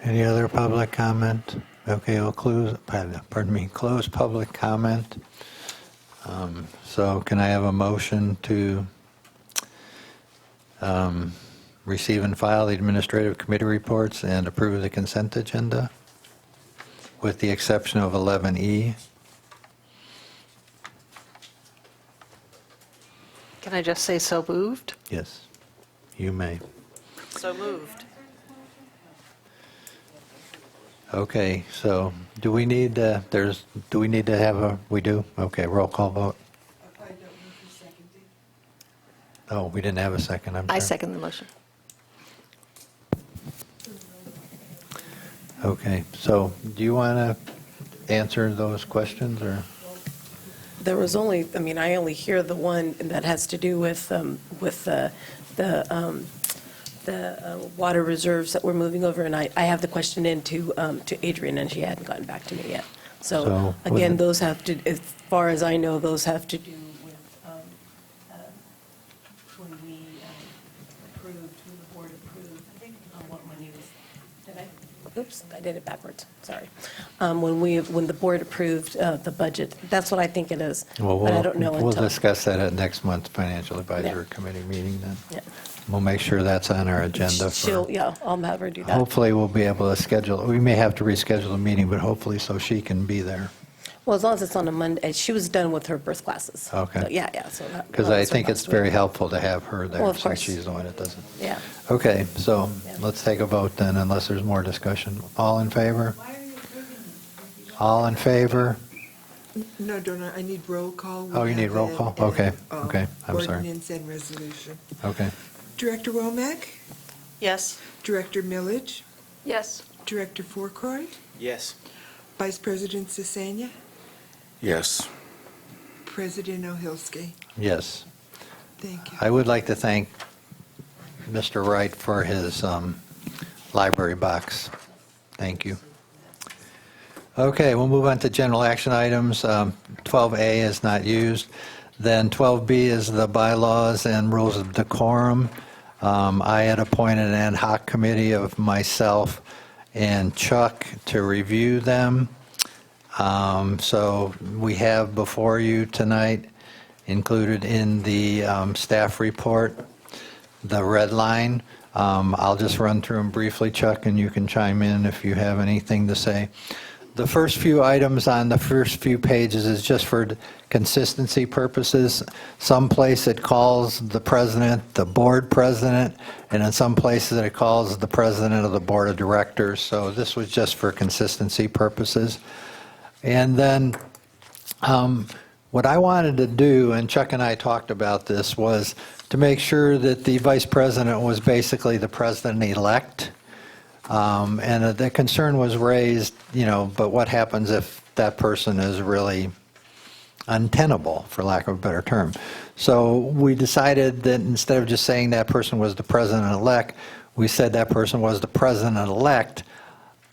Any other public comment? Okay, we'll close public comment. So can I have a motion to receive and file the administrative committee reports and approve the consent agenda, with the exception of 11E? Can I just say so moved? Yes, you may. So moved. Okay, so do we need to have we do? Okay, roll call vote. Oh, we didn't have a second, I'm I sorry. second the motion. Okay, so do you want to answer those questions, or? There was only, I mean, I only hear the one that has to do with the water reserves that we're moving over, and I have the question in to Adrian, and she hadn't gotten back to me yet. So, So, was again, it- those have to, as far as I know, those have to do with when we approved, when the board approved, I think what money was, did I? Oops, I did it backwards, sorry. When the board approved the budget, that's what I think it is, Well, but I don't know We'll until. discuss that at next month's Financial Advisory Committee meeting then. Yeah. We'll make sure that's on our agenda She'll, for, yeah, I'll have her do that. hopefully we'll be able to schedule, we may have to reschedule the meeting, but hopefully so she can be there. Well, as long as it's on a Monday, she was done with her birth classes. Okay. So, yeah, so that. Because that I was her think it's last week. very helpful to have her Well, there of since course. she's the one that doesn't. Yeah. Okay, so let's take a vote then, unless there's more discussion. All in favor? All in favor? No, don't I need roll call? We Oh, you need have roll an- call? an, Okay, okay, I'm sorry. Ordinance and resolution. Okay. Director Womack, Yes? Director Millage, Yes. Director Croy, Yes. Vice President Sisania, Yes. President Ohilsky. Yes. Thank you. I would like to thank Mr. Wright for his library box. Thank you. Okay, we'll move on to general action items. 12A is not used. Then 12B is the bylaws and rules of decorum. I had appointed an ad hoc committee of myself and Chuck to review them. So we have before you tonight, included in the staff report, the red line. I'll just run through them briefly, Chuck, and you can chime in if you have anything to say. The first few items on the first few pages is just for consistency purposes. Some place it calls the president the board president, and in some places it calls the president of the board of directors. So this was just for consistency purposes. And then what I wanted to do, and Chuck and I talked about this, was to make sure that the vice president was basically the president-elect. And the concern was raised, but what happens if that person is really untenable, for lack of a better term? So we decided that instead of just saying that person was the president-elect, we said that person was the president-elect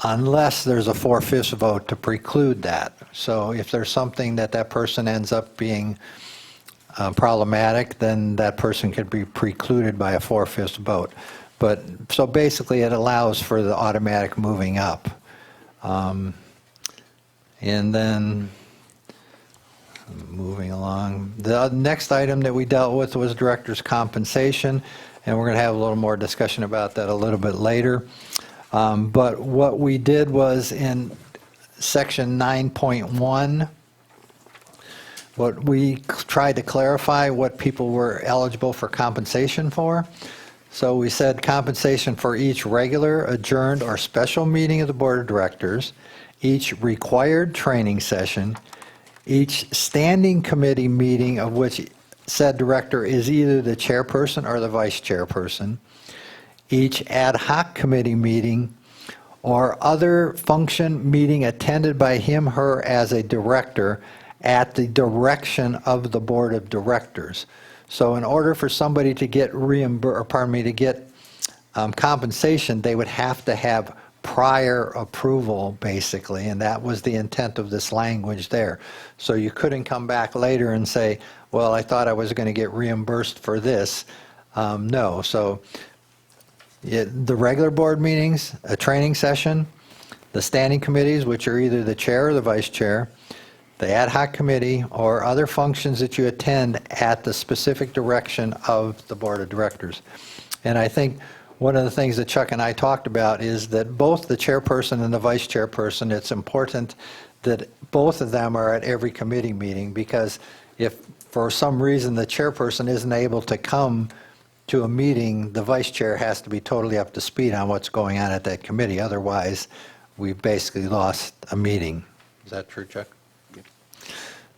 unless there's a 4/5 vote to preclude that. So if there's something that person ends up being problematic, then that person could be precluded by a 4/5 vote. But, so basically, it allows for the automatic moving up. And then, moving along, the next item that we dealt with was director's compensation, and we're going to have a little more discussion about that a little bit later. But what we did was in section 9.1, what we tried to clarify what people were eligible for compensation for. So we said compensation for each regular, adjourned, or special meeting of the Board of Directors, each required training session, each standing committee meeting of which said director is either the chairperson or the vice chairperson, each ad hoc committee meeting, or other function meeting attended by him, her as a director at the direction of the Board of Directors. So in order for somebody to get compensation, they would have to have prior approval, basically, and that was the intent of this language there. So you couldn't come back later and say, well, I thought I was going to get reimbursed for this. No, so the regular board meetings, a training session, the standing committees, which are either the chair or the vice chair, the ad hoc committee, or other functions that you attend at the specific direction of the board of directors. And I think one of the things that Chuck and I talked about is that both the chairperson and the vice chairperson, it's important that both of them are at every committee meeting, because if for some reason the chairperson isn't able to come to a meeting, the vice chair has to be totally up to speed on what's going on at that committee. Otherwise, we've basically lost a meeting. Is that true, Chuck?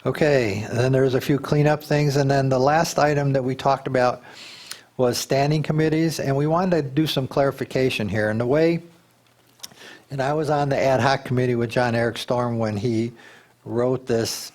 Okay, and then there's a few cleanup things, and then the last item that we talked about was standing committees, and we wanted to do some clarification here. And the way, and I was on the ad hoc committee with John Eric Storm when he wrote this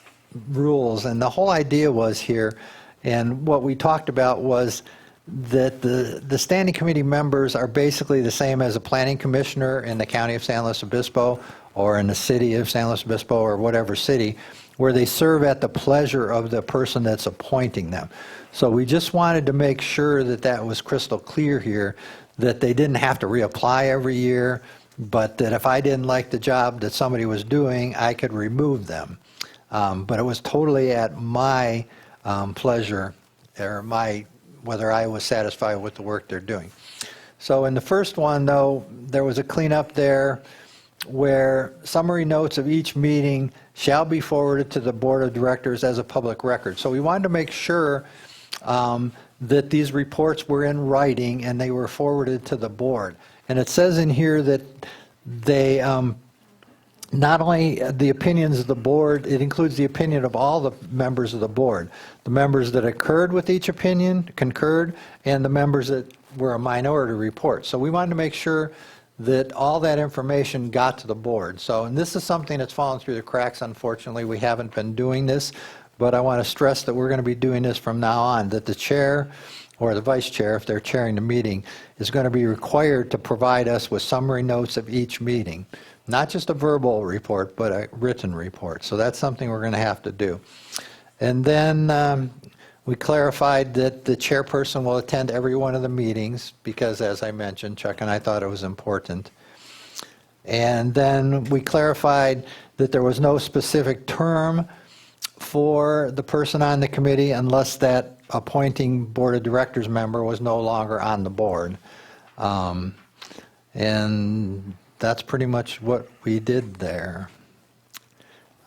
rules, and the whole idea was here, and what we talked about was that the standing committee members are basically the same as a planning commissioner in the county of San Luis Obispo or in the city of San Luis Obispo or whatever city, where they serve at the pleasure of the person that's appointing them. So we just wanted to make sure that that was crystal clear here, that they didn't have to reapply every year, but that if I didn't like the job that somebody was doing, I could remove them. But it was totally at my pleasure, or whether I was satisfied with the work they're doing. So in the first one, though, there was a cleanup there where summary notes of each meeting shall be forwarded to the board of directors as a public record. So we wanted to make sure that these reports were in writing and they were forwarded to the board. And it says in here that they, not only the opinions of the board, it includes the opinion of all the members of the board. The members that concurred with each opinion, and the members that were a minority report. So we wanted to make sure that all that information got to the board. So, and this is something that's fallen through the cracks, unfortunately. We haven't been doing this, but I want to stress that we're going to be doing this from now on, that the chair or the vice chair, if they're chairing the meeting, is going to be required to provide us with summary notes of each meeting. Not just a verbal report, but a written report. So that's something we're going to have to do. And then we clarified that the chairperson will attend every one of the meetings because, as I mentioned, Chuck and I thought it was important. And then we clarified that there was no specific term for the person on the committee unless that appointing board of directors member was no longer on the board. And that's pretty much what we did there.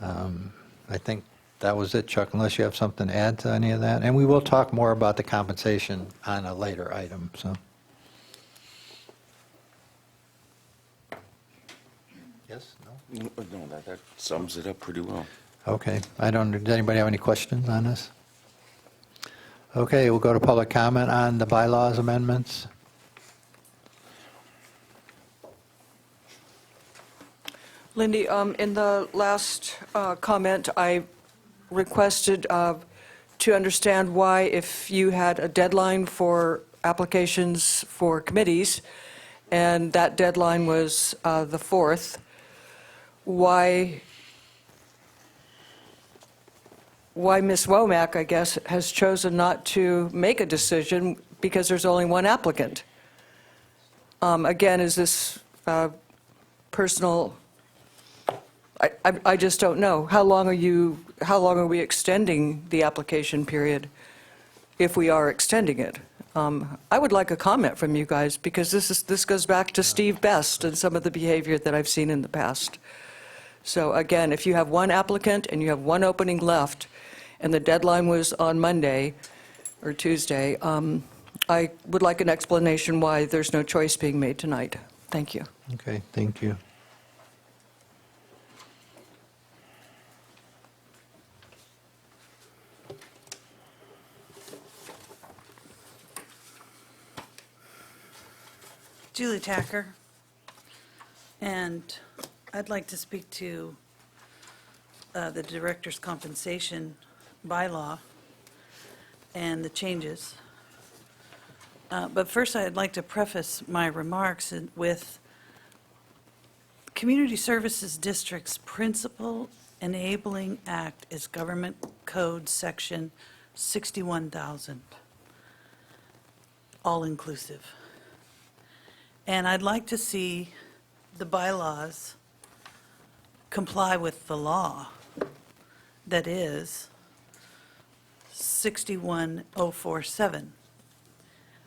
I think that was it, Chuck, unless you have something to add to any of that. And we will talk more about the compensation on a later item. So, yes, no? No, that sums it up pretty well. Okay. Does anybody have any questions on this? Okay, we'll go to public comment on the bylaws amendments. Lindy, in the last comment, I requested to understand why, if you had a deadline for applications for committees, and that deadline was the 4th, why Ms. Womack, I guess, has chosen not to make a decision because there's only one applicant. Again, is this personal? I just don't know. How long are we extending the application period, if we are extending it? I would like a comment from you guys, because this goes back to Steve Best and some of the behavior that I've seen in the past. So again, if you have one applicant and you have one opening left, and the deadline was on Monday or Tuesday, I would like an explanation why there's no choice being made tonight. Thank you. Okay, thank you. Julie Tacker, and I'd like to speak to the director's compensation bylaw and the changes. But first, I'd like to preface my remarks with Community Services District's Principal Enabling Act is Government Code Section 61,000, all-inclusive. And I'd like to see the bylaws comply with the law that is 61047.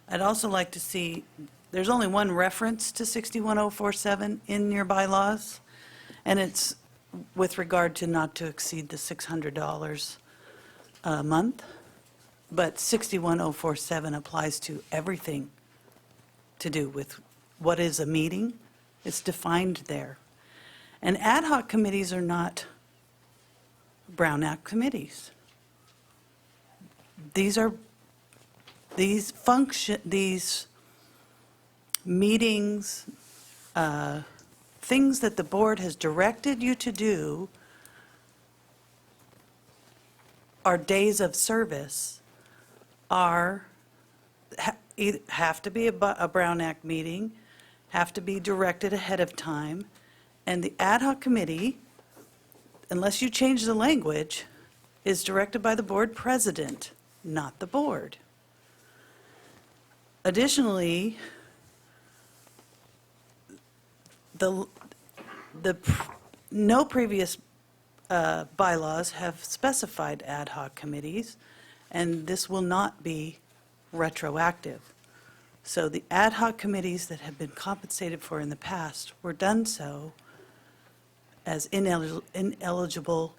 I'd also like to see, there's only one reference to 61047 in your bylaws, and it's with regard to not to exceed the $600 a month. But 61047 applies to everything to do with what is a meeting. It's defined there. And ad hoc committees are not Brown Act committees. These meetings, things that the board has directed you to do are days of service, have to be a Brown Act meeting, have to be directed ahead of time, and the ad hoc committee, unless you change the language, is directed by the board president, not the board. Additionally, no previous bylaws have specified ad hoc committees, and this will not be retroactive. So the ad hoc committees that have been compensated for in the past were done so as ineligible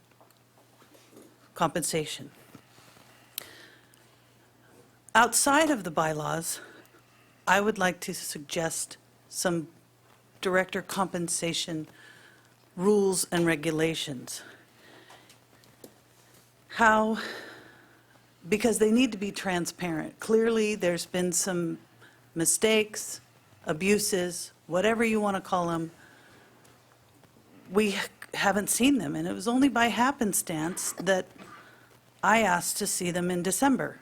compensation. Outside of the bylaws, I would like to suggest some director compensation rules and regulations. Because they need to be transparent. Clearly, there's been some mistakes, abuses, whatever you want to call them. We haven't seen them, and it was only by happenstance that I asked to see them in December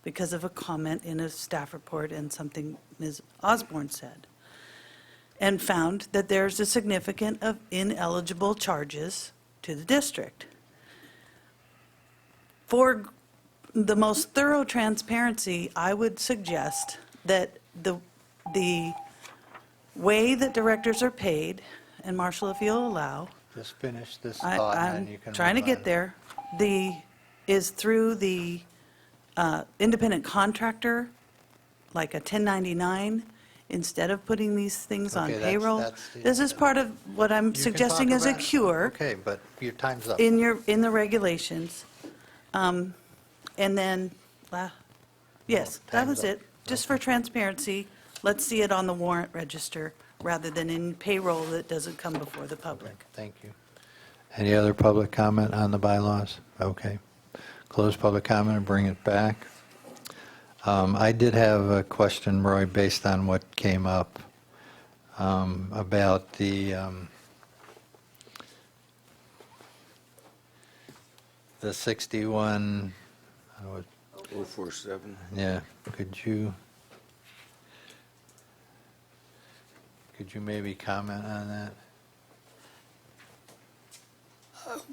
because of a comment in a staff report and something Ms. Osborne said, and found that there's a significant of ineligible charges to the district. For the most thorough transparency, I would suggest that the way that directors are paid, and Marshall, if you'll allow, Just finish this thought, and then you can I'm trying to move get on. there, is through the independent contractor, like a 1099, instead of putting these things on Okay, that's- payroll. that's the- This is part of what I'm You can suggesting talk as a about it. cure Okay, but your time's up. in the regulations. And then, yes, that time's was up. it. Just for transparency, let's see it on the warrant register rather than in payroll that doesn't come before the public. Thank you. Any other public comment on the bylaws? Okay. Close public comment and bring it back. I did have a question, Roy, based on what came up about the 61, 047. yeah, could you maybe comment on that?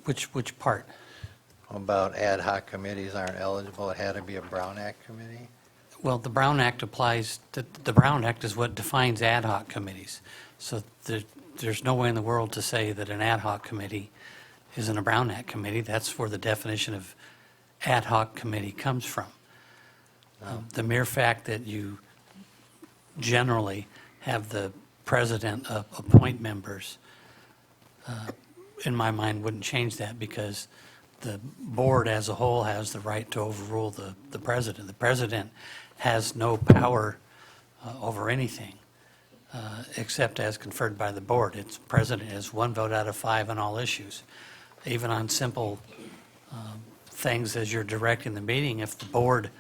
Which part? About ad hoc committees aren't eligible, it had to be a Brown Act committee? Well, the Brown Act applies, the Brown Act is what defines ad hoc committees. So there's no way in the world to say that an ad hoc committee isn't a Brown Act committee. That's where the definition of ad hoc committee comes from. The mere fact that you generally have the president appoint members, in my mind, wouldn't change that because the board as a whole has the right to overrule the president. The president has no power over anything except as conferred by the board. Its president is 1 vote out of 5 on all issues. Even on simple things as you're directing the meeting, if the board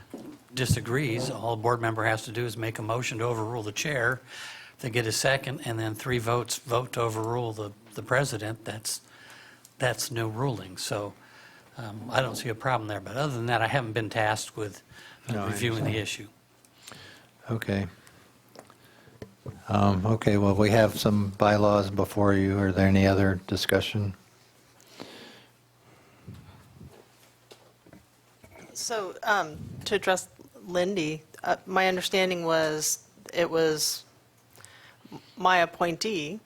disagrees, all a board member has to do is make a motion to overrule the chair. If they get a second and then 3 votes vote to overrule the president, that's no ruling. So I don't see a problem there. But other than that, I haven't been tasked with No, I reviewing the understand. issue. Okay. Okay, well, we have some bylaws before you. Are there any other discussion? So, to address Lindy, my understanding was it was my appointee,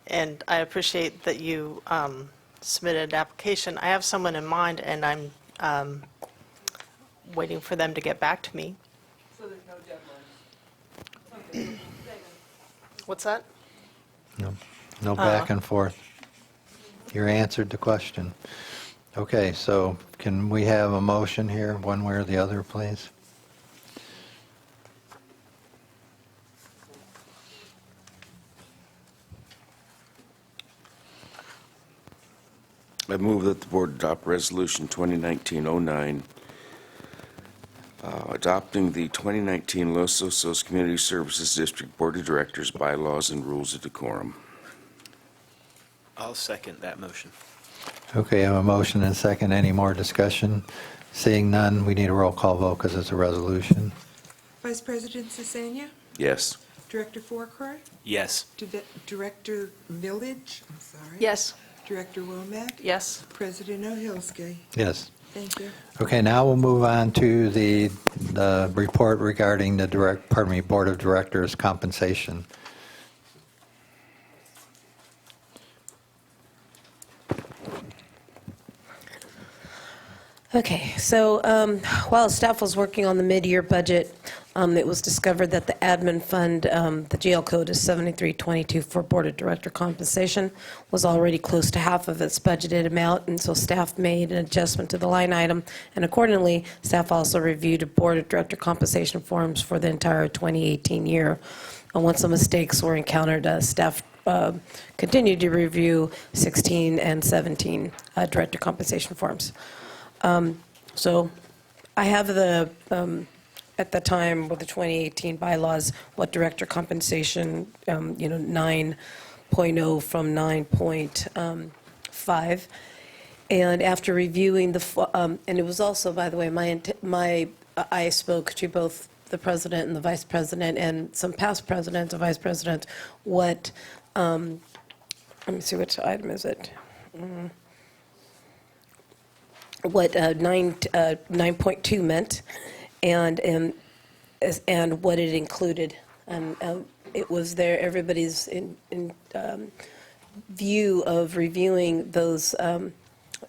and I appreciate that you submitted an application. I have someone in mind, and I'm waiting for them to get back to me. So there's no deadline. What's that? No back and forth. You answered the question. Okay, so can we have a motion here, one way or the other, please? I move that the board adopt Resolution 2019-09, adopting the 2019 Los Osos Community Services District Board of Directors bylaws and rules of decorum. I'll second that motion. Okay, I have a motion and a second. Any more discussion? Seeing none, we need a roll call vote because it's a resolution. Vice President Cesenia? Yes. Director Croy? Yes. Director Village? I'm sorry. Yes. Director Womack? Yes. President O'Hillsky? Yes. Thank you. Okay, now we'll move on to the report regarding the Board of Directors compensation. Okay, so while staff was working on the mid-year budget, it was discovered that the admin fund, the jail code is 7322 for Board of Director compensation, was already close to half of its budgeted amount, and so staff made an adjustment to the line item, and accordingly, staff also reviewed Board of Director compensation forms for the entire 2018 year. And once some mistakes were encountered, staff continued to review 16 and 17 director compensation forms. So I have the, at the time with the 2018 bylaws, what director compensation, 9.0 from 9.5. And after reviewing and it was also, by the way, I spoke to both the president and the vice president and some past presidents and vice presidents, what, let me see, which item is it? What 9.2 meant and what it included. It was there, everybody's in view of reviewing those,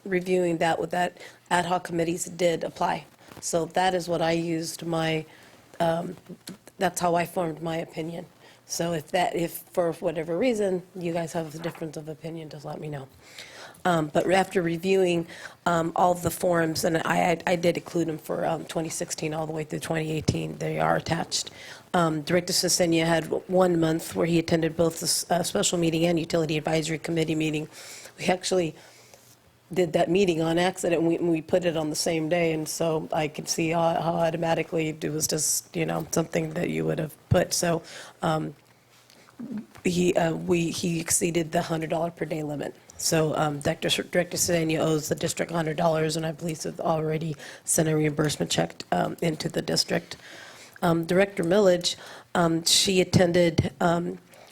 reviewing that, what that ad hoc committees did apply. So that is what I used that's how I formed my opinion. So if for whatever reason you guys have a difference of opinion, just let me know. But after reviewing all of the forms, and I did include them for 2016 all the way through 2018, they are attached. Director Cesenia had 1 month where he attended both the special meeting and utility advisory committee meeting. We actually did that meeting on accident, and we put it on the same day, and so I could see how automatically it was just, something that you would have put. So he exceeded the $100 per day limit. So Director Cesenia owes the district $100, and I believe they've already sent a reimbursement check into the district. Director Millage, she attended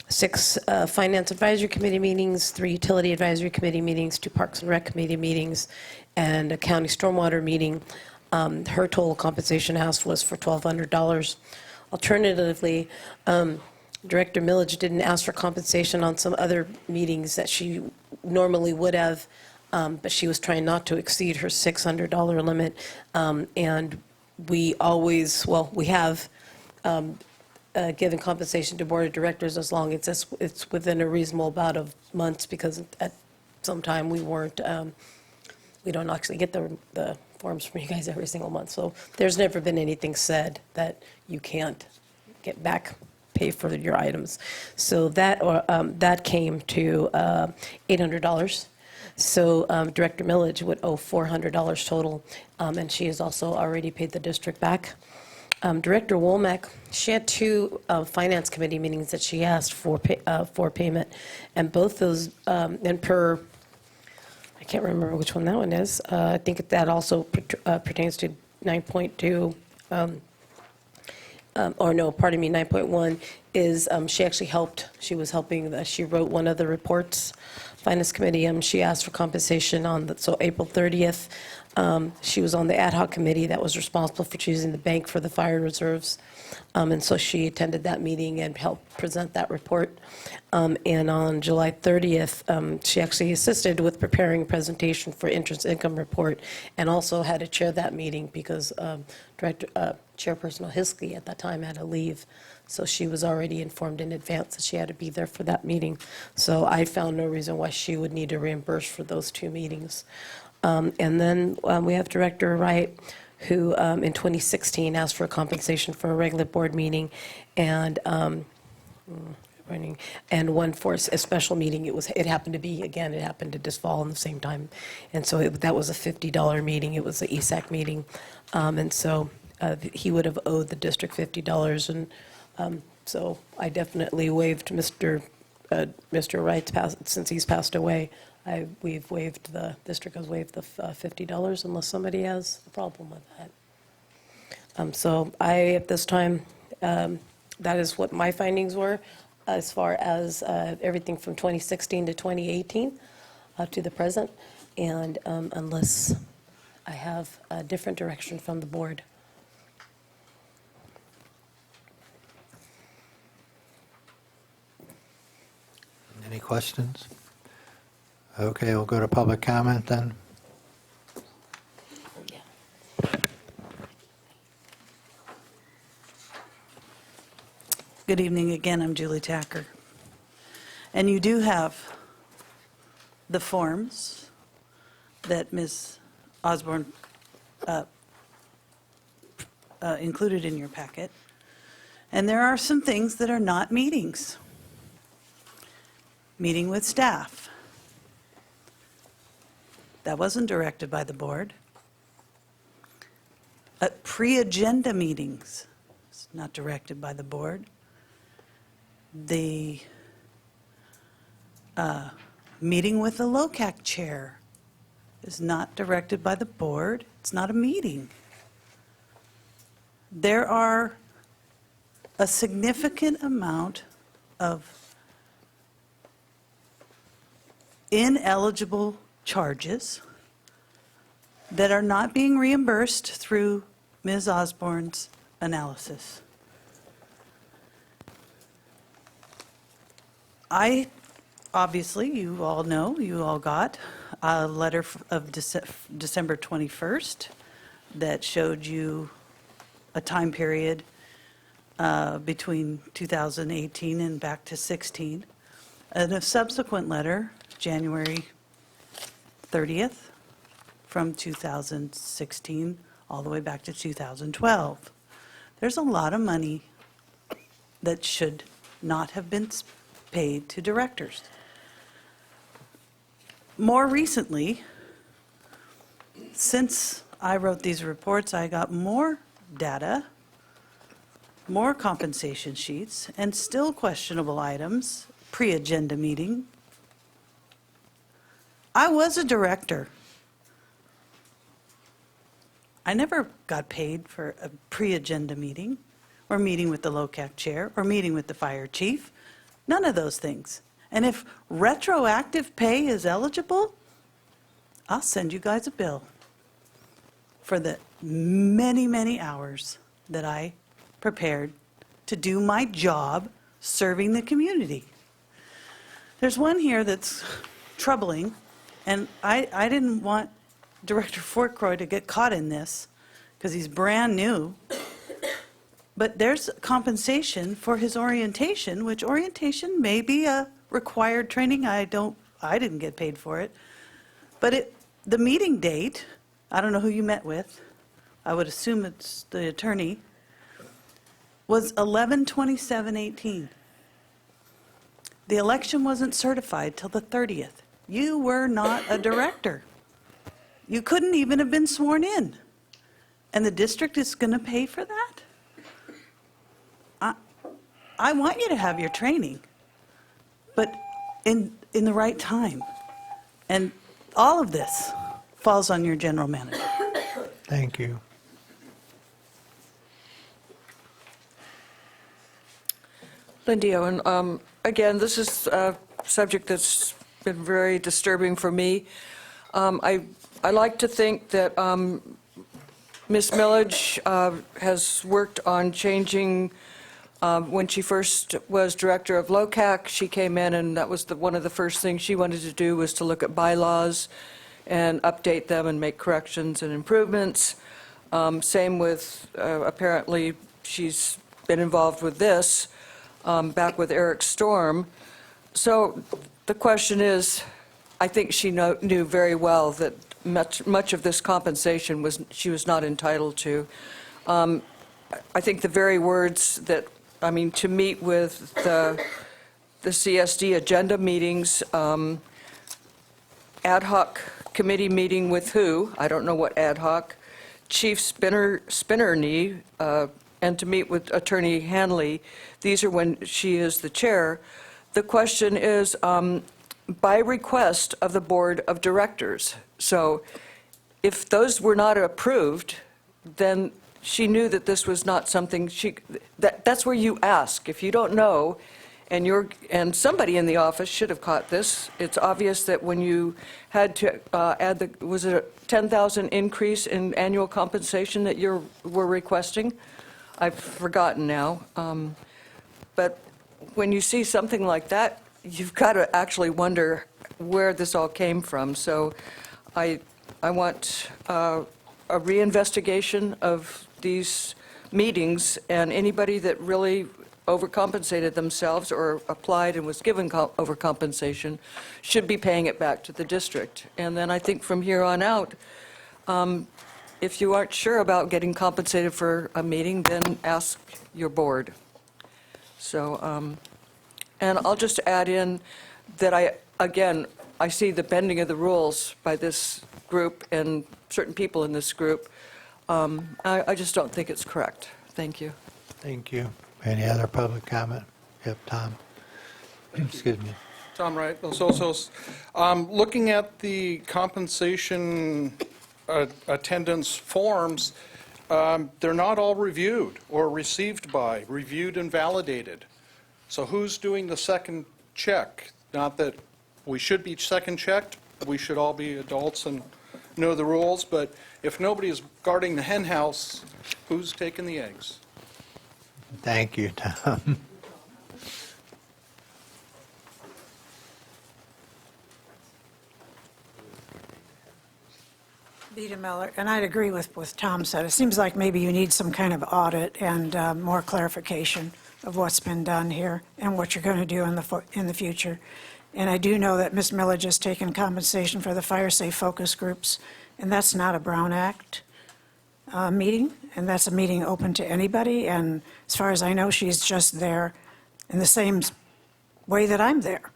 6 Finance Advisory Committee meetings, 3 Utility Advisory Committee meetings, 2 Parks and Rec Committee meetings, and a County Stormwater meeting. Her total compensation asked was for $1,200. Alternatively, Director Millage didn't ask for compensation on some other meetings that she normally would have, but she was trying not to exceed her $600 limit. And we always, we have given compensation to Board of Directors as long as it's within a reasonable amount of months, because at some time we don't actually get the forms from you guys every single month. So there's never been anything said that you can't get back pay for your items. So that came to $800. So Director Millage would owe $400 total, and she has also already paid the district back. Director Womack, she had 2 finance committee meetings that she asked for payment, and both those, and per, I can't remember which one that one is. I think that also pertains to 9.2. Or no, pardon me, 9.1 is she actually helped. She was helping. She wrote one of the reports. Finance committee. She asked for compensation on so April 30th. She was on the ad hoc committee that was responsible for choosing the bank for the fire reserves, and so she attended that meeting and helped present that report. And on July 30th, she actually assisted with preparing a presentation for interest income report, and also had to chair that meeting because Chairperson O'Hillsky at that time had to leave. So she was already informed in advance that she had to be there for that meeting. So I found no reason why she would need to reimburse for those 2 meetings. And then we have Director Wright, who in 2016 asked for compensation for a regular board meeting. And running, and one for a special meeting. It happened to be, again, it happened to just fall in the same time. And so that was a $50 meeting. It was the ESAC meeting. And so he would have owed the district $50. And so I definitely waived Mr. Wright's, since he's passed away, the district has waived the $50 unless somebody has a problem with that. So at this time, that is what my findings were as far as everything from 2016 to 2018 to the present, and unless I have a different direction from the board. Any questions? Okay, we'll go to public comment then. Good evening again, I'm Julie Tacker. And you do have the forms that Ms. Osborne included in your packet. And there are some things that are not meetings. Meeting with staff. That wasn't directed by the board. Pre-agenda meetings, it's not directed by the board. The meeting with the LOCAC chair is not directed by the board. It's not a meeting. There are a significant amount of ineligible charges that are not being reimbursed through Ms. Osborne's analysis. Obviously, you all know, you all got a letter of December 21st that showed you a time period between 2018 and back to 16, and a subsequent letter, January 30th, from 2016 all the way back to 2012. There's a lot of money that should not have been paid to directors. More recently, since I wrote these reports, I got more data, more compensation sheets, and still questionable items, pre-agenda meeting. I was a director. I never got paid for a pre-agenda meeting, or meeting with the LOCAC chair, or meeting with the fire chief. None of those things. And if retroactive pay is eligible, I'll send you guys a bill for the many, many hours that I prepared to do my job serving the community. There's one here that's troubling, and I didn't want Director Croy to get caught in this because he's brand new. But there's compensation for his orientation, which orientation may be a required training. I didn't get paid for it. But the meeting date, I don't know who you met with, I would assume it's the attorney, was 11/27/18. The election wasn't certified till the 30th. You were not a director. You couldn't even have been sworn in. And the district is going to pay for that? I want you to have your training, but in the right time. And all of this falls on your general manager. Thank you. Lindy Owen, again, this is a subject that's been very disturbing for me. I like to think that Ms. Millage has worked on changing. When she first was director of LOCAC, she came in, and that was one of the first things she wanted to do was to look at bylaws and update them and make corrections and improvements. Same with, apparently, she's been involved with this, back with Eric Storm. So the question is, I think she knew very well that much of this compensation she was not entitled to. I think the very words that, to meet with the CSD agenda meetings, ad hoc committee meeting with who? I don't know what ad hoc. Chief Spinnerney, and to meet with Attorney Hanley. These are when she is the chair. The question is by request of the Board of Directors. So if those were not approved, then she knew that this was not something that's where you ask. If you don't know, and somebody in the office should have caught this, it's obvious that when you had to add was it a 10,000 increase in annual compensation that you were requesting? I've forgotten now. But when you see something like that, you've got to actually wonder where this all came from. So I want a reinvestigation of these meetings, and anybody that really overcompensated themselves or applied and was given overcompensation should be paying it back to the district. And then I think from here on out, if you aren't sure about getting compensated for a meeting, then ask your board. So, and I'll just add in that I see the bending of the rules by this group and certain people in this group. I just don't think it's correct. Thank you. Thank you. Any other public comment? Yep, Tom. Excuse me. Tom Wright, Osos. Looking at the compensation attendance forms, they're not all reviewed or received by, reviewed and validated. So who's doing the second check? Not that we should be second checked, we should all be adults and know the rules, but if nobody is guarding the hen house, who's taking the eggs? Thank you, Tom. Beta Miller, and I'd agree with what Tom said. It seems like maybe you need some kind of audit and more clarification of what's been done here and what you're going to do in the future. And I do know that Ms. Miller just taken compensation for the fire safe focus groups, and that's not a Brown Act meeting, and that's a meeting open to anybody. And as far as I know, she's just there in the same way that I'm there.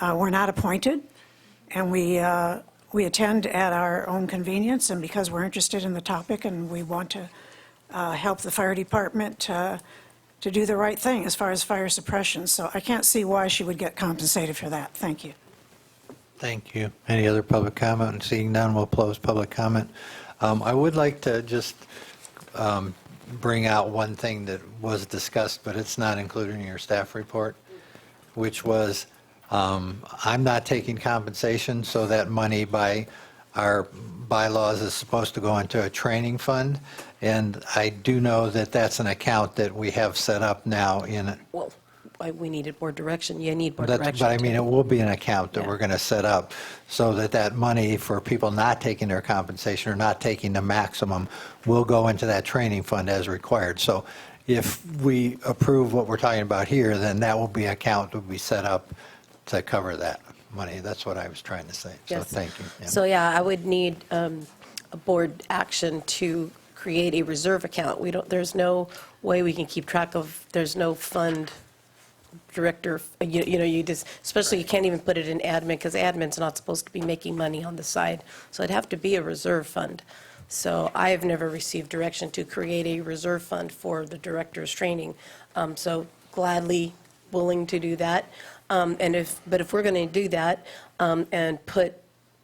We're not appointed, and we attend at our own convenience, and because we're interested in the topic and we want to help the fire department to do the right thing as far as fire suppression. So I can't see why she would get compensated for that. Thank you. Thank you. Any other public comment? And seeing none, we'll close public comment. I would like to just bring out one thing that was discussed, but it's not included in your staff report, which was I'm not taking compensation, so that money by our bylaws is supposed to go into a training fund. And I do know that that's an account that we have set up now in it. Well, we needed board direction. You need board direction. But I mean, it will be an account that Yeah. we're going to set up so that that money for people not taking their compensation or not taking the maximum will go into that training fund as required. So if we approve what we're talking about here, then that will be an account that will be set up to cover that money. That's what I was trying to say. So Yes. thank you. Yeah. So, yeah, I would need a board action to create a reserve account. There's no way we can keep track of, there's no fund director, you just, especially you can't even put it in admin, because admin's not supposed to be making money on the side. So it'd have to be a reserve fund. So I have never received direction to create a reserve fund for the director's training. So gladly willing to do that. But if we're going to do that and put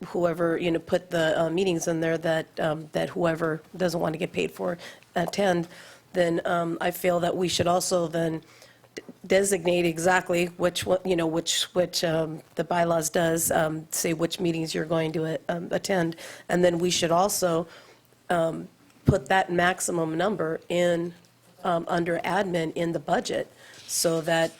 whoever, put the meetings in there that whoever doesn't want to get paid for attend, then I feel that we should also then designate exactly which the bylaws does, say which meetings you're going to attend. And then we should also put that maximum number in, under admin in the budget so that,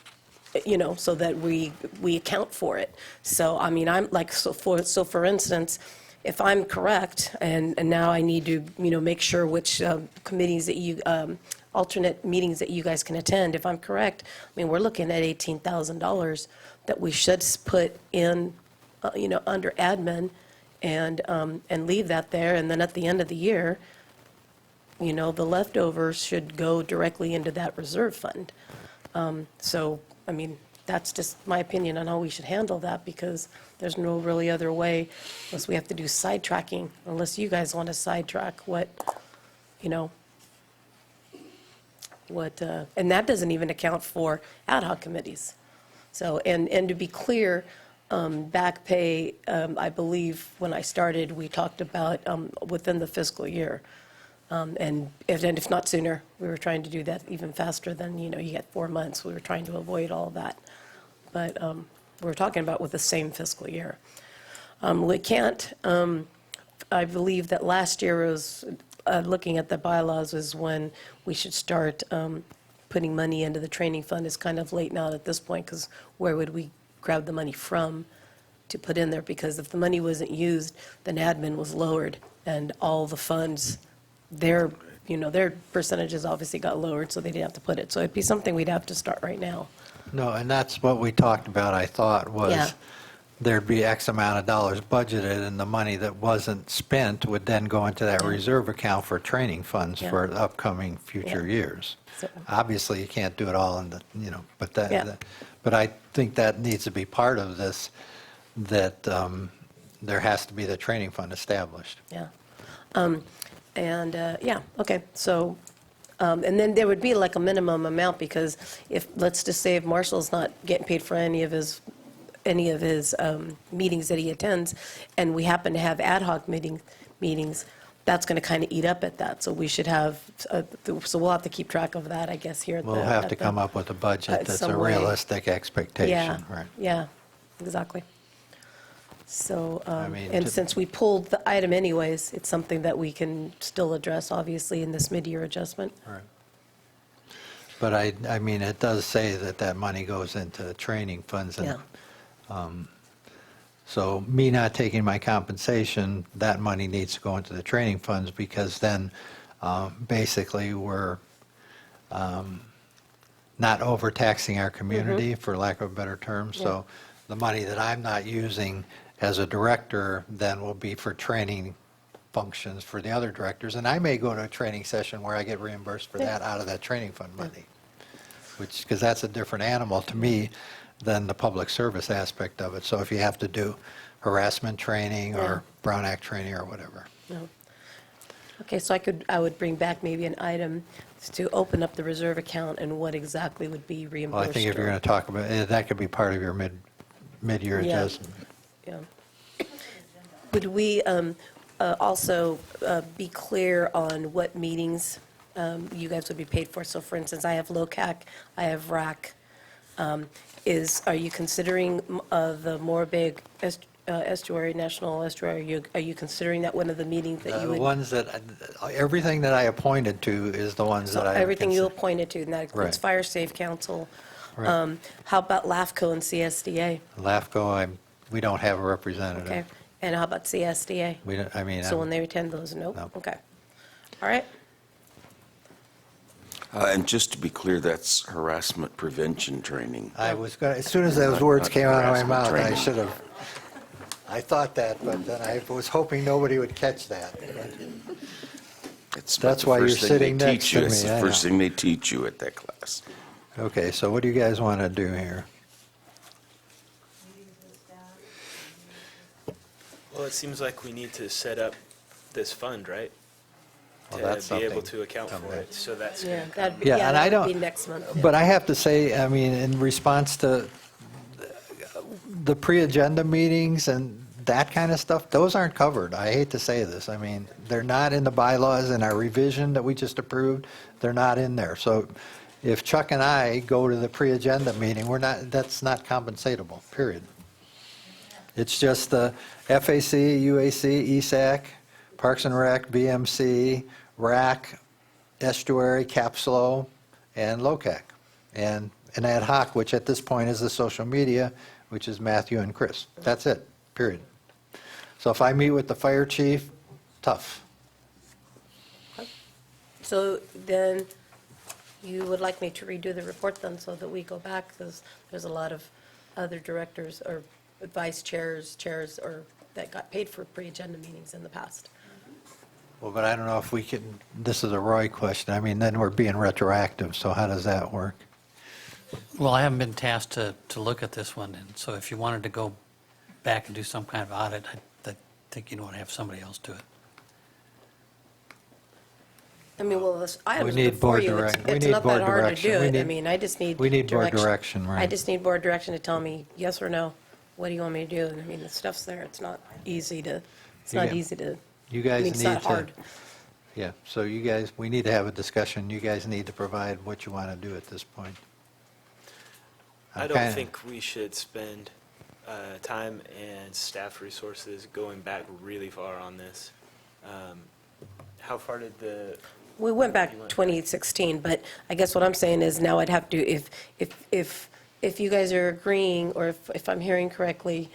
so that we account for it. So, I mean, I'm like, so for instance, if I'm correct, and now I need to, make sure which committees that you, alternate meetings that you guys can attend, if I'm correct, I mean, we're looking at $18,000 that we should put in, under admin and leave that there, and then at the end of the year, the leftovers should go directly into that reserve fund. So, I mean, that's just my opinion on how we should handle that, because there's no really other way, unless we have to do sidetracking, unless you guys want to sidetrack what, you know, what, and that doesn't even account for ad hoc committees. So, and to be clear, back pay, I believe when I started, we talked about within the fiscal year. And if not sooner, we were trying to do that even faster than, you know, you get 4 months. We were trying to avoid all that. But we're talking about with the same fiscal year. We can't, I believe that last year was, looking at the bylaws was when we should start putting money into the training fund. It's kind of late now at this point, because where would we grab the money from to put in there? Because if the money wasn't used, then admin was lowered, and all the funds, their percentages obviously got lowered, so they didn't have to put it. So it'd be something we'd have to start right now. No, and that's what we talked about, I thought, Yeah. was there'd be X amount of dollars budgeted, and the money that wasn't spent would then go into that reserve account for training funds Yeah. for upcoming future years. So- Obviously, you can't do it all in the, you know, but Yeah. but I think that needs to be part of this, that there has to be the training fund established. Yeah. Yeah, okay, so, and then there would be like a minimum amount, because if, let's just say if Marshall's not getting paid for any of his meetings that he attends, and we happen to have ad hoc meetings, that's going to kind of eat up at that. So we should have, so we'll have to keep track of that, I guess, here at the. We'll have at to the- come up with a budget that's some a way. realistic Yeah, expectation, right? yeah, exactly. So, mean, and to- since we pulled the item anyways, it's something that we can still address, obviously, in this mid-year adjustment. Right. But I mean, it does say that that money goes into training funds. And, so me not taking my compensation, that money needs to go into the training funds, because then basically we're not overtaxing our community, for lack of a better term. So the money that I'm not using as a director then will be for training functions for the other directors. And I may go to a training session where I get reimbursed for that out of that training fund money, which, because that's a different animal to me than the public service aspect of it. So if you have to do harassment training or Brown Act training or whatever. No. Okay, so I would bring back maybe an item to open up the reserve account and what exactly would be reimbursed. Well, I think if you're going to talk about, that could be part of your mid-year Yeah. adjustment. Yeah. Would we also be clear on what meetings you guys would be paid for? So for instance, I have LOCAC, I have RAC. Are you considering the Moorabeg Estuary, National Estuary, are you considering that one of the meetings that you The would? ones that, everything that I appointed to is the ones So that I. everything you consider. appointed to, and that includes Right. Fire Safe Council. Right. How about LAFCO and CSDA? LAFCO, we don't have a representative. Okay, and how about CSDA? We don't, I mean. So when they attend those, nope, okay. All right, And just to be clear, that's harassment prevention training. I was going, as soon as those words Not came out of my harassment mouth, I training. should have, I thought that, but then I was hoping nobody would catch that. It's That's the why you're first thing they sitting next teach you. to It's me, the I first know. thing they teach you at that class. Okay, so what do you guys want to do here? Well, it seems like we need to set up this fund, right? Well, that's To be able something to account for someday. it, so that's. yeah, gonna that'd come. be, Yeah, yeah, and I that would be don't- next month. yeah. But I have to say, I mean, in response to the pre-agenda meetings and that kind of stuff, those aren't covered. I hate to say this. I mean, they're not in the bylaws in our revision that we just approved. They're not in there. So if Chuck and I go to the pre-agenda meeting, that's not compensatable, period. It's just the FAC, UAC, ESAC, Parks and Rec, BMC, RAC, Estuary, CAPSLO, and LOCAC. And an ad hoc, which at this point is the social media, which is Matthew and Chris. That's it, period. So if I meet with the fire chief, tough. So then, you would like me to redo the report then, so that we go back, because there's a lot of other directors or vice chairs, or that got paid for pre-agenda meetings in the past. Well, but I don't know if we can, this is a Roy question. I mean, then we're being retroactive, so how does that work? Well, I haven't been tasked to look at this one, and so if you wanted to go back and do some kind of audit, I think you'd want to have somebody else do it. I mean, well, this item's need before board you. It's direct- we it's need not board that hard to direction. do We it. I need- mean, I just need we need board direction. direction, right. I just need board direction to tell me yes or no. What do you want me to do? And I mean, the stuff's there. It's not easy to, it's You not get- easy to, You I guys mean, it's need not to, hard. yeah, so you guys, we need to have a discussion. You guys need to provide what you want to do at this point. I I'm don't kinda- think we should spend time and staff resources going back really far on this. How far did the, We went back You went- 2016, but I guess what I'm saying is now I'd have to, if you guys are agreeing, or if I'm hearing correctly,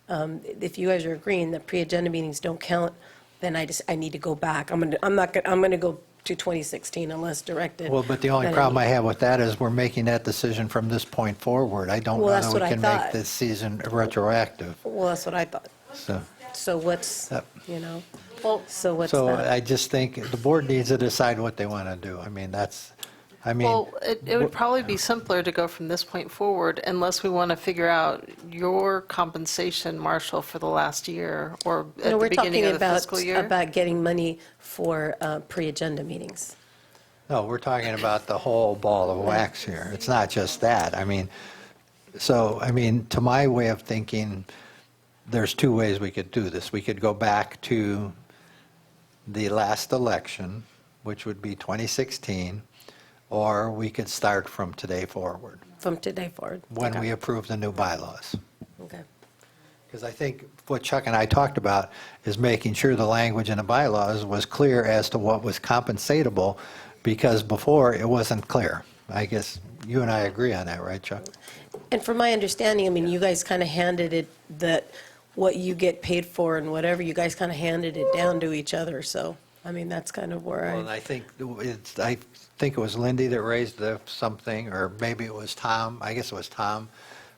if you guys are agreeing that pre-agenda meetings don't count, then I need to go back. I'm gonna go to 2016 unless directed. Well, but the only Then problem I have with that is we're making that decision from this point forward. I don't Well, know that's that we what I can make thought. this season retroactive, Well, that's what I thought. so. So what's, Yep. you know, Well, so what's So that? I just think the board needs to decide what they want to do. I mean, well, it would probably be simpler to go from this point forward unless we want to figure out your compensation, Marshall, for the last year or No, at the we're beginning talking of the fiscal year. about getting money for pre-agenda meetings. no, we're talking about the whole ball of wax here. It's not just that. I mean, to my way of thinking, there's two ways we could do this. We could go back to the last election, which would be 2016, or we could start from today forward, From today forward. when Okay. we approve the new bylaws. Okay. Because I think what Chuck and I talked about is making sure the language in the bylaws was clear as to what was compensatable, because before it wasn't clear. I guess you and I agree on that, right, Chuck? And from my understanding, I mean, you guys kind of handed it, that what you get paid for and whatever, you guys kind of handed it down to each other, so, I mean, that's kind of where Well, and I think it was Lindy that raised something, or maybe it was Tom, I guess it was Tom,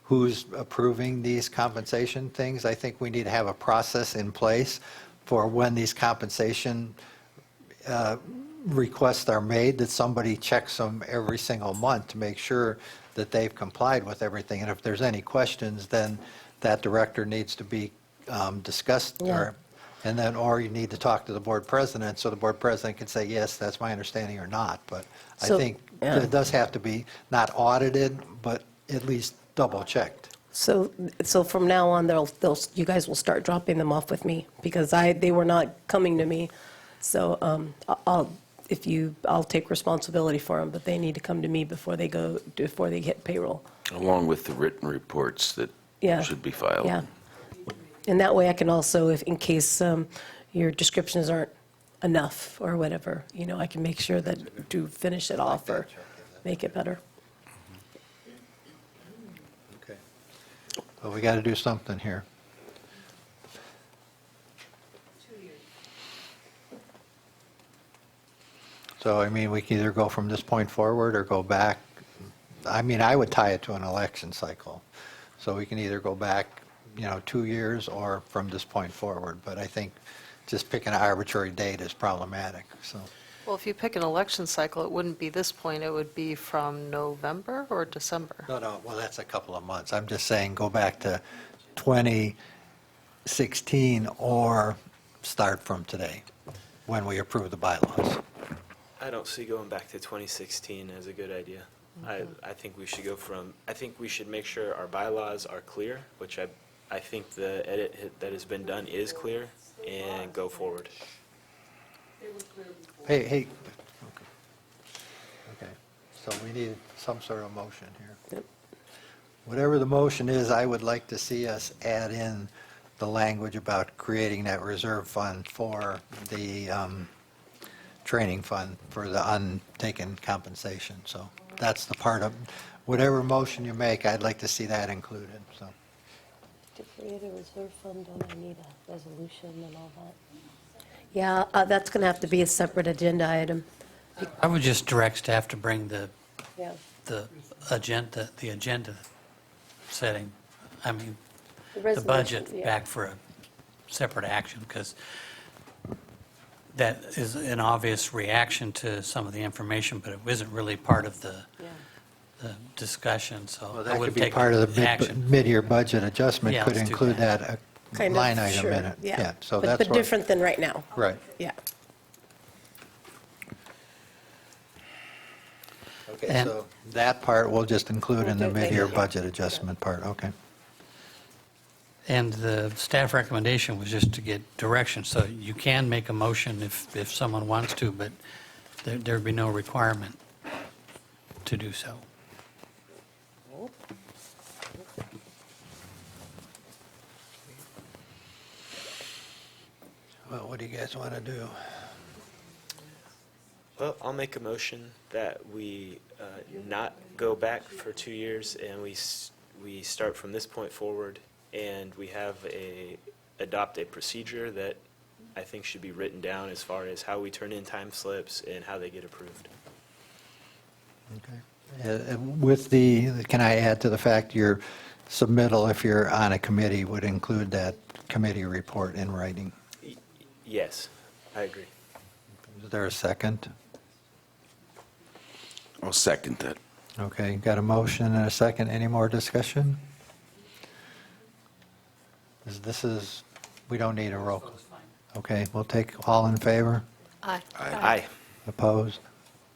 who's approving these compensation things. I think we need to have a process in place for when these compensation requests are made, that somebody checks them every single month to make sure that they've complied with everything. And if there's any questions, then that director needs to be discussed, Yeah. or you need to talk to the board president, so the board president can say, yes, that's my understanding, or not. But I So, think yeah. it does have to be not audited, but at least double-checked. So from now on, you guys will start dropping them off with me, because they were not coming to me. So I'll take responsibility for them, but they need to come to me before they hit payroll. Along with the written reports that Yeah. should be filed. Yeah. And that way I can also, if, in case your descriptions aren't enough or whatever, I can make sure that to finish it off or make it better. Okay. Well, we got to do something here. So, I mean, we can either go from this point forward or go back. I mean, I would tie it to an election cycle. So we can either go back, 2 years or from this point forward. But I think just picking an arbitrary date is problematic, so. Well, if you pick an election cycle, it wouldn't be this point, it would be from November or December? No, well, that's a couple of months. I'm just saying, go back to 2016 or start from today, when we approve the bylaws. I don't see going back to 2016 as a good idea. I think we should I think we should make sure our bylaws are clear, which I think the edit that has been done is clear, and go forward. Hey, okay, so we need some sort of motion here. Yep. Whatever the motion is, I would like to see us add in the language about creating that reserve fund for the training fund for the untaken compensation. So that's the part of, whatever motion you make, I'd like to see that included, so. To create a reserve fund, don't I need a resolution and all that? Yeah, that's going to have to be a separate agenda item. I would just direct staff to bring the Yeah. agenda setting, I mean, The the budget resolution, yeah. back for a separate action, because that is an obvious reaction to some of the information, but it isn't really part of the discussion, so Well, I that could wouldn't be take part of the action. mid-year budget adjustment, Yeah, could let's do include that. that Kind of, line item sure, in it. yeah. So But- that's But what. different than right now. Right. Yeah. Okay, And- so that part we'll just include in the We'll do it mid-year later. budget adjustment part, okay. And the staff recommendation was just to get direction, so you can make a motion if someone wants to, but there'd be no requirement to do so. Well, what do you guys want to do? Well, I'll make a motion that we not go back for 2 years, and we start from this point forward, and we adopt a procedure that I think should be written down as far as how we turn in time slips and how they get approved. Okay. Can I add to the fact your submittal, if you're on a committee, would include that committee report in writing? Yes, I agree. Is there a second? I'll second that. Okay, got a motion and a second. Any more discussion? We don't need a roll call. Okay, we'll take all in favor? Aye. Aye. Opposed?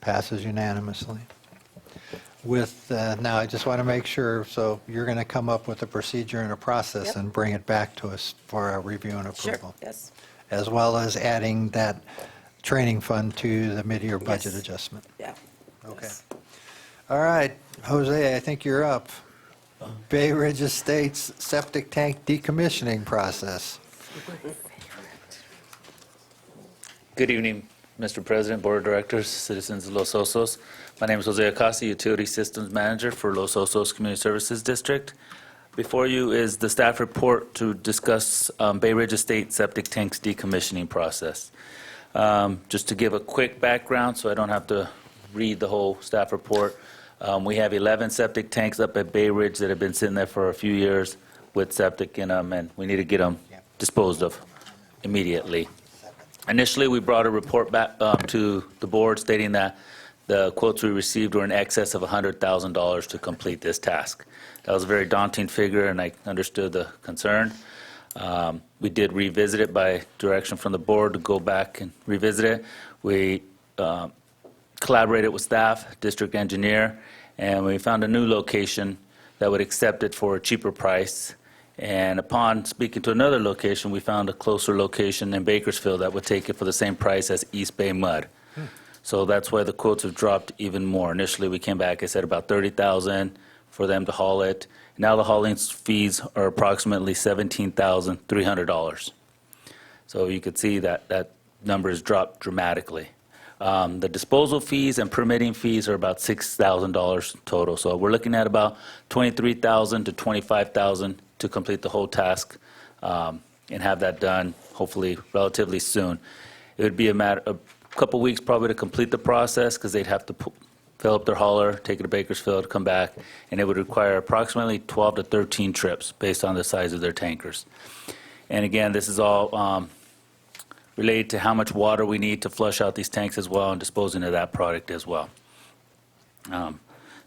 Passes unanimously. Now, I just want to make sure, so you're going to come up with a procedure and a process Yep. and bring it back to us for a review and Sure, approval? yes. As well as adding that training fund to the mid-year budget Yes. adjustment? Yeah. Okay. Yes. All right, Jose, I think you're up. Bay Ridge Estates septic tank decommissioning process. Good evening, Mr. President, Board of Directors, citizens of Los Osos. My name is Jose Acosta, Utility Systems Manager for Los Osos Community Services District. Before you is the staff report to discuss Bay Ridge Estate septic tanks decommissioning process. Just to give a quick background, so I don't have to read the whole staff report, we have 11 septic tanks up at Bay Ridge that have been sitting there for a few years with septic in them, and we need to get them disposed of immediately. Initially, we brought a report back to the board stating that the quotes we received were in excess of $100,000 to complete this task. That was a very daunting figure, and I understood the concern. We did revisit it by direction from the board to go back and revisit it. We collaborated with staff, district engineer, and we found a new location that would accept it for a cheaper price. And upon speaking to another location, we found a closer location in Bakersfield that would take it for the same price as East Bay Mud. So that's why the quotes have dropped even more. Initially, we came back, I said about $30,000 for them to haul it. Now the hauling fees are approximately $17,300. So you could see that that number has dropped dramatically. The disposal fees and permitting fees are about $6,000 total. So we're looking at about $23,000 to $25,000 to complete the whole task and have that done hopefully relatively soon. It would be a couple weeks probably to complete the process because they'd have to fill up their hauler, take it to Bakersfield, come back, and it would require approximately 12 to 13 trips based on the size of their tankers. And again, this is all related to how much water we need to flush out these tanks as well and disposing of that product as well.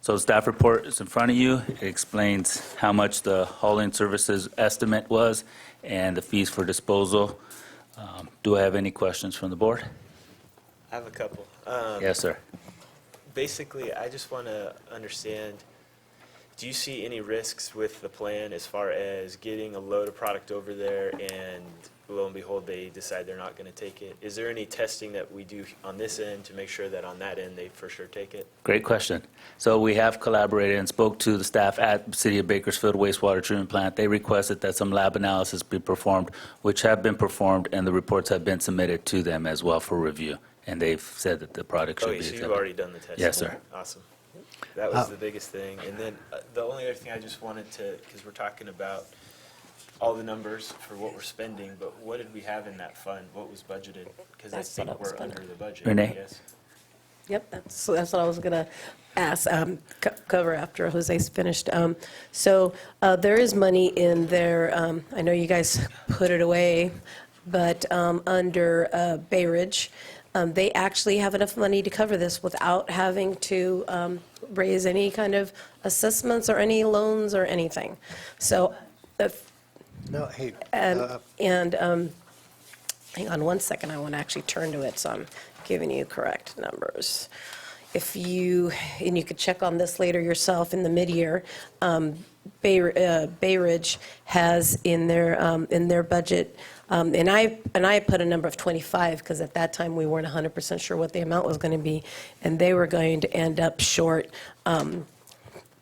So the staff report is in front of you. It explains how much the hauling services estimate was and the fees for disposal. Do I have any questions from the board? I have a couple. Yes, sir. Basically, I just want to understand, do you see any risks with the plan as far as getting a load of product over there and lo and behold, they decide they're not going to take it? Is there any testing that we do on this end to make sure that on that end they for sure take it? Great question. So we have collaborated and spoke to the staff at City of Bakersfield Wastewater Treatment Plant. They requested that some lab analysis be performed, which have been performed, and the reports have been submitted to them as well for review. And they've said that the product should Okay, be so accepted. you've already done the testing? Yes, sir. Awesome. That was the biggest thing. And then the only other thing I just wanted to, because we're talking about all the numbers for what we're spending, but what did we have in that fund? What was budgeted? Because I That's what think I was we're gonna- under the budget. Renee? Yes. Yep, that's what I was going to ask, cover after Jose's finished. So there is money in there, I know you guys put it away, but under Bay Ridge, they actually have enough money to cover this without having to raise any kind of assessments or any loans or anything. So, No, hey, and hang on one second, I want to actually turn to it, so I'm giving you correct numbers. If you, and you could check on this later yourself in the mid-year, Bay Ridge has in their budget, and I put a number of 25, because at that time, we weren't 100% sure what the amount was going to be, and they were going to end up short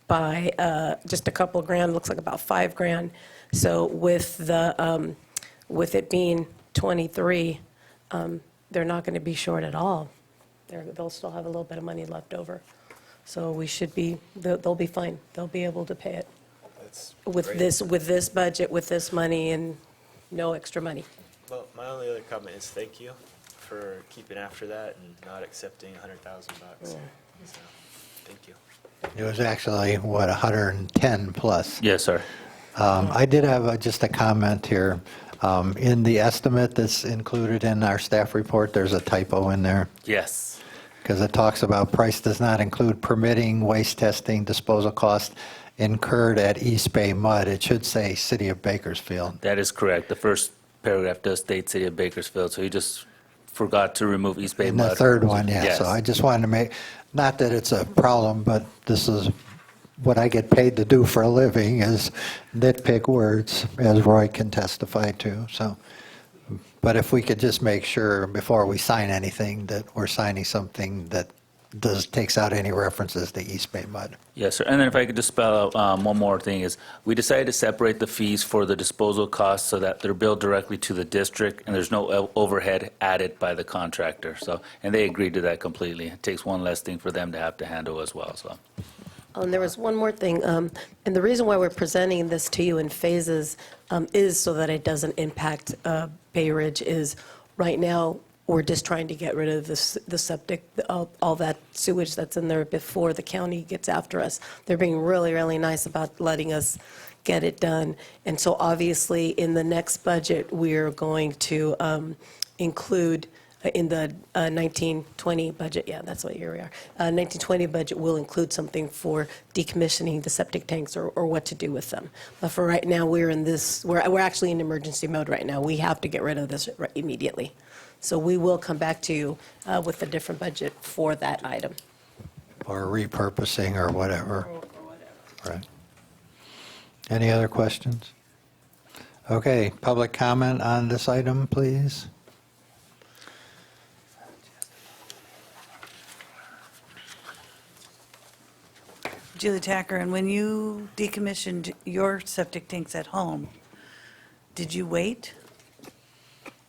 by just a couple grand, looks like about $5,000. So with it being 23, they're not going to be short at all. They'll still have a little bit of money left over. So we should be, they'll be fine. They'll be able to pay it with this budget, with this money, and no extra money. Well, my only other comment is thank you for keeping after that and not accepting $100,000. So, thank you. it was actually, what, 110 plus? Yes, sir. I did have just a comment here. In the estimate that's included in our staff report, there's a typo in there, Yes. because it talks about price does not include permitting, waste testing, disposal costs incurred at East Bay Mud. It should say City of Bakersfield. That is correct. The first paragraph does state City of Bakersfield, so you just forgot to remove East Bay In Mud. the third one, yeah. Yes. So I just wanted to make, not that it's a problem, but this is what I get paid to do for a living, is nitpick words, as Roy can testify to. So, but if we could just make sure before we sign anything that we're signing something that takes out any references to East Bay Mud. Yes, sir. And then if I could just spell out one more thing is, we decided to separate the fees for the disposal costs so that they're billed directly to the district and there's no overhead added by the contractor. So, and they agreed to that completely. It takes one less thing for them to have to handle as well, so. And there was one more thing, and the reason why we're presenting this to you in phases is so that it doesn't impact Bay Ridge, is right now, we're just trying to get rid of the septic, all that sewage that's in there before the county gets after us. They're being really, really nice about letting us get it done. And so obviously, in the next budget, we're going to include, in the 1920 budget, yeah, that's what year we are. 1920 budget will include something for decommissioning the septic tanks or what to do with them. But for right now, we're actually in emergency mode right now. We have to get rid of this immediately. So we will come back to you with a different budget for that item. Or repurposing or whatever. Right. Any other questions? Okay, public comment on this item, please. Julie Tacker, and when you decommissioned your septic tanks at home, did you wait?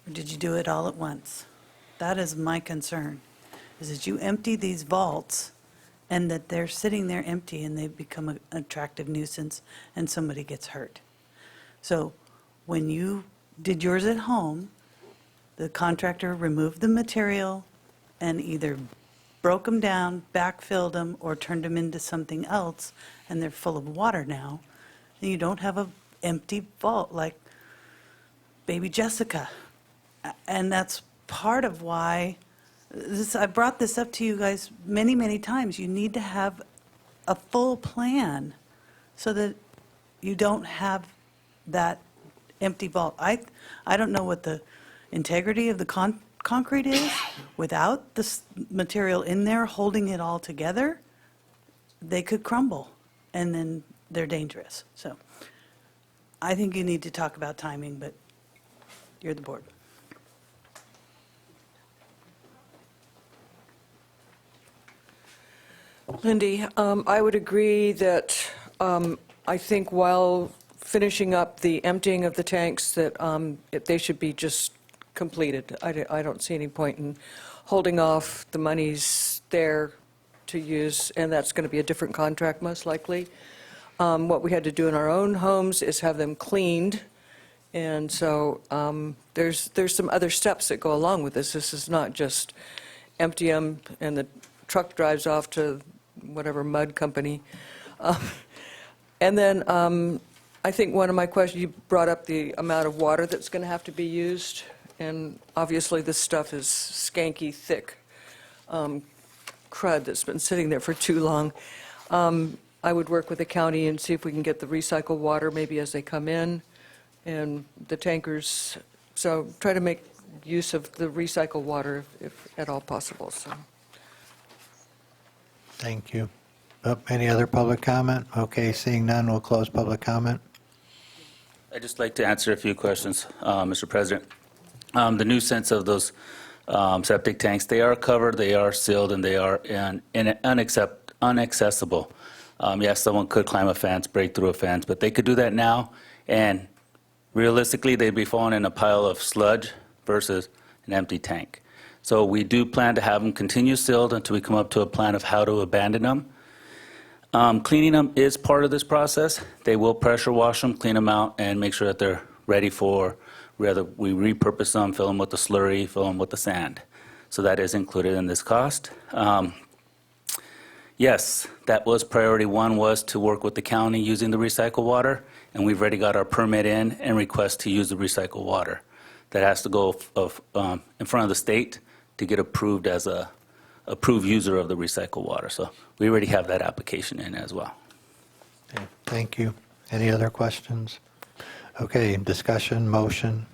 Or did you do it all at once? That is my concern, is that you empty these vaults and that they're sitting there empty and they become an attractive nuisance and somebody gets hurt. So when you did yours at home, the contractor removed the material and either broke them down, backfilled them, or turned them into something else, and they're full of water now, and you don't have an empty vault like baby Jessica. And that's part of why, I brought this up to you guys many, many times. You need to have a full plan so that you don't have that empty vault. I don't know what the integrity of the concrete is without this material in there holding it all together. They could crumble, and then they're dangerous. So I think you need to talk about timing, but you're the board. Lindy, I would agree that I think while finishing up the emptying of the tanks, that they should be just completed. I don't see any point in holding off the monies there to use, and that's going to be a different contract most likely. What we had to do in our own homes is have them cleaned, and so there's some other steps that go along with this. This is not just empty them and the truck drives off to whatever mud company. And then I think one of my questions, you brought up the amount of water that's going to have to be used, and obviously this stuff is skanky thick. crud that's been sitting there for too long. I would work with the county and see if we can get the recycled water maybe as they come in, and the tankers, so try to make use of the recycled water if at all possible, so. Thank you. Any other public comment? Okay, seeing none, we'll close public comment. I'd just like to answer a few questions, Mr. President. The nuisance of those septic tanks, they are covered, they are sealed, and they are inaccessible. Yes, someone could climb a fence, break through a fence, but they could do that now, and realistically, they'd be falling in a pile of sludge versus an empty tank. So we do plan to have them continue sealed until we come up to a plan of how to abandon them. Cleaning them is part of this process. They will pressure wash them, clean them out, and make sure that they're ready for whether we repurpose them, fill them with the slurry, fill them with the sand. So that is included in this cost. Yes, that was priority one, was to work with the county using the recycled water, and we've already got our permit in and request to use the recycled water. That has to go in front of the state to get approved as a approved user of the recycled water. So we already have that application in as well. Okay, thank you. Any other questions? Okay, discussion, motion.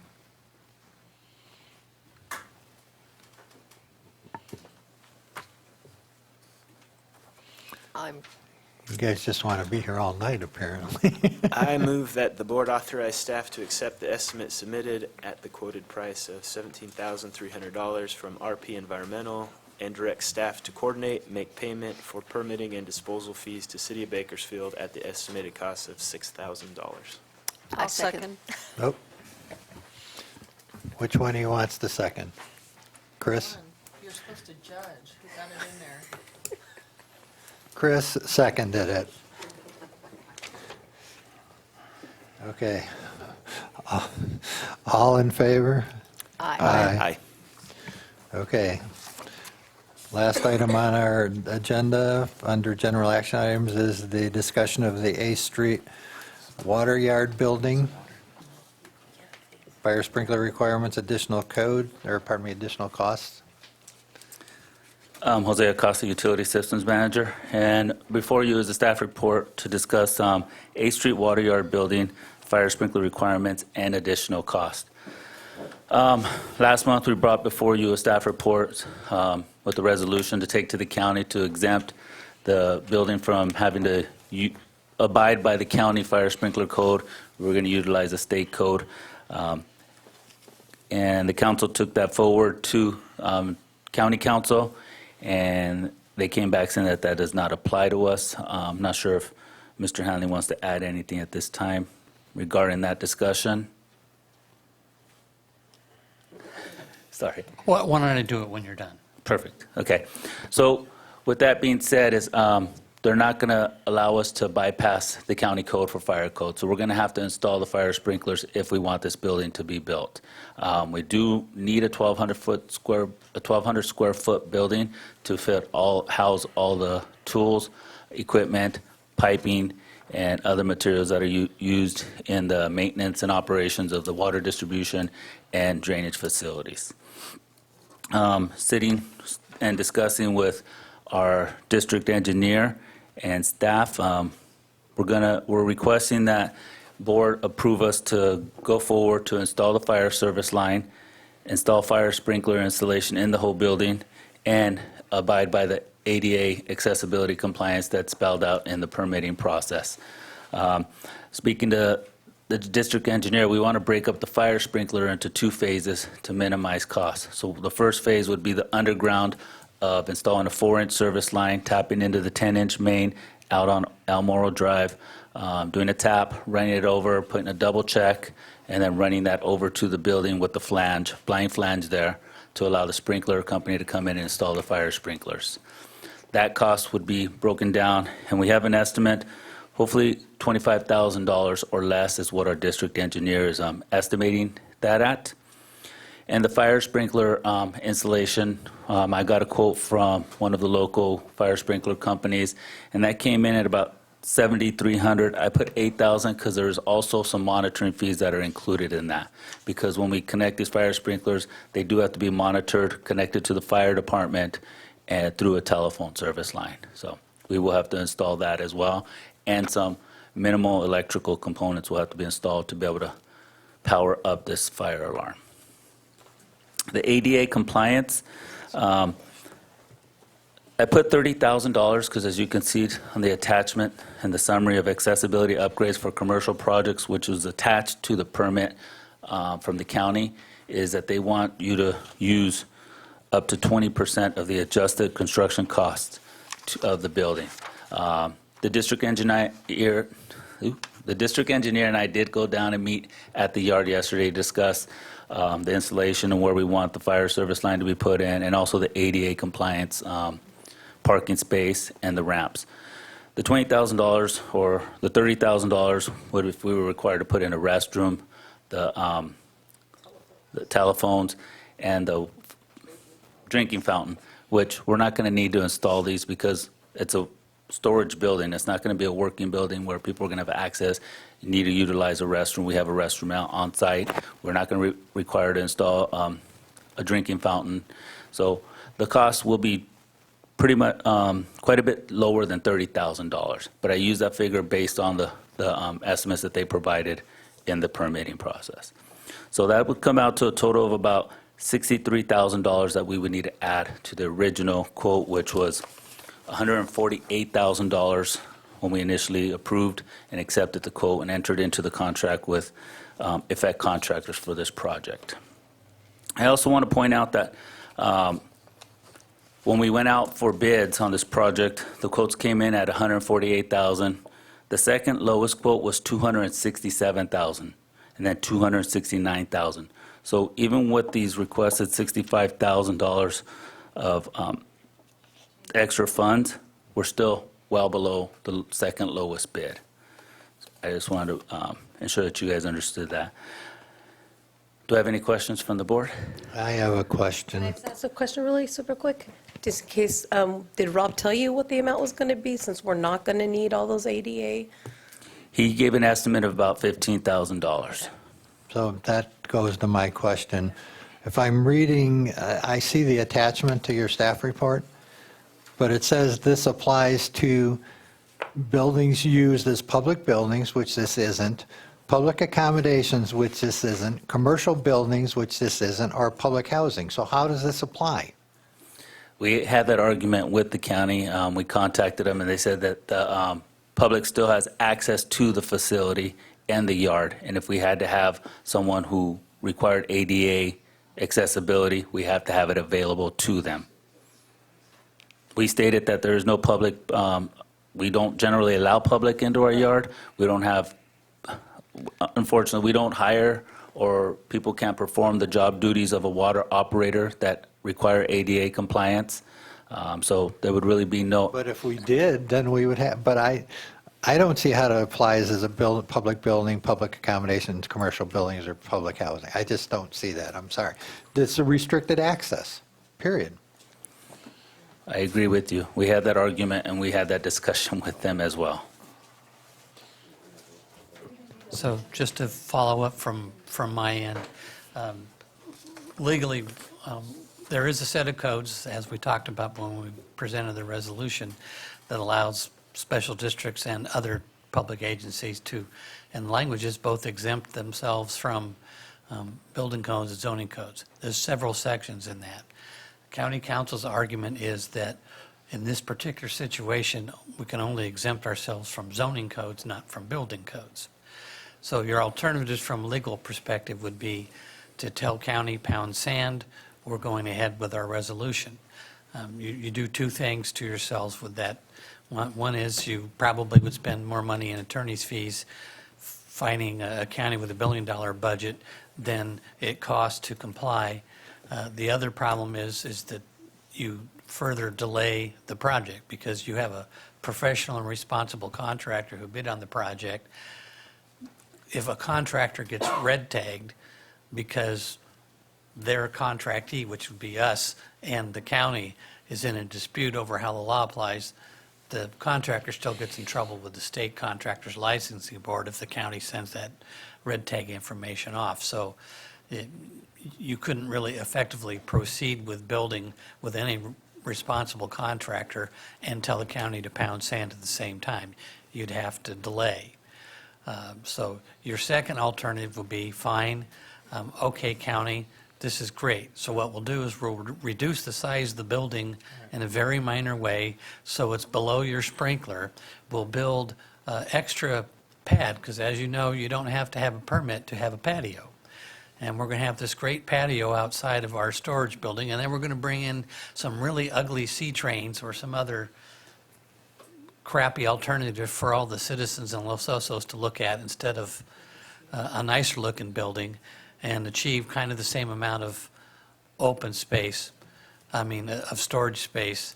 You guys just want to be here all night, apparently. I move that the board authorize staff to accept the estimate submitted at the quoted price of $17,300 from RP Environmental and direct staff to coordinate, make payment for permitting and disposal fees to City of Bakersfield at the estimated cost of $6,000. I'll second. Nope. Which one of you wants the second? Chris? You're supposed to judge who got it in there. Chris seconded it. Okay. All in favor? Aye. Okay. Last item on our agenda, under general action items, is the discussion of the A Street Water Yard Building. Fire sprinkler requirements, additional costs. Jose Acosta, Utility Systems Manager, and before you is a staff report to discuss A Street Water Yard Building, fire sprinkler requirements, and additional cost. Last month, we brought before you a staff report with the resolution to take to the county to exempt the building from having to abide by the county fire sprinkler code. We're going to utilize the state code. And the council took that forward to county council, and they came back saying that that does not apply to us. I'm not sure if Mr. Hanley wants to add anything at this time regarding that discussion. Sorry. Why don't I do it when you're done? Perfect. Okay. So with that being said, is they're not going to allow us to bypass the county code for fire code. So we're going to have to install the fire sprinklers if we want this building to be built. We do need a 1,200 square foot building to house all the tools, equipment, piping, and other materials that are used in the maintenance and operations of the water distribution and drainage facilities. Sitting and discussing with our district engineer and staff, we're requesting that board approve us to go forward to install the fire service line, install fire sprinkler installation in the whole building, and abide by the ADA accessibility compliance that's spelled out in the permitting process. Speaking to the district engineer, we want to break up the fire sprinkler into two phases to minimize costs. So the first phase would be the underground of installing a 4-inch service line, tapping into the 10-inch main out on Almoro Drive, doing a tap, running it over, putting a double check, and then running that over to the building with the blind flange there to allow the sprinkler company to come in and install the fire sprinklers. That cost would be broken down, and we have an estimate. Hopefully $25,000 or less is what our district engineer is estimating that at. And the fire sprinkler installation, I got a quote from one of the local fire sprinkler companies, and that came in at about $7,300. I put $8,000 because there's also some monitoring fees that are included in that. Because when we connect these fire sprinklers, they do have to be monitored, connected to the fire department, and through a telephone service line. So we will have to install that as well, and some minimal electrical components will have to be installed to be able to power up this fire alarm. The ADA compliance, I put $30,000 because, as you can see on the attachment and the summary of accessibility upgrades for commercial projects, which was attached to the permit from the county, is that they want you to use up to 20% of the adjusted construction costs of the building. The district engineer and I did go down and meet at the yard yesterday to discuss the installation and where we want the fire service line to be put in, and also the ADA compliance parking space and the ramps. The $20,000 or the $30,000 would, if we were required to put in a restroom, the telephones, and the drinking fountain, which we're not going to need to install these because it's a storage building. It's not going to be a working building where people are going to have access. You need to utilize a restroom. We have a restroom out on site. We're not going to require to install a drinking fountain. So the cost will be pretty much quite a bit lower than $30,000. But I use that figure based on the estimates that they provided in the permitting process. So that would come out to a total of about $63,000 that we would need to add to the original quote, which was $148,000 when we initially approved and accepted the quote and entered into the contract with Effect Contractors for this project. I also want to point out that when we went out for bids on this project, the quotes came in at $148,000. The second lowest quote was $267,000, and then $269,000. So even with these requested $65,000 of extra funds, we're still well below the second lowest bid. I just wanted to ensure that you guys understood that. Do I have any questions from the board? I have a question. Can I just ask a question really super quick? Just in case, did Rob tell you what the amount was going to be, since we're not going to need all those ADA? He gave an estimate of about $15,000. So that goes to my question. If I'm reading, I see the attachment to your staff report, but it says this applies to buildings used as public buildings, which this isn't, public accommodations, which this isn't, commercial buildings, which this isn't, or public housing. So how does this apply? We had that argument with the county. We contacted them, and they said that the public still has access to the facility and the yard. And if we had to have someone who required ADA accessibility, we have to have it available to them. We stated that there is no public, we don't generally allow public into our yard. We don't have, unfortunately, we don't hire, or people can't perform the job duties of a water operator that require ADA compliance. So there would really be no. But if we did, then we would have, but I don't see how it applies as a public building, public accommodations, commercial buildings, or public housing. I just don't see that. I'm sorry. It's a restricted access, period. I agree with you. We had that argument, and we had that discussion with them as well. So just to follow up from my end, legally, there is a set of codes, as we talked about when we presented the resolution, that allows special districts and other public agencies to, and languages, both exempt themselves from building codes and zoning codes. There's several sections in that. County Council's argument is that in this particular situation, we can only exempt ourselves from zoning codes, not from building codes. So your alternatives from a legal perspective would be to tell county pound sand, we're going ahead with our resolution. You do two things to yourselves with that. One is you probably would spend more money in attorney's fees fighting a county with $1 billion budget than it costs to comply. The other problem is that you further delay the project because you have a professional and responsible contractor who bid on the project. If a contractor gets red tagged because their contractee, which would be us, and the county is in a dispute over how the law applies, the contractor still gets in trouble with the state contractors licensing board if the county sends that red tag information off. So you couldn't really effectively proceed with building with any responsible contractor and tell the county to pound sand at the same time. You'd have to delay. So your second alternative would be, fine, okay, county, this is great. So what we'll do is we'll reduce the size of the building in a very minor way so it's below your sprinkler. We'll build extra pad, because as you know, you don't have to have a permit to have a patio. And we're going to have this great patio outside of our storage building, and then we're going to bring in some really ugly sea trains or some other crappy alternative for all the citizens in Los Osos to look at instead of a nicer looking building, and achieve kind of the same amount of open space, of storage space.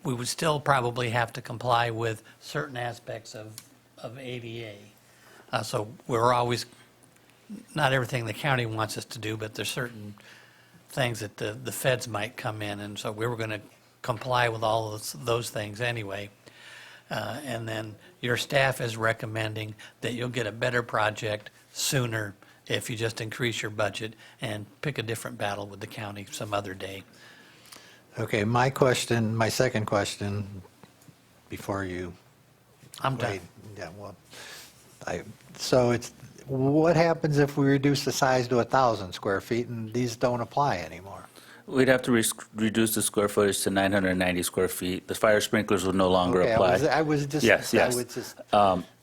We would still probably have to comply with certain aspects of ADA. So we're always, not everything the county wants us to do, but there's certain things that the feds might come in, and so we were going to comply with all of those things anyway. And then your staff is recommending that you'll get a better project sooner if you just increase your budget and pick a different battle with the county some other day. Okay, my second question, before you. I'm done. Wait, yeah, well, so what happens if we reduce the size to 1,000 square feet and these don't apply anymore? We'd have to reduce the square footage to 990 square feet. The fire sprinklers would no longer Okay, apply. I was just. Yes, I yes. was just.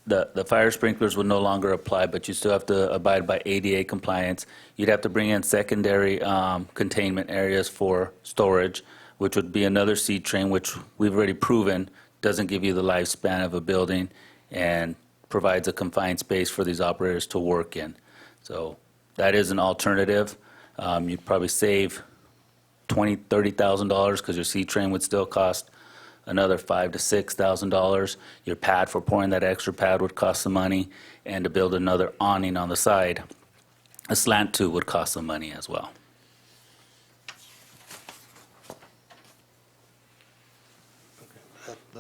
The fire sprinklers would no longer apply, but you still have to abide by ADA compliance. You'd have to bring in secondary containment areas for storage, which would be another seed train, which we've already proven doesn't give you the lifespan of a building and provides a confined space for these operators to work in. So that is an alternative. You'd probably save $20,000, $30,000 because your seed train would still cost another $5,000 to $6,000. Your pad for pouring that extra pad would cost some money, and to build another awning on the side, a slant tube would cost some money as well.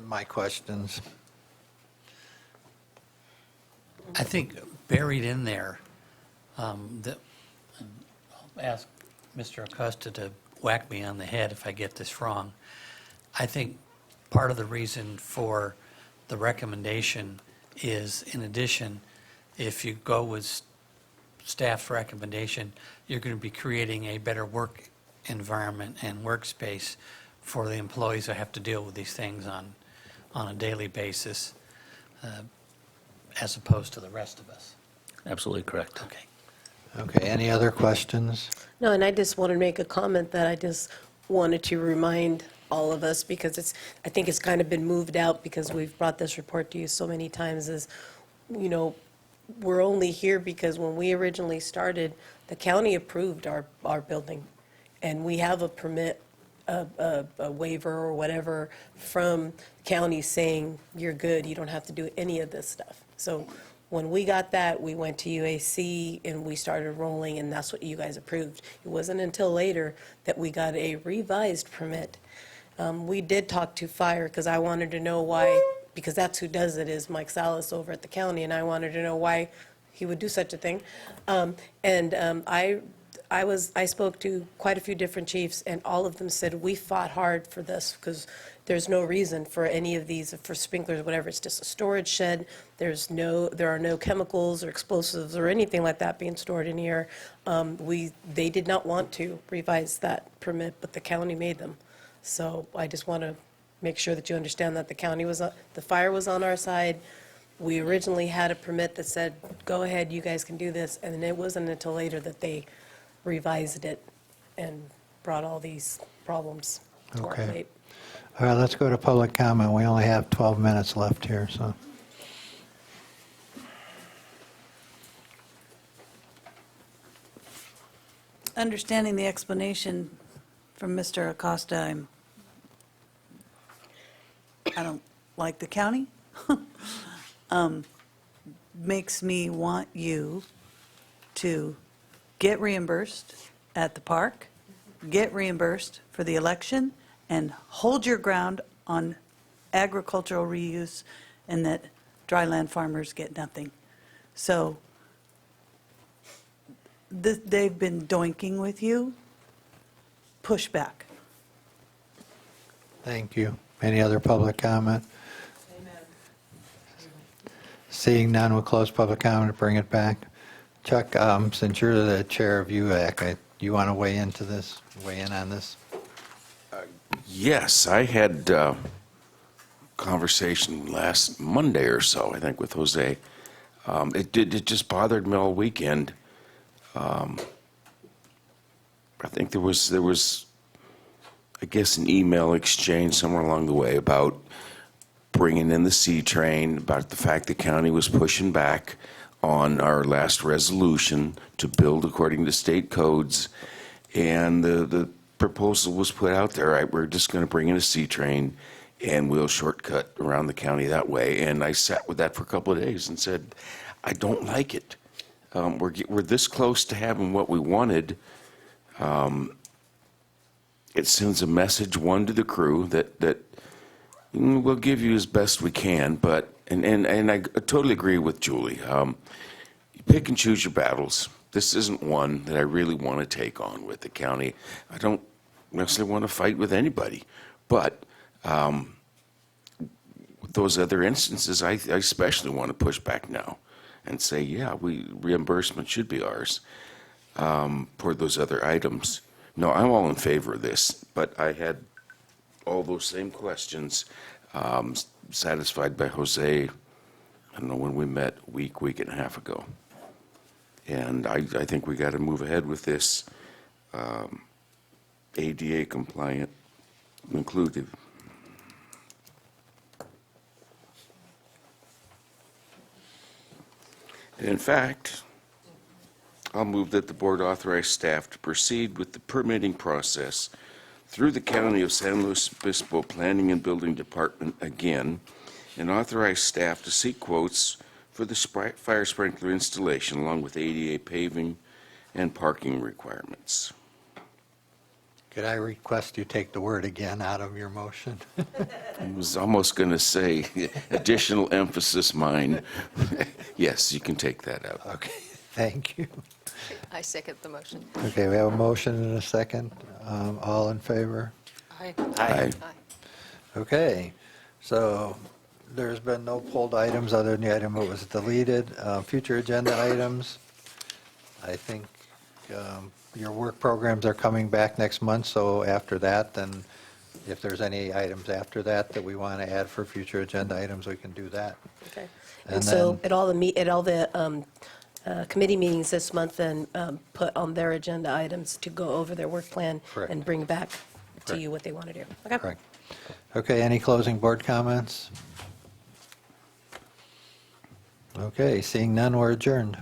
My questions. I think buried in there, I'll ask Mr. Acosta to whack me on the head if I get this wrong. I think part of the reason for the recommendation is, in addition, if you go with staff's recommendation, you're going to be creating a better work environment and workspace for the employees that have to deal with these things on a daily basis, as opposed to the rest of us. Absolutely correct. Okay. Okay, any other questions? No, and I just wanted to make a comment that I just wanted to remind all of us, because I think it's kind of been moved out because we've brought this report to you so many times, is, we're only here because when we originally started, the county approved our building, and we have a permit, a waiver or whatever from county saying, you're good, you don't have to do any of this stuff. So when we got that, we went to UAC and we started rolling, and that's what you guys approved. It wasn't until later that we got a revised permit. We did talk to fire because I wanted to know why, because that's who does it, is Mike Salas over at the county, and I wanted to know why he would do such a thing. I spoke to quite a few different chiefs, and all of them said, we fought hard for this because there's no reason for any of these, for sprinklers or whatever. It's just a storage shed. There are no chemicals or explosives or anything like that being stored in here. They did not want to revise that permit, but the county made them. So I just want to make sure that you understand that the fire was on our side. We originally had a permit that said, go ahead, you guys can do this, and then it wasn't until later that they revised it and brought all these problems to our Okay. plate. All right, let's go to public comment. We only have 12 minutes left here, so. Understanding the explanation from Mr. Acosta, I don't like the county. Makes me want you to get reimbursed at the park, get reimbursed for the election, and hold your ground on agricultural reuse, and that dryland farmers get nothing. So they've been doinking with you. Push back. Thank you. Any other public comment? Seeing none, we'll close public comment and bring it back. Chuck, since you're the chair of UAC, you want to weigh in on this? Yes, I had conversation last Monday or so, I think, with Jose. It just bothered me all weekend. I think there was, I guess, an email exchange somewhere along the way about bringing in the C train, about the fact the county was pushing back on our last resolution to build according to state codes, and the proposal was put out there, right, we're just going to bring in a C train and we'll shortcut around the county that way. And I sat with that for a couple of days and said, I don't like it. We're this close to having what we wanted. It sends a message, one, to the crew that we'll give you as best we can, but, and I totally agree with Julie. You pick and choose your battles. This isn't one that I really want to take on with the county. I don't necessarily want to fight with anybody, but with those other instances, I especially want to push back now and say, yeah, reimbursement should be ours for those other items. No, I'm all in favor of this, but I had all those same questions satisfied by Jose, I don't know when we met, week and a half ago. And I think we got to move ahead with this ADA compliant, inclusive. And in fact, I'll move that the board authorize staff to proceed with the permitting process through the County of San Luis Obispo Planning and Building Department again, and authorize staff to seek quotes for the fire sprinkler installation along with ADA paving and parking requirements. Could I request you take the word again out of your motion? I was almost going to say additional emphasis mine. Yes, you can take that out. Okay, thank you. I second the motion. Okay, we have a motion and a second. All in favor? Aye. Aye. Okay, so there's been no pulled items other than the item that was deleted. Future agenda items, I think your work programs are coming back next month, so after that, then if there's any items after that we want to add for future agenda items, we can do that. Okay. And And so then- at all the committee meetings this month, then put on their agenda items to go over their work plan Correct. and bring back to Correct. you what they want to do. Okay? Correct. Okay, any closing board comments? Okay, seeing none, we're adjourned.